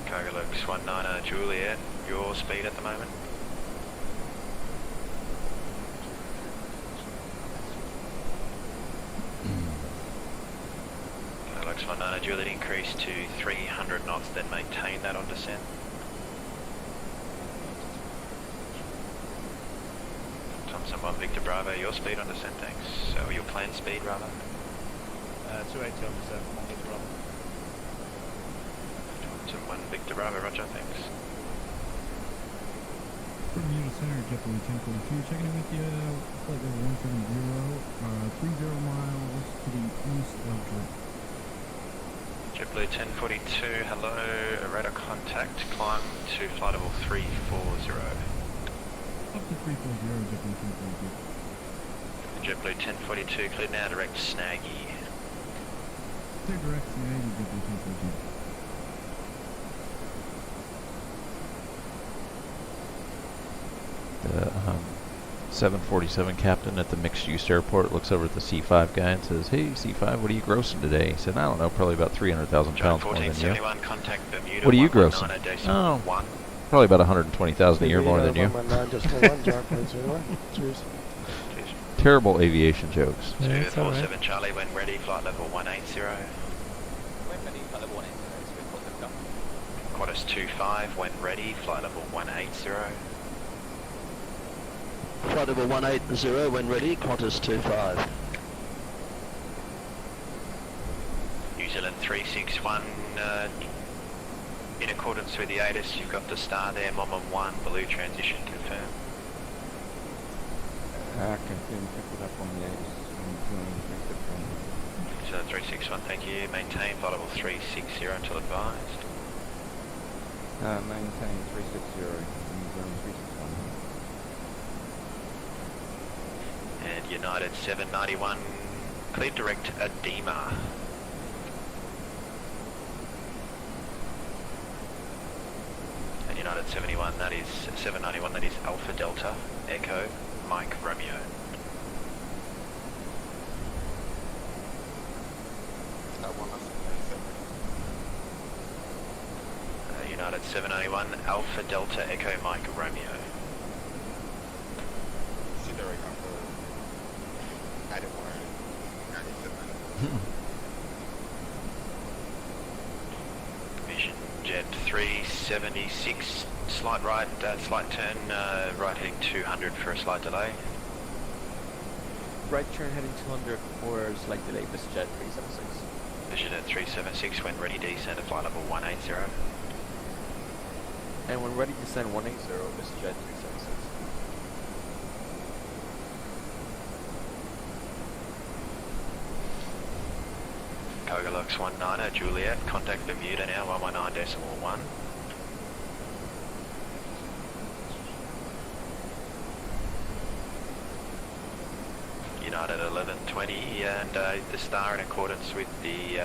Cargo Lux 19 Juliet, your speed at the moment? Cargo Lux 19 Juliet, increase to 300 knots, then maintain that on descent. Thompson 1 Victor Bravo, your speed on descent, thanks. So your planned speed, rather? 280 on descent, 1 Victor Bravo. Thompson 1 Victor Bravo, roger, thanks. Bermuda Center, JetBlue 1042, checking in with you, flight level 170, 30 miles to the east of Drake. JetBlue 1042, hello, radar contact, climb to flight level 340. Up to 340, JetBlue 1042. JetBlue 1042, clear now, direct Snaggy. Clear direct Snaggy, JetBlue 1042. The 747 captain at the mixed-use airport looks over at the C5 guy and says, hey, C5, what are you grossing today? He said, I don't know, probably about 300,000 pounds more than you. Contact Bermuda, What are you grossing? Oh, probably about 120,000 a year more than you. Terrible aviation jokes. Yeah, 47 Charlie, when ready, flight level 180. When ready, flight level 180. Qantas 25, when ready, flight level 180. Flight level 180 when ready, Qantas 25. New Zealand 361, in accordance with the ATIS, you've got the star there, Mom 1, blue transition confirmed. Confirm, pick it up on the ATIS. New Zealand 361, thank you. Maintain flight level 360 until advised. Maintain 360, New Zealand 361. And United 791, clear direct Edema. And United 71, that is 791, that is Alpha Delta, Echo, Mike Romeo. United 791, Alpha Delta, Echo, Mike Romeo. Vision Jet 376, slight right, slight turn, right heading 200 for a slight delay. Right turn heading 200 or slight delay, Mr. Jet 376. Vision at 376, when ready, descend to flight level 180. And when ready, descend 180, Mr. Jet 376. Cargo Lux 19 Juliet, contact Bermuda now, 119.1. United 1120, and the star in accordance with the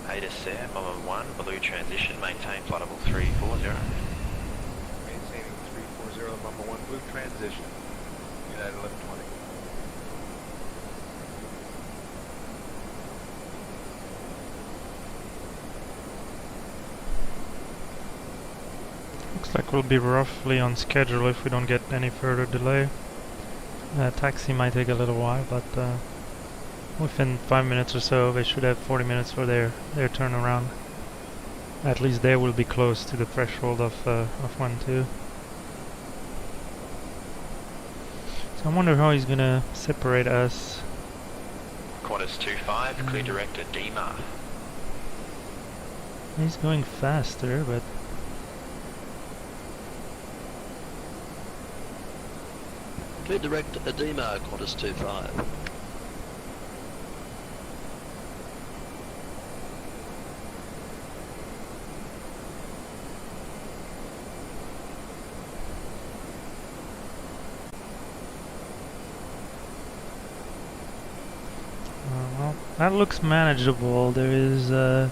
ATIS there, Mama 1, Blue transition, maintain flight level 340. Maintaining 340, Mama 1, Blue transition. United 1120. Looks like we'll be roughly on schedule if we don't get any further delay. Taxi might take a little while, but within 5 minutes or so they should have 40 minutes for their turnaround. At least they will be close to the threshold of 1-2. So I wonder how he's gonna separate us. Qantas 25, clear direct to DMAR. He's going faster, but Clear direct edema, Qantas 25. well, that looks manageable. There is 10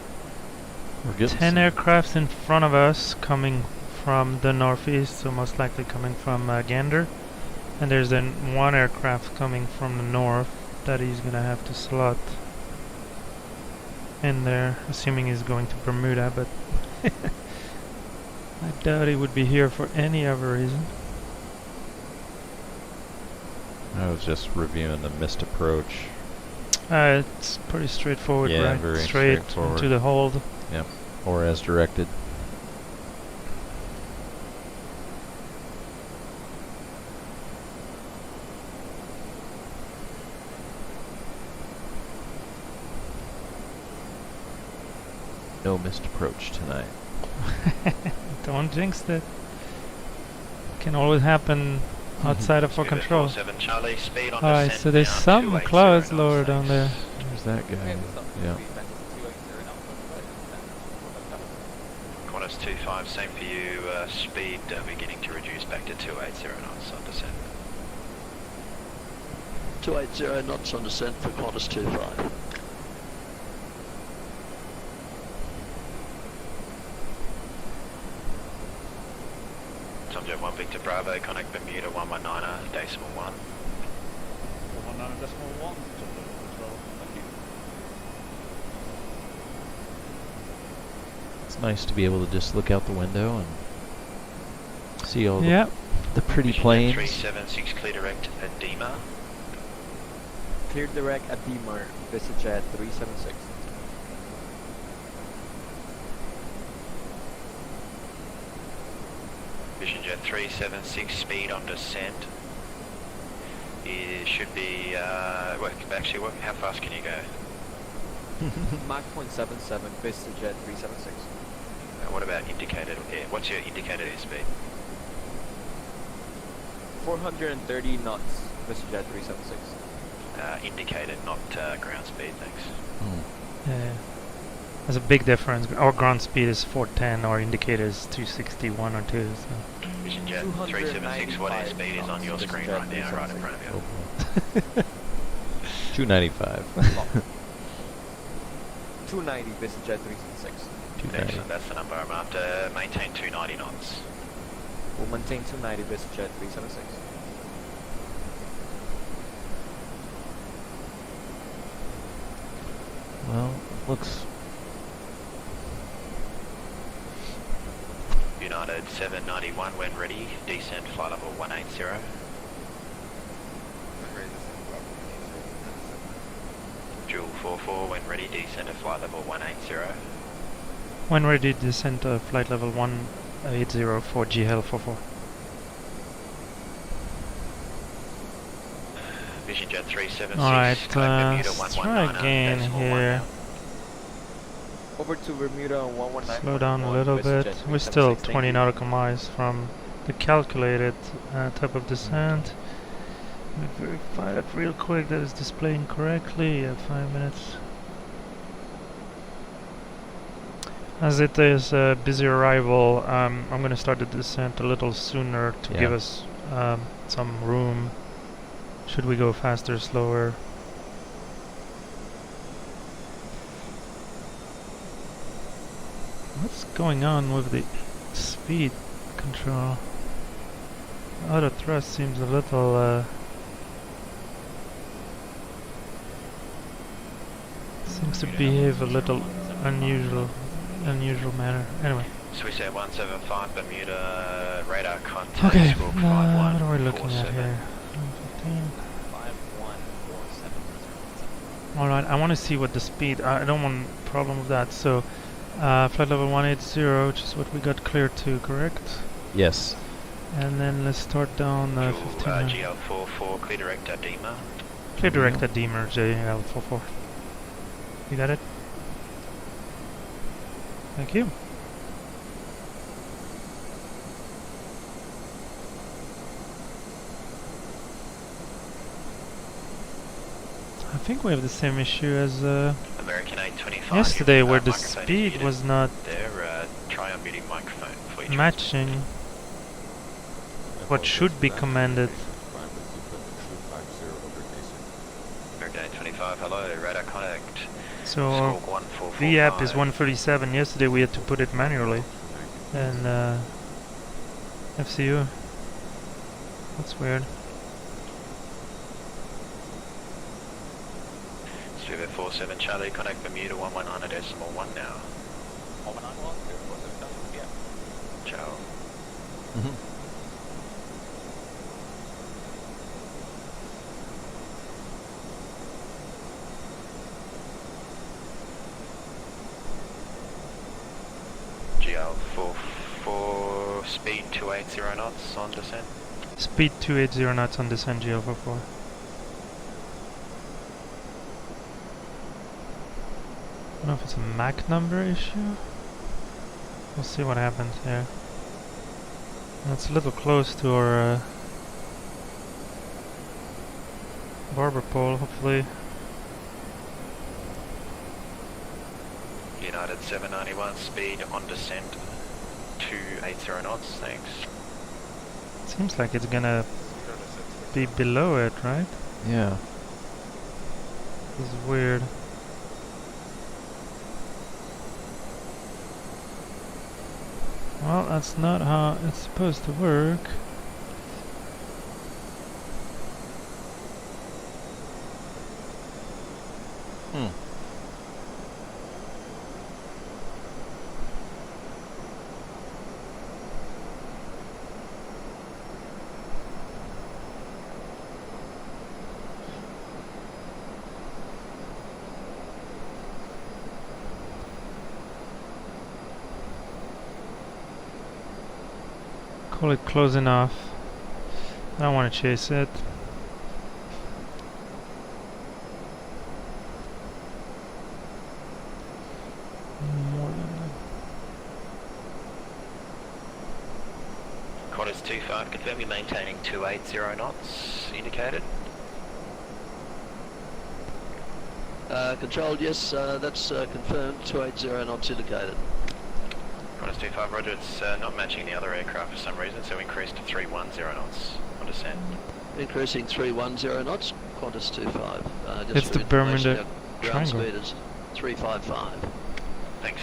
aircrafts in front of us coming from the northeast, so most likely coming from Gander. And there's then one aircraft coming from the north that he's gonna have to slot in there, assuming he's going to Bermuda, but I doubt he would be here for any other reason. I was just reviewing the missed approach. It's pretty straightforward, yeah, right? Very Straight straightforward. into the hold. Yep, or as directed. No missed approach tonight. Don't jinx it. Can always happen outside of our control. Charlie, speed on Alright, so there's some clouds lower down there. There's that guy. Yeah. Qantas 25, same for you. Speed beginning to reduce back to 280 knots on descent. 280 knots on descent for Qantas 25. Tomjet 1 Victor Bravo, connect Bermuda 119er, decimal 1. 119 decimal 1, as well. Thank you. It's nice to be able to just look out the window and see all the pretty planes. 376 clear direct at DMAR. Clear direct at DMAR, VistaJet 376. Vision Jet 376, speed on descent. It should be, how fast can you go? Mach 0.77, VistaJet 376. What about indicated air? What's your indicated airspeed? 430 knots, VistaJet 376. Indicated, not ground speed, thanks. Yeah. There's a big difference. Our ground speed is 410, our indicator is 261 or 2. So. Vision Jet 376, what airspeed is on your screen right now, right in front of you? 295. 290, VistaJet 376. Excellent, that's the number I'm after. Maintain 290 knots. We'll maintain 290, VistaJet 376. Well, looks... United 791 when ready, descent flight level 180. Dual 44 when ready, descent at flight level 180. When ready, descent flight level 180 for JeeHell 44. Vision Jet 376. Alright, let's try again here. Over to Bermuda 119. Slow down a little bit. We're still 20 nautical miles from the calculated type of descent. Let me verify that real quick that it's displaying correctly. 5 minutes. As it is a busy arrival, I'm going to start the descent a little sooner to give us some room. Should we go faster, slower? What's going on with the speed control? Auto thrust seems a little seems to behave a little unusual manner. Anyway. So we say 175 Bermuda, radar contact. Okay, squawk what are we looking at 5147. here? 115. 5147. Alright, I want to see what the speed, I don't want a problem with that, so flight level 180, which is what we got cleared to, correct? Yes. And then let's start down 15. GL44, clear direct at Dima. Clear direct at Deemer, JL44. You got it? Thank you. I think we have the same issue as American 825. yesterday, where the microphone speed muted. was not There, try unmuting microphone for each matching what should be commanded. American 825, hello, radar contact. So Squawk 1445. the app is 137. Yesterday we had to put it manually, and FCU. That's weird. 47 Charlie, connect Bermuda 119.1 now. 191, 047, yeah. Ciao. GL44, speed 280 knots on descent. Speed 280 knots on descent, GL44. I don't know if it's a Mach number issue. We'll see what happens here. That's a little close to our barber pole, hopefully. United 791, speed on descent 280 knots, thanks. Seems like it's gonna be below it, right? Yeah. This is weird. Well, that's not how it's supposed to work. Call it close enough. I don't want to chase it. More than that. Qantas 25, confirm you're maintaining 280 knots indicated. Control, yes, that's confirmed. 280 knots indicated. Qantas 25, roger, it's not matching the other aircraft for some reason, so increase to 310 knots on descent. Increasing 310 knots. Qantas 25. Just It's for the Bermuda information, our ground Triangle. speed is 355. Thanks.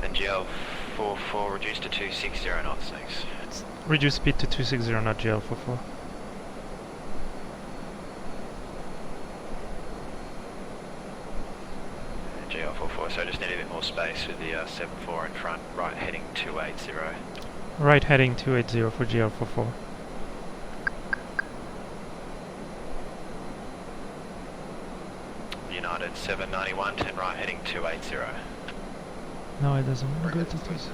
And GL44 reduced to 260 knots, thanks. Reduce speed to 260, not GL44. GL44, so I just need a bit more space with the 74 in front, right heading 280. Right heading 280 for GL44. United 791, 10 right heading 280. No, it doesn't want to go to 260.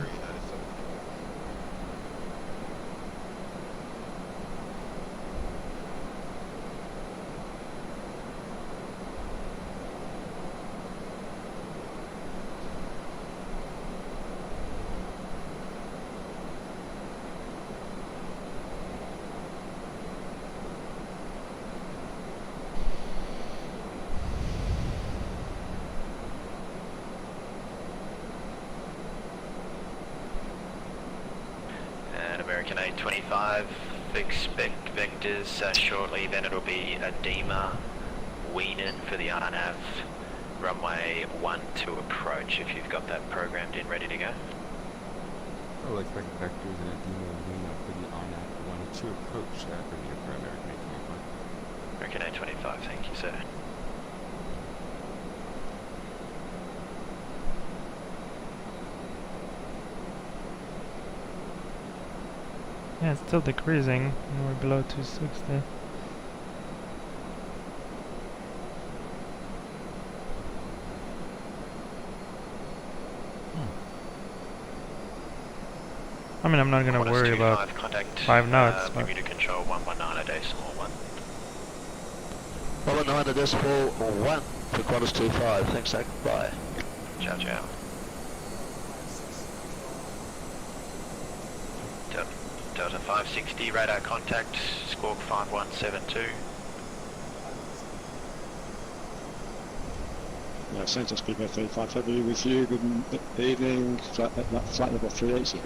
American 825, expect vectors shortly, then it'll be Adema, Weenan for the RNAV, runway 12 approach if you've got that programmed in, ready to go. I will expect vectors and a demo wing up for the on-app 1-2 approach from your primary American 825, thank you, sir. Yeah, it's still decreasing. We're below 260. I mean, I'm not gonna worry about 5 knots, but Bermuda control 119.1. 119.1 for Qantas 25. Thanks, Zach. Bye. Ciao, ciao. Delta 560, radar contact, squawk 5172. Centre Speedway 35 February with you. Good evening. Flight level 380.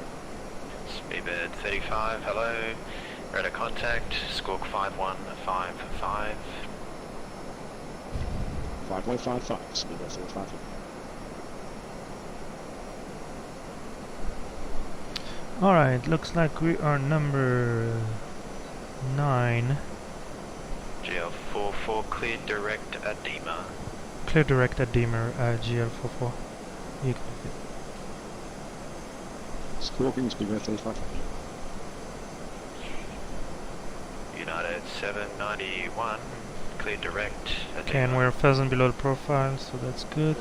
Speedbird 35, hello. Radar contact, squawk 5155. 5155, Speedbird 35. alright, looks like we are number 9. GL44, clear direct Adema. Clear direct at Deemer, GL44. You can Squawking Speedbird 35. United 791, clear direct Adema. okay, and we're pheasant below the profile, so that's good.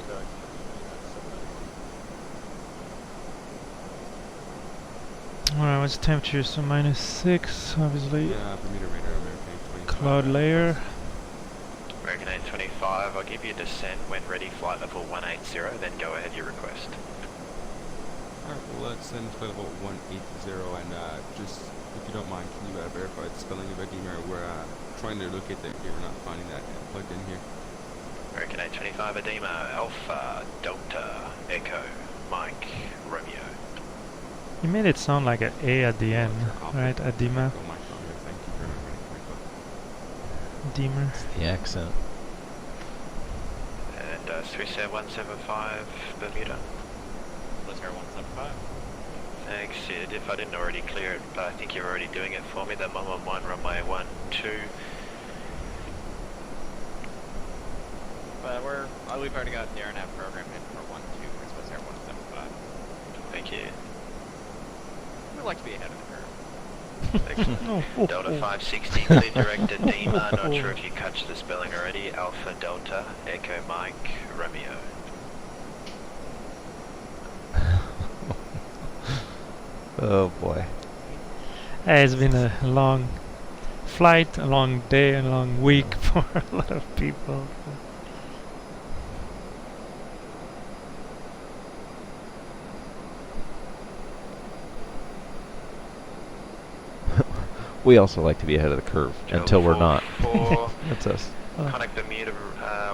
Alright, what's the temperature? So -6, obviously. Yeah, Bermuda radar, American 825. Cloud layer. American 825, I'll give you a descent when ready, flight level 180, then go ahead your request. Alright, well, let's send flight level 180, and just, if you don't mind, can you verify the spelling of Adema? We're trying to locate that here, we're not finding that plugged in here. American 825 Adema, Alpha, Delta, Echo, Mike, Romeo. You made it sound like an A at the end, right? Adema. Oh my god, thank you very much. Deemer. It's the accent. And 37175 Bermuda. Let's hear 175. Thanks, Sid. If I didn't already clear it, but I think you're already doing it for me. The 111 runway 12. But we've already got the RNAV program in for 12. We're supposed to hear 175. Thank you. We like to be ahead of the curve. Excellent. Delta 560, clear direct Adema. Not sure if you catch the spelling already. Alpha, Delta, Echo, Mike, Romeo. Oh boy. Hey, it's been a long flight, a long day, a long week for a lot of people. We also like to be ahead of the curve until we're not. 4, That's us. Contact Bermuda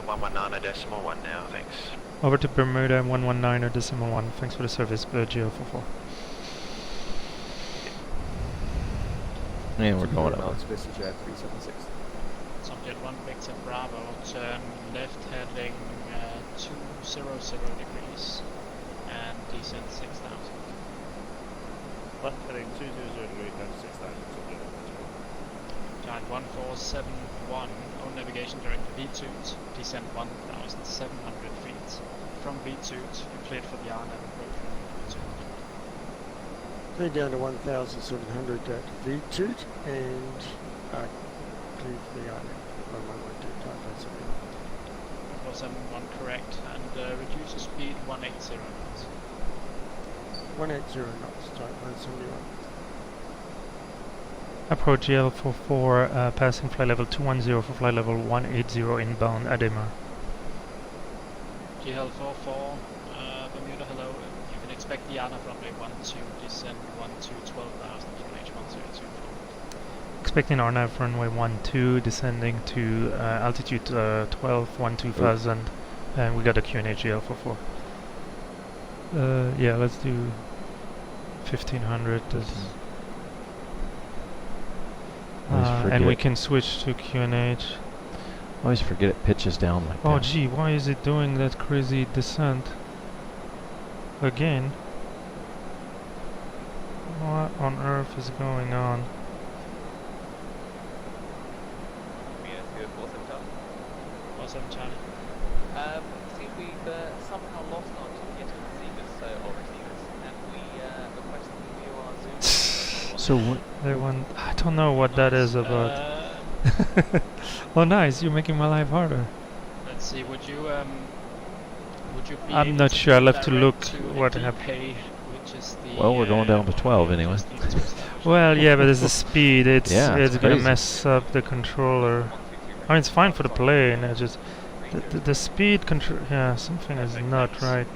119.1 now, thanks. Over to Bermuda 119.1. Thanks for the service, GL44. And we're going up. SpaceJet 376. Subject 1 Victor Bravo, turn left heading 200 degrees and descend 6,000. Left heading 200 degrees down to 6,000. Giant 1471, on navigation direct to V-Toot, descend 1,700 feet. From V-Toot, you cleared for the RNAV approach from V-Toot. Clear down to 1,700 at V-Toot and clear for the island. 1112 471 correct, and reduce the speed 180 knots. 180 knots, type 171. Approach GL44, passing flight level 210 for flight level 180 inbound Adema. JeeHell 44, Bermuda, hello. You can expect the RNAV runway 12, descend 12,000 QNH 1024. Expecting RNAV runway 12, descending to altitude 12,000, and we got a QNH GL44. Yeah, let's do 1500. And we can switch to QNH. Always forget it pitches down like Oh that. gee, why is it doing that crazy descent? Again? What on earth is going on? Yeah, good. Awesome, Charlie. Awesome, Charlie. See, we've somehow lost our GPS receivers, or receivers, and we request that you are Zoom. So what? There one. I don't know what that is about. Oh, nice! You're making my life harder. Let's see. Would you be I'm able not to sure. I'll have to direct look to what a happened. DPay, which is the, Well, we're going down to 12 anyway. Well, yeah, but it's the speed. It's Yeah, it's it's gonna crazy. mess up the controller. I mean, it's fine for the plane. It's just the speed control. Yeah, something is not right.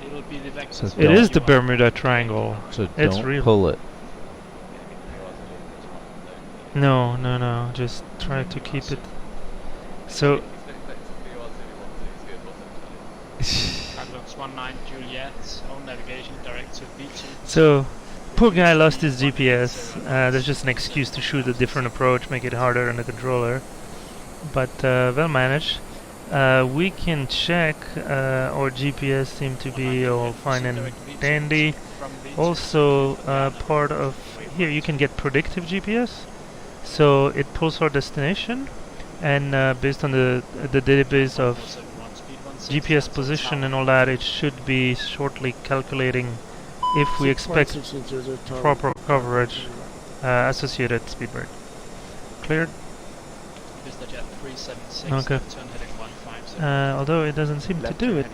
It'll be the vectors. So It is don't- the Bermuda Triangle. So It's don't real. pull it. No, no, no. Just try to keep it. So. Looks 19 Juliet, own navigation direct to B2. So, poor guy lost his GPS. There's just an excuse to shoot a different approach, make it harder on the controller. But well managed. We can check our GPS seem to be all fine and dandy. Also, part of here you can get predictive GPS. So it pulls our destination, and based on the database of GPS position and all that, it should be shortly calculating if we expect proper coverage associated speed break. Cleared? Vista Jet 376, Okay. turn heading 150. Although it doesn't seem to do it.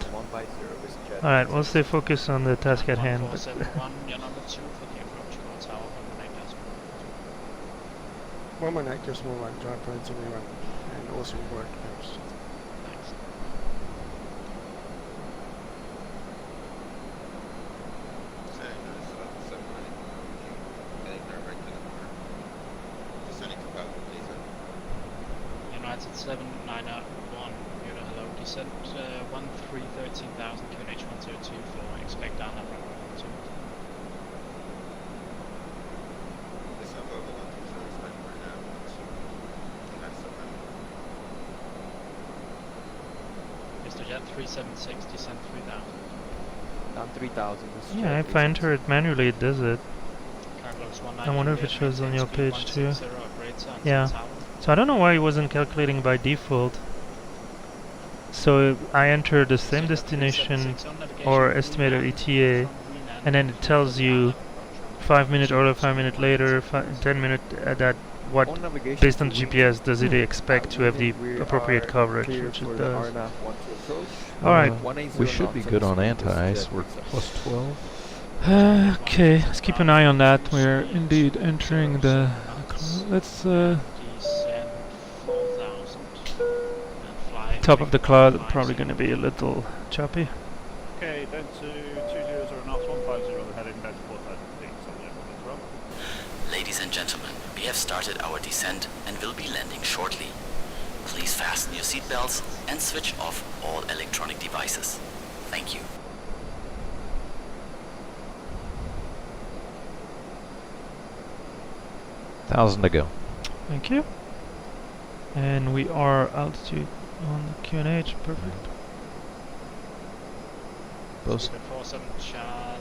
Alright, we'll stay focused on the task at hand. 1471, your number 2 for the approach to tower 118. 118, just 118, drive plane to rerun. And awesome work, thanks. United 791, Bureau hello, descent 1313,000 QNH 102 for expect down at runway 12. Mr. Jet 376, descent 3000. Down 3,000. Yeah, if I enter it manually, it does it. Carglass I wonder if it shows on your page too. 160, operator until Yeah. tower. So I don't know why it wasn't calculating by default. So I enter the same destination or estimated ETA, and then it tells you 5 minutes earlier, 5 minutes later, 10 minutes that what based on the GPS does it expect to have the appropriate coverage, which it does. Alright. We should be good on anti-ice. We're plus 12. Okay, let's keep an eye on that. We're indeed entering the. Let's Descend 4000 and fly. top of the cloud. Probably going to be a little choppy. Okay, down to 200 knots, 150, we're heading down to 4000 feet, so yeah, as well. Ladies and gentlemen, we have started our descent and will be landing shortly. Please fasten your seatbelts and switch off all electronic devices. Thank you. $1,000 to go. Thank you. And we are altitude on the QNH. Perfect. Both. 47 Charlie,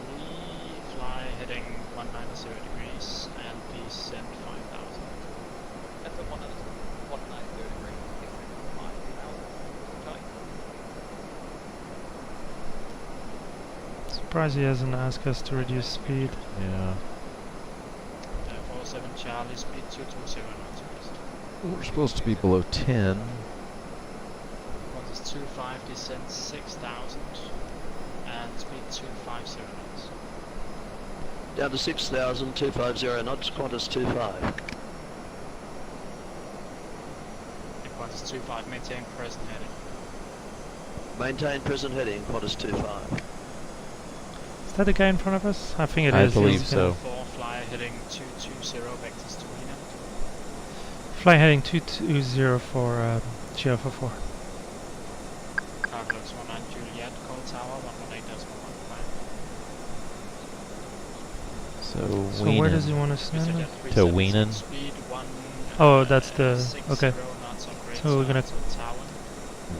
fly heading 190 degrees and descend 5000. That's a 190 degree, 5,000. Surprised he hasn't asked us to reduce speed. Yeah. 47 Charlie, speed 220 knots. We're supposed to be below 10. What is 25, descend 6000 and speed 250 knots. Down to 6,000, 250 knots, Qantas 25. Qantas 25, maintain present heading. Maintain present heading, Qantas 25. Is that the guy in front of us? I think it I is. believe He's so. 4 fly heading 220, vectors to Wiener. Fly heading 220 for GL44. Carglass 19 Juliet, cold tower 118.15. So So where does he want to Mr. send Jet us? 376, To Wienen. Speed 1, Oh, that's the 60 okay. knots, operator So we're gonna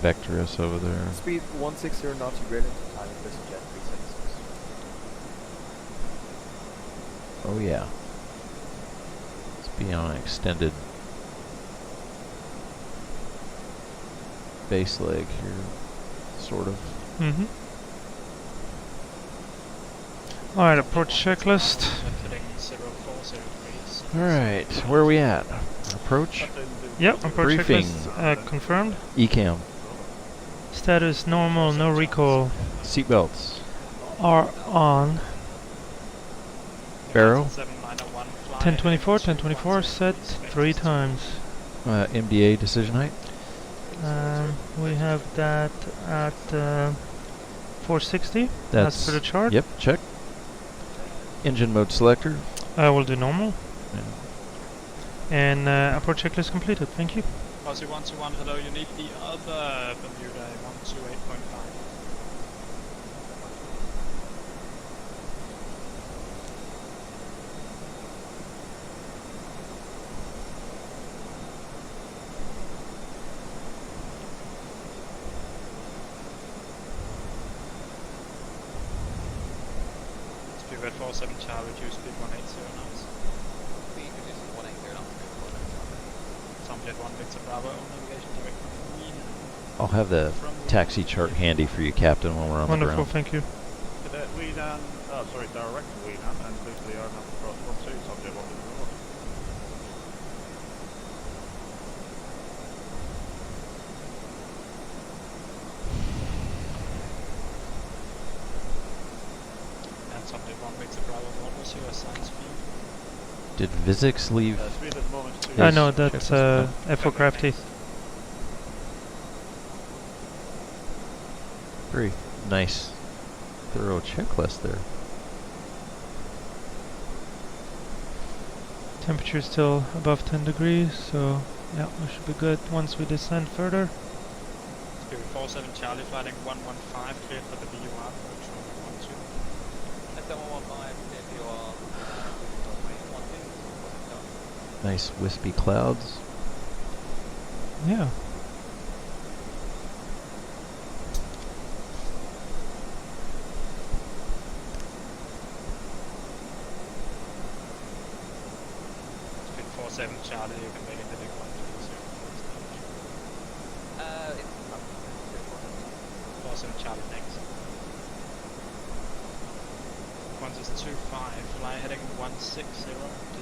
vector us over there. Speed 160 knots to gradient to time with jet 376. Oh yeah. Let's be on an extended base leg here, sort of. Mm-hmm. Alright, approach checklist. Alright, where are we at? Approach? Yep, approach briefing. checklist confirmed. ECAM. Status normal, no recall. Seatbelts. Are on. Barrow. 1024, set 3 times. MDA decision height. We have that at 460. That's as per the chart. Yep, check. Engine mode selector. We'll do normal. Yeah. And approach checklist completed. Thank you. Aussie 121, hello, you need the other Bermuda 128.5. Speed red 47 Charlie, reduce speed 180 knots. Speed reduces 180 knots. Jet 1 Victor Bravo, navigation direct from Wien. I'll have the taxi chart handy for you, Captain, when we're on Wonderful, the ground. thank you. Wienan, oh sorry, direct to Wienan, and please the aircraft across 12, subject 1 to And subject 1 Victor Bravo, what was your assigned speed? Did Vizix leave? speed at the moment is 2. I know that's F4 Crafty. Very nice, thorough checklist there. Temperature still above 10 degrees, so yeah, we should be good once we descend further. Spirit 47 Charlie, flighting 115, cleared for the VUR, approach 112. That's 115, clear VUR. Nice wispy clouds. Yeah. Speed 47 Charlie, you can make it the big one. It's 47 Charlie, thanks. Once is 25, fly heading 160,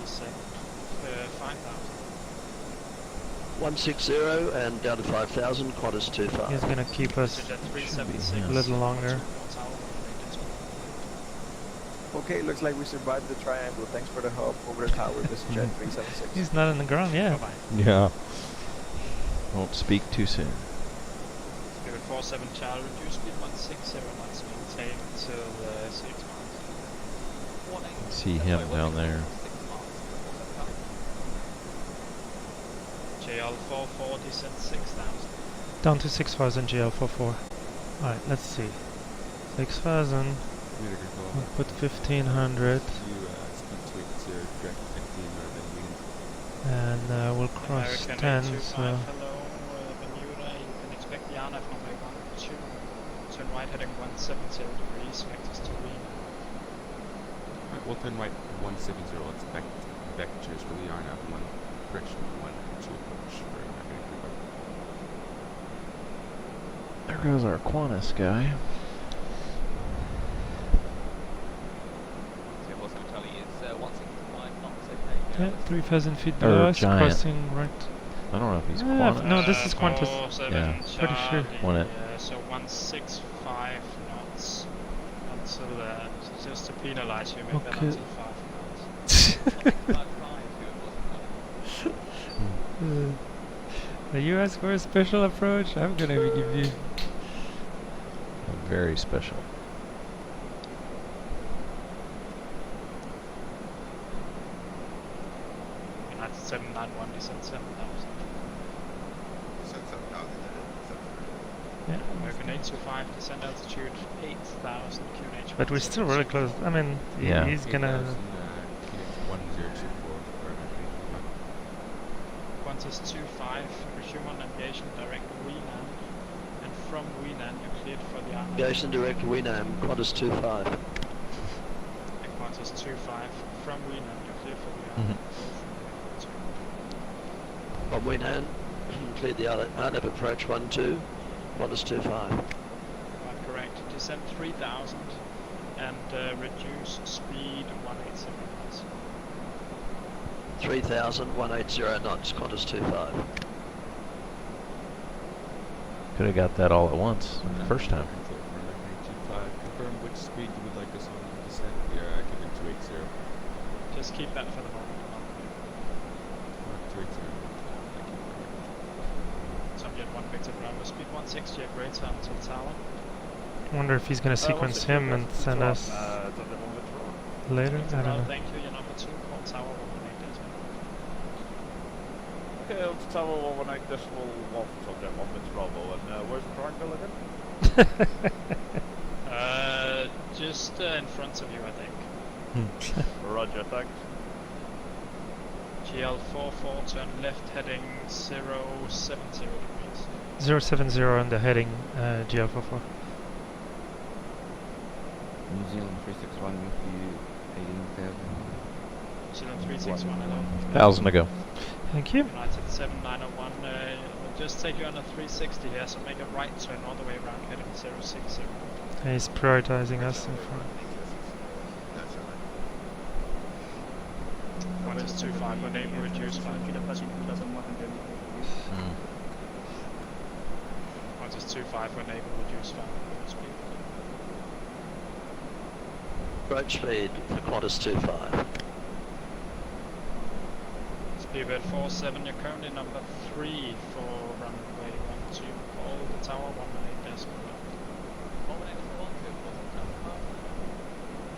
descent 5,000. 160 and down to 5,000, Qantas too far. He's gonna keep us a little longer. Okay, looks like we survived the triangle. Thanks for the help over the tower, this is Jet 376. He's not on the ground yet. Yeah. Won't speak too soon. Spirit 47 Charlie, reduce speed 160 knots, maintain till 6 miles. See him down there. JL 44, descent 6,000. Down to 6,000 GL44. Alright, let's see. 6,000. We'll put 1,500. And we'll cross American 10, 825, so... hello, Bermuda, you can expect the RNAV number 12. Turn right heading 170 degrees, vectors to Wien. Right, we'll turn right 170, expect vectors for the RNAV 1, correction 1, 2 approach for American 825. There goes our Qantas guy. Yeah, 3,000 feet below us, Giant. crossing right. I don't know if he's Qantas. No, this is Qantas. Yeah. Pretty sure. So 165 knots until so just to penalize you, make that Okay. until 5 knots. You ask for a special approach? I'm gonna give you. Very special. United 791, descent 7,000. Yeah. American 825, descent altitude 8,000 QNH. But we're still really close. I mean, Yeah. he's gonna. Qantas 25, resume on navigation direct WeNAM, and from WeNAM you cleared for the Arnhem. Navigation direct WeNAM, Qantas 25. And Qantas 25, from WeNAM you cleared for the Arnhem. On WeNAM, cleared the Arnhem approach 12, Qantas 25. Right, correct. Descend 3000 and reduce speed 180 knots. 3,000, 180 knots, Qantas 25. Could have got that all at once the first time. Confirm which speed you would like us on descent. We are given 280. Just keep that for the moment. 280. Subject 1 Victor Bravo, speed 160 at greater until tower. Wonder if he's gonna sequence him and send us later. I don't know. Thank you, your number 2, call tower 118 decimal. Okay, it's tower 118 decimal 1 subject 1 Victor Bravo, and where's the triangle again? Just in front of you, I think. Roger, thanks. GL44, turn left heading 070 degrees. 070 on the heading GL44. New Zealand 361 with you, 18,000. New Zealand 361, hello. 1,000 to go. Thank you. United 7901, we'll just take you on a 360 here, so make a right turn all the way around heading 060. He's prioritizing us in front. Qantas 25, we're able to reduce 5. Qantas 25, we're able to reduce 5 speed. Approach speed for Qantas 25. Speedbird 47, you're currently number 3 for runway 12, hold the tower 118 decimal.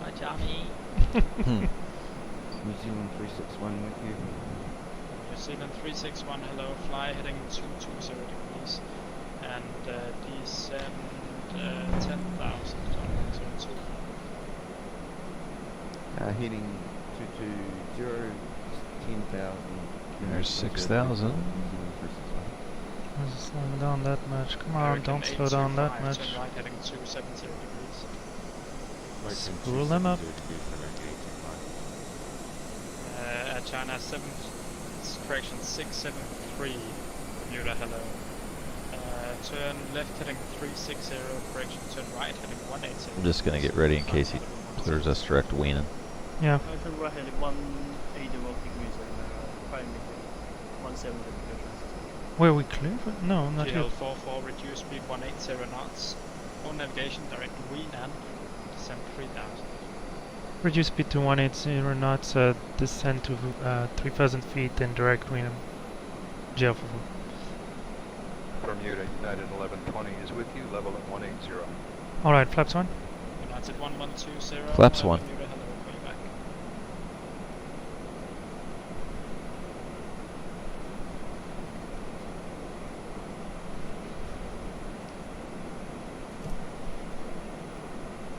Hi, Jamie. New Zealand 361 with you. New Zealand 361, hello, fly heading 220 degrees and descend 10,000 to 2. Heading 220, 10,000. There's 6,000. Doesn't slow down that much. Come on, don't slow down that much. Turn right heading 270 degrees. Spool them up. China 673, Bermuda, hello. Turn left heading 360, correction, turn right heading 180. I'm just going to get ready in case he clears us direct to Weenan. Yeah. Turn right heading 180 degrees and 5 meters, 170 degrees. Where we clear? No, not yet. GL44, reduce speed 180 knots. On navigation, direct WeNAM, descend 3000. Reduce speed to 180 knots, descend to 3,000 feet, and direct WeNAM. GL44. Bermuda, United 1120 is with you, level at 180. Alright, flaps 1. United 1120. Flaps 1. Bermuda, hello, call you back.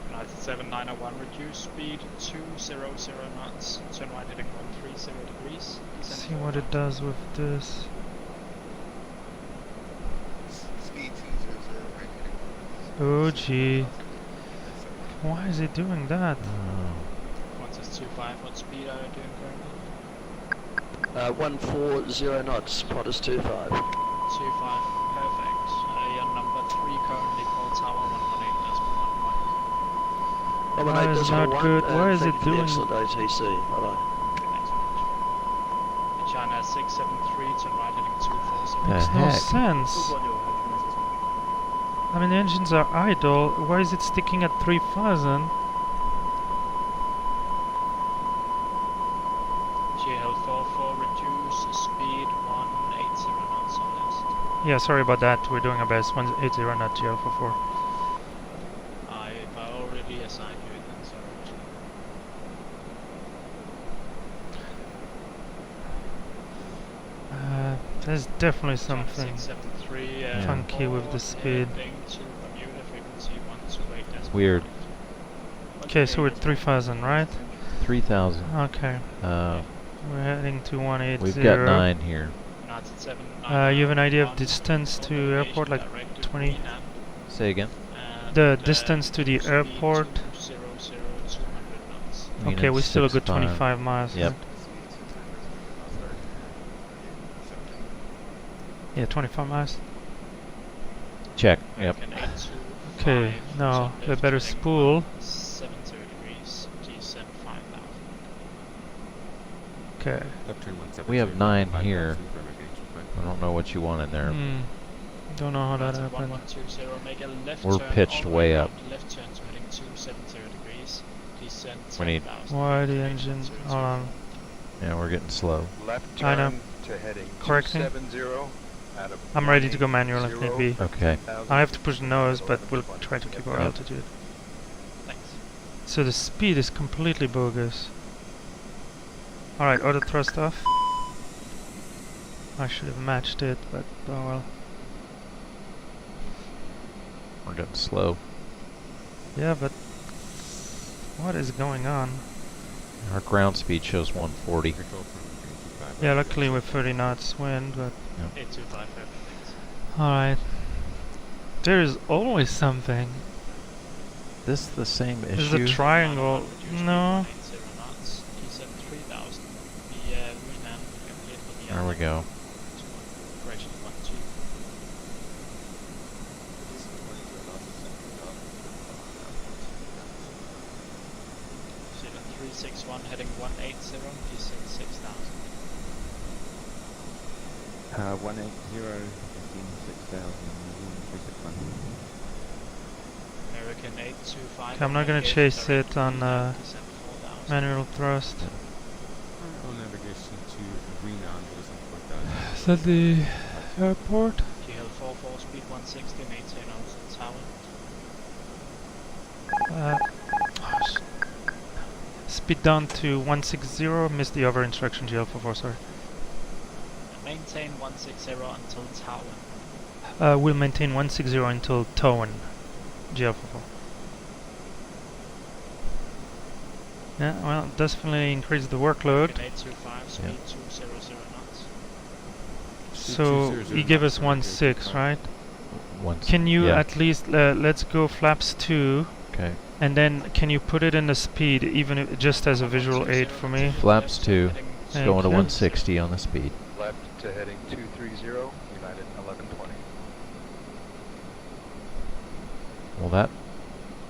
United 7901, reduce speed 200 knots, turn right heading 130 degrees. See what it does with this. Oh gee. Why is it doing that? Qantas 25, what speed are you doing currently? 140 knots, Qantas 25. 25, perfect. Your number 3 currently, call tower 118 Why is not good? Why is it doing? Excellent ATC. Bye-bye. China 673, turn right heading 240. Makes no sense. I mean, the engines are idle. Why is it sticking at 3,000? JeeHell 44, reduce speed 180 knots on list. Yeah, sorry about that. We're doing our best. 180 not GL44. I've already assigned you it then, sorry. There's definitely something 673, funky with the speed. Weird. Okay, so we're at 3,000, right? 3,000. Okay. We're heading to 180. We've got 9 here. United 7. You have an idea of distance to airport, like 20? Say again. The distance to the airport. Okay, we still a good 25 miles. Yep. Right? Yeah, 25 miles. Check. Yep. Okay, now we better spool. 70 degrees, descent 5,000. Okay. We have 9 here. I don't know what you want in there. Don't know how that happened. 1120, make a left We're turn pitched all the way way up. around, left turn to heading 270 degrees, descent We need- 10,000. Why the engine? Hold on. Yeah, we're getting slow. Left I know. turn to heading Correcting. 270 out of I'm ready to go manual if need be. Okay. I have to push the nose, but we'll try to keep our altitude. Thanks. So the speed is completely bogus. Alright, auto thrust off. I should have matched it, but oh well. We're getting slow. Yeah, but what is going on? Our ground speed shows 140. Yeah, luckily with 30 knots wind, but... 8255. Alright. There is always something. This the same There's issue? a triangle. No. There we go. Zealand 361 heading 180, descent 6,000. 180, heading 6,000, 361. American 825. Okay, I'm not gonna chase it on manual thrust. All navigation to Greenland was on 4,000. Is that the airport? JeeHell 44, speed 160, maintain on tower. Speed down to 160, missed the other instruction, JeeHell 44, sorry. Maintain 160 until tower. We'll maintain 160 until Towen, JeeHell 44. Yeah, well, definitely increase the workload. 825, speed 200 knots. So, he gave us 1.6, right? Can you at least, let's go flaps 2. Okay. And then, can you put it in the speed, even if, just as a visual aid for me? Flaps 2. It's Thank going to you. 160 on the speed. Left to heading 230, United 1120. Well, that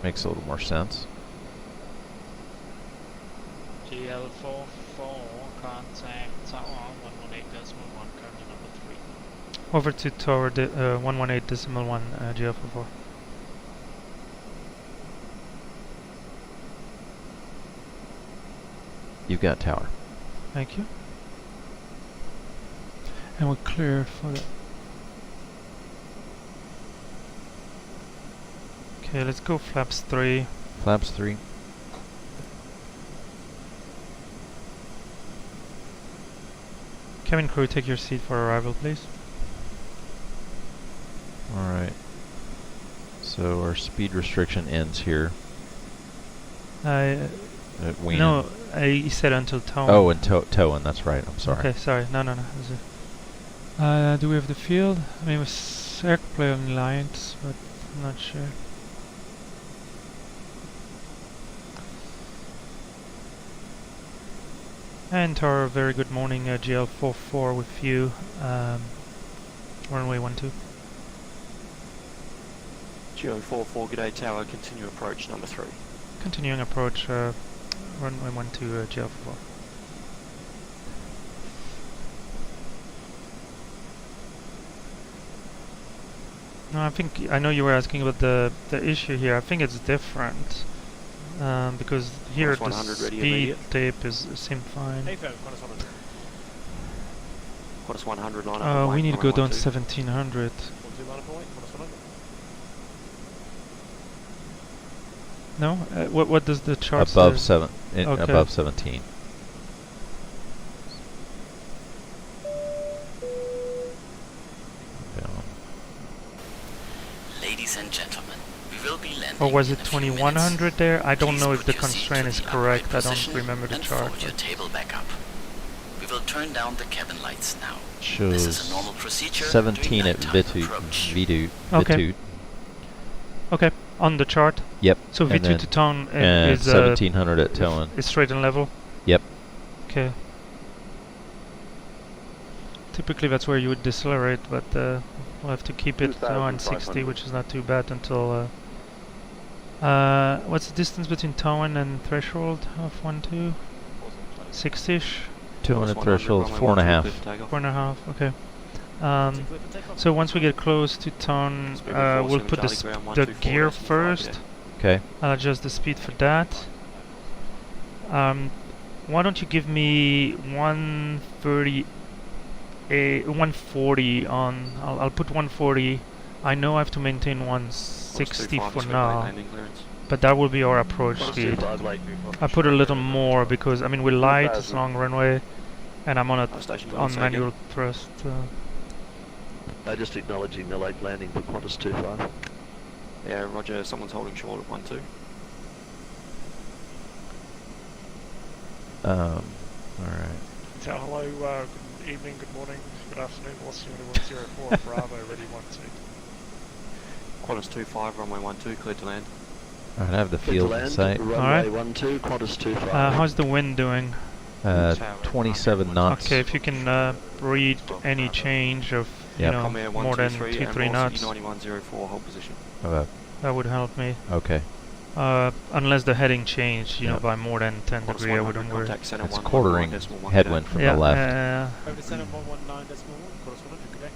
makes a little more sense. JeeHell 44, contact tower 118.1, currently number 3. Over to tower 118.1, JeeHell 44. You've got tower. Thank you. And we're clear for that. Okay, let's go flaps 3. Flaps 3. Cabin crew, take your seat for arrival, please. Alright. So our speed restriction ends here. At Wien. No, he said until Towen. Oh, and Towen, that's right. I'm sorry. Okay, sorry. No. Do we have the field? I mean, with airplane lines, but I'm not sure. And Tara, very good morning, JeeHell 44 with you. Runway 12. JeeHell 44, good day tower, continue approach number 3. Continuing approach, runway 12, JeeHell 44. No, I know you were asking about the issue here. I think it's different. Because here the speed tape seemed fine. Qantas 100 line up. We need to go down 1700. No? What does the chart above say? Above 17. Ladies and gentlemen, we will be landing. Or was it 2100 there? I don't know if the constraint is correct. I don't remember the chart. Your table back up. We will turn down the cabin lights now. Shows This is a normal procedure 17 during at nighttime approach. Vitu. Okay. Okay, on the chart. Yep. So and V2 then- to tone and is 1700 at Tone. is straight and level. Yep. Okay. Typically that's where you would decelerate, but we'll have to keep it on 60, which is not too bad until. What's the distance between Tone and threshold of 1.2? 6-ish. 200 threshold, 4.5. 4.5. Okay. So once we get close to Tone, we'll put the gear first. Okay. I'll adjust the speed for that. Why don't you give me 140 on... I'll put 140. I know I have to maintain 160 for now, but that will be our approach speed. I put a little more because, I mean, we're light, it's a long runway, and I'm on manual thrust. Just acknowledging the late landing for Qantas 25. Yeah, roger, someone's holding short at 1-2. Alright. Tell hello, good evening, good morning, good afternoon, Velocity 104, Bravo, ready 1-2. Qantas 25, runway 12, cleared to land. Alright, I have the field in sight. Runway 12, Qantas 25. How's the wind doing? 27 knots. Okay, if you can read any change of you know, more than 2-3 knots. 9104, hold position. That would help me. Okay. Unless the heading changed, you know, by more than 10 degrees, I wouldn't worry. It's quartering headwind from the left. Over to center 119.1, quarter 100, good day.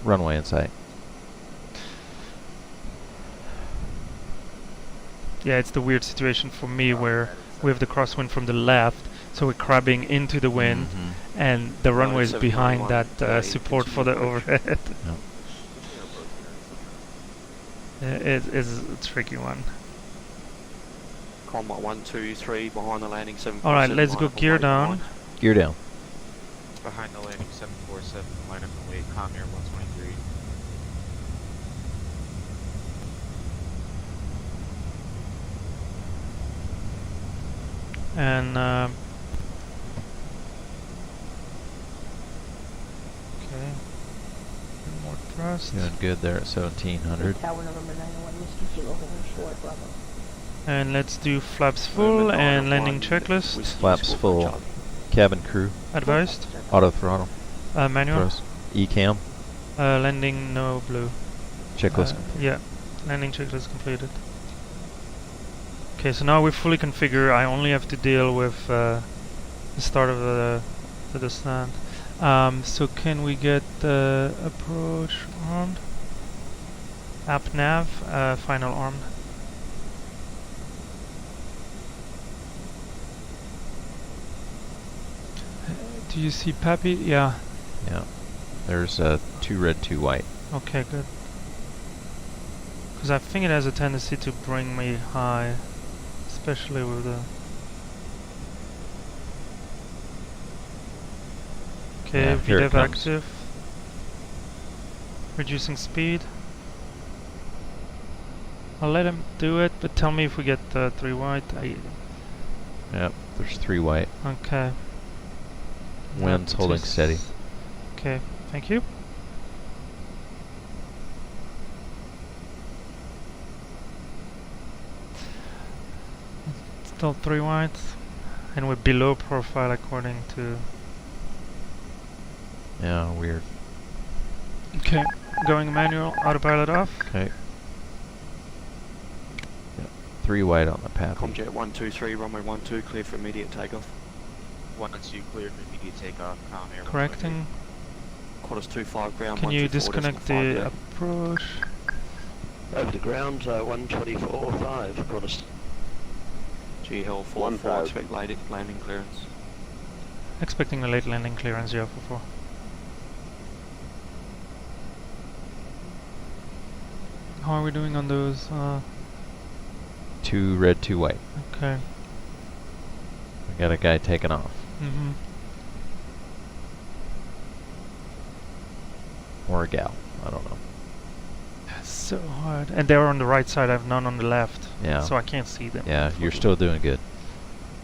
Runway in sight. Yeah, it's the weird situation for me where we have the crosswind from the left, so we're crabbing into the wind, and the runway is behind that support for the overhead. It is a tricky one. Combat 123 behind the landing 747. Alright, let's go gear down. Gear down. Behind the landing 747, line up and wait, com air 123. And okay, more thrust. Doing good there at 1700. Tower November 901, Whiskey Kilo, holding short, Bravo. And let's do flaps full and landing checklist. Flaps full. Cabin crew. Advised. Auto throttle. Manual. Thrust. E-cam. Landing no blue. Checklist. Yeah, landing checklist completed. Okay, so now we're fully configured. I only have to deal with the start of the descent. So can we get the approach armed? App nav, final armed. Do you see Pappy? Yeah. Yeah. There's 2 red, 2 white. Okay, good. Because I think it has a tendency to bring me high, especially with the... Okay, Yeah, here it VDEV comes. active. Reducing speed. I'll let him do it, but tell me if we get 3 white. Yep, there's 3 white. Okay. Wind's holding steady. Okay, thank you. Still 3 whites, and we're below profile according to... Yeah, weird. Okay, going manual, autopilot off. Okay. Yep. 3 white on the path. Comjet 123, runway 12, clear for immediate takeoff. 1-2 cleared for immediate takeoff, com air 123. Correcting. Qantas 25 ground. Can you disconnect the approach? Over to ground 124.5, Qantas. JeeHell 44, expect late landing clearance. Expecting a late landing clearance, yeah, for 4. How are we doing on those? 2 red, 2 white. Okay. We got a guy taking off. Mm-hmm. Or a gal. I don't know. That's so hard. And they're on the right side, I have none on the left. Yeah. So I can't see them. Yeah, you're still doing good.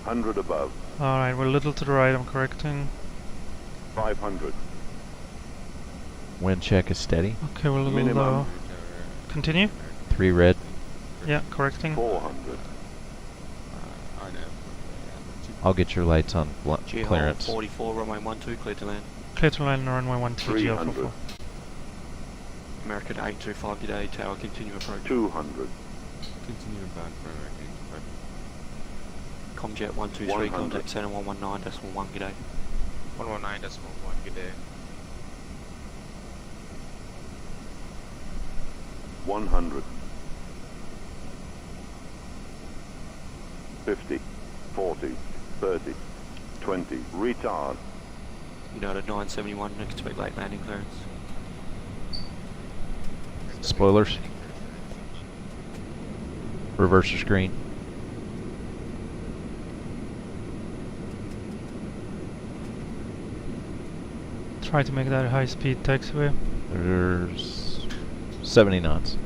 100 above. Alright, we're a little to the right, I'm correcting. 500. Wind check is steady. Okay, we're a little Minimum. low. Continue. 3 red. Yeah, correcting. 400. I'll get your lights on JeeHell clearance. 44, runway 12, clear to land. Clear to land, runway 12, JeeHell 44. American 825, today, tower, continue approach. 200. Continue inbound for American 85. Comjet 123, contact center 119.1, g'day. 119.1, good day. 100. 50. 40. 30. 20. Retard. United 971, expect late landing clearance. Spoilers. Reverse your screen. Try to make that a high-speed taxiway. There's 70 knots.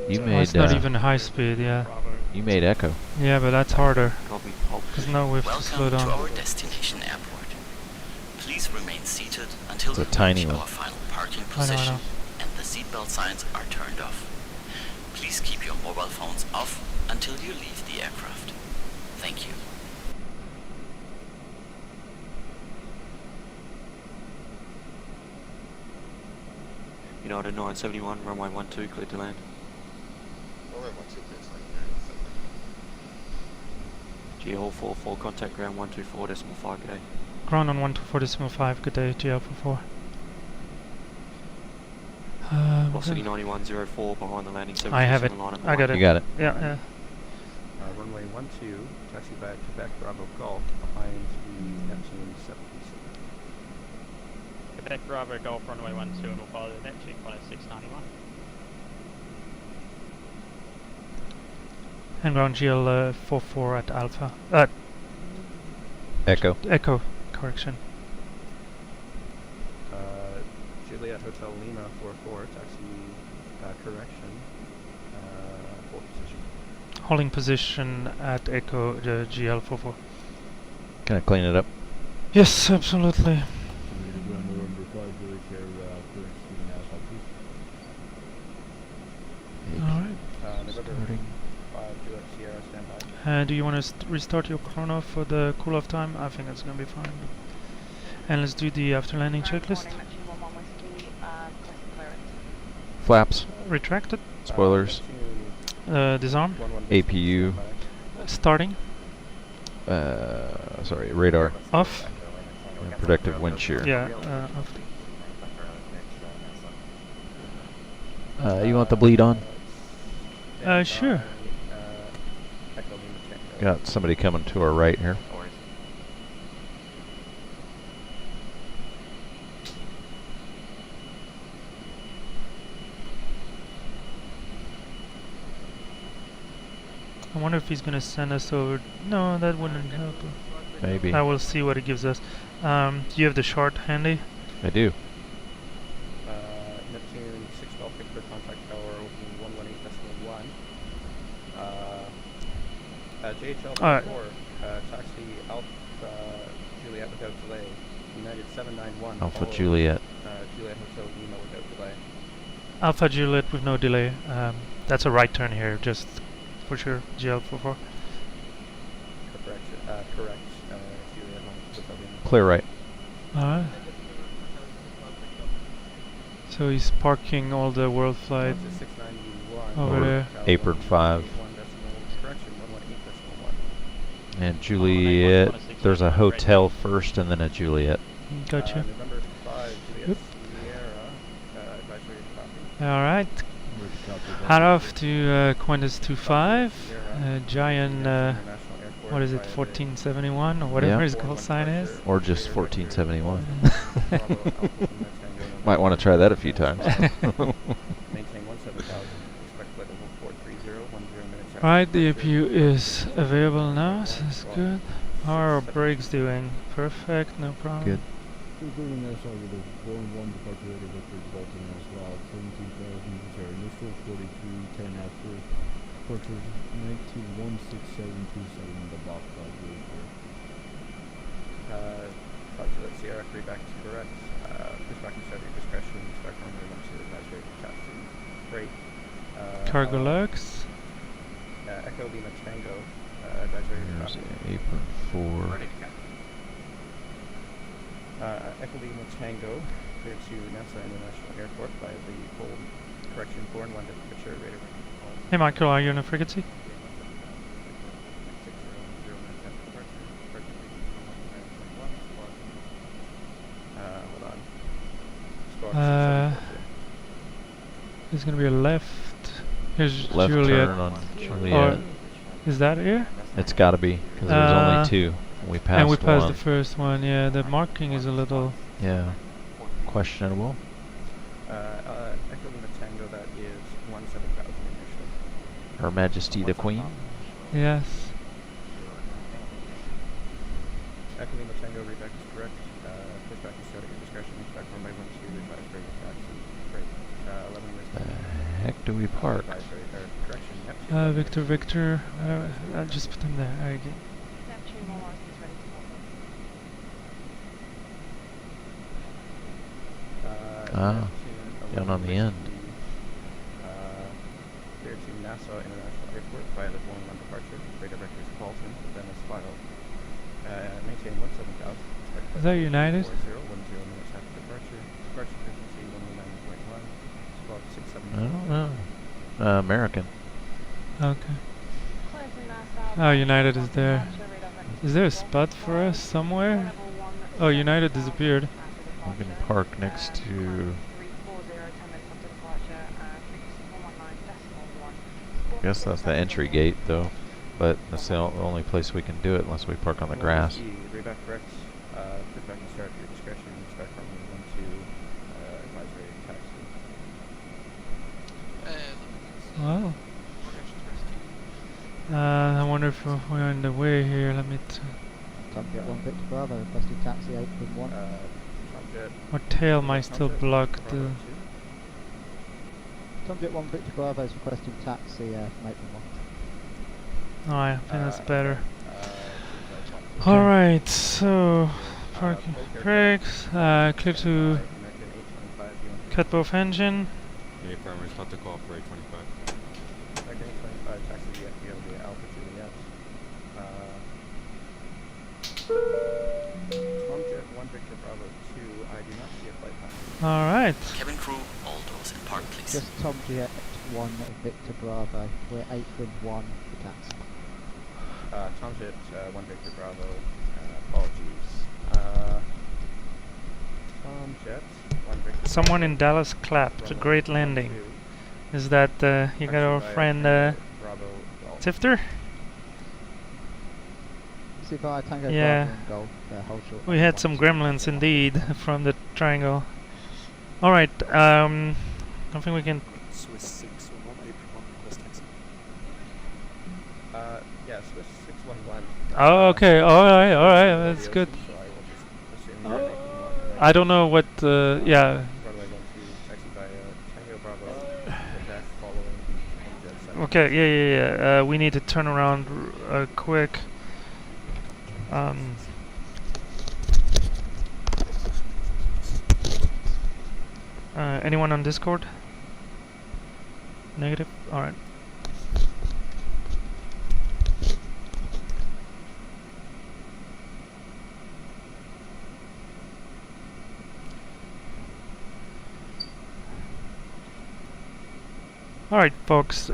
You made. It's not even high speed, yeah. You made echo. Yeah, but that's harder. Because now we have to Welcome slow down. to our destination airport. Please remain seated until It's a we tiny reach one. our final parking I know. position and the seatbelt signs are turned off. Please keep your mobile phones off until you leave the aircraft. Thank you. United 971, runway 12, clear to land. Runway 12, clear to land. JeeHell 44, contact ground 124.5, g'day. Ground on 124.5, good day, JeeHell 44. Velocity 9104, behind the landing 7. I have it. I got it. You got it. Yeah, yeah. Runway 12, taxi back to back Bravo Golf, behind the Neptune 737. Quebec Bravo Golf runway 12 and we'll follow the Neptune 691. And ground GL 44 at Alpha. Echo. Echo, correction. Juliet Hotel Lima 44, taxi correction, 4 position. Holding position at Echo, GL 44. Can I clean it up? Yes, absolutely. Alright. November 5, Juliet Sierra, standby. Do you want to restart your chrono for the cool-off time? I think it's going to be fine. And let's do the after landing checklist. Flaps. Retracted. Spoilers. Disarm. APU. Starting. Sorry, radar. Off. And protective wind shear. Yeah, off. You want the bleed on? Sure. Got somebody coming to our right here. I wonder if he's going to send us over. No, that wouldn't help. Maybe. I will see what it gives us. Do you have the chart handy? I do. Neptune 6 Golf Victor, contact tower opening 118.1. JeeHell 44, taxi Alpha Juliet without delay. United 791. Alpha Juliet. Juliet Hotel Lima without delay. Alpha Juliet with no delay. That's a right turn here, just for sure. GL 44. Correct. Juliet Hotel Lima. Clear right. Alright. So he's parking all the WorldFlight over there. Apron 5. And Juliet. There's a hotel first and then a Juliet. Gotcha. November 5, Juliet Sierra, Alright. Hat off to Qantas 25. Giant, what is it, 1471 or whatever his call sign is? Or just 1471. Might want to try that a few times. Alright, the APU is available now, so that's good. How are our brakes doing? Perfect, no problem. Good. Still going there, sorry, with a Boeing 1 departure radio Victor Bolton as well. 17,000, sorry, initial 42, 10 after. Departure 19-16727 in the box by Victor. Roger that, Sierra 3 back to correct. Push back and start your discretion, start runway 12, advisory taxi. Great. Cargo Lux. Echo Lima Tango, advisory There's apron 4. ready to capture. Echo Lima Tango, clear to NASA International Airport by the full correction 4 and 1 departure radar. Hey Michael, are you on a frequency? Hold on. There's gonna be a left. Here's Left Juliet. turn on Juliet. Or is that here? It's got to be, because there's only 2. We passed and we passed one. the first one, yeah. The marking is a little... Yeah. Questionable. Echo Lima Tango, that is 17,000 initially. Her Majesty the Queen. Yes. Echo Lima Tango, reback is correct. Push back and start at your discretion. Back runway 12, advise radio taxi. Great. 11 minutes. The heck do we park? Correction. Victor. I'll just put them there. Okay. Ah, down on the end. Clear to Nassau International Airport via the Boeing 1 departure. Radar vector is Paulson, then is Spiral. Maintain 17,000. Is that United? 10 minutes after departure. Departure frequency 119.1. Squawk 670. I don't know. American. Okay. Oh, United is there. Is there a spot for us somewhere? Oh, United disappeared. We can park next to... I guess that's the entry gate, though. But that's the only place we can do it unless we park on the grass. Reback correct. Push back and start at your discretion. Expect from 12 advisory taxi. Wow. I wonder if we're on the way here. Let me... Tomjet 1 Victor Bravo, requesting taxi 8.1. What tail am I still blocked? Tomjet 1 Victor Bravo is requesting taxi from 8.1. Alright, I think that's better. Alright, so... Parking brakes, clear to... cut both engine. Yeah, primary start to call for 825. Okay, 25 taxi VFB over the Alpha Juliet. Tomjet 1 Victor Bravo 2, I do not see a flight path. Alright. Cabin crew, all doors in park, please. Just Tomjet 1 Victor Bravo, we're 8.1 for taxi. Tomjet 1 Victor Bravo, apologies. Tomjet 1 Victor Someone in Dallas clapped. A great landing. Is that, you got our friend, Tifter? Yeah. We had some gremlins indeed from the triangle. Alright, I think we can... Swiss 611, April 1, request taxi. Yeah, Swiss 611. Oh, okay, alright, that's good. I don't know what, yeah. Okay, yeah. We need to turn around quick. Anyone on Discord? Negative? Alright. Alright, folks.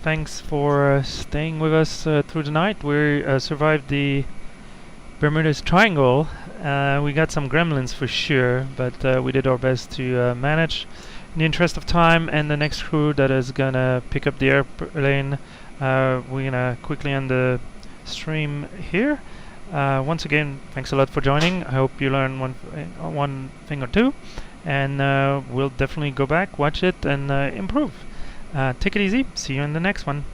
Thanks for staying with us through the night. We survived the Bermuda's Triangle. We got some gremlins for sure, but we did our best to manage. In the interest of time and the next crew that is gonna pick up the airplane, we're gonna quickly end the stream here. Once again, thanks a lot for joining. I hope you learned one thing or two, and we'll definitely go back, watch it, and improve. Take it easy. See you in the next one.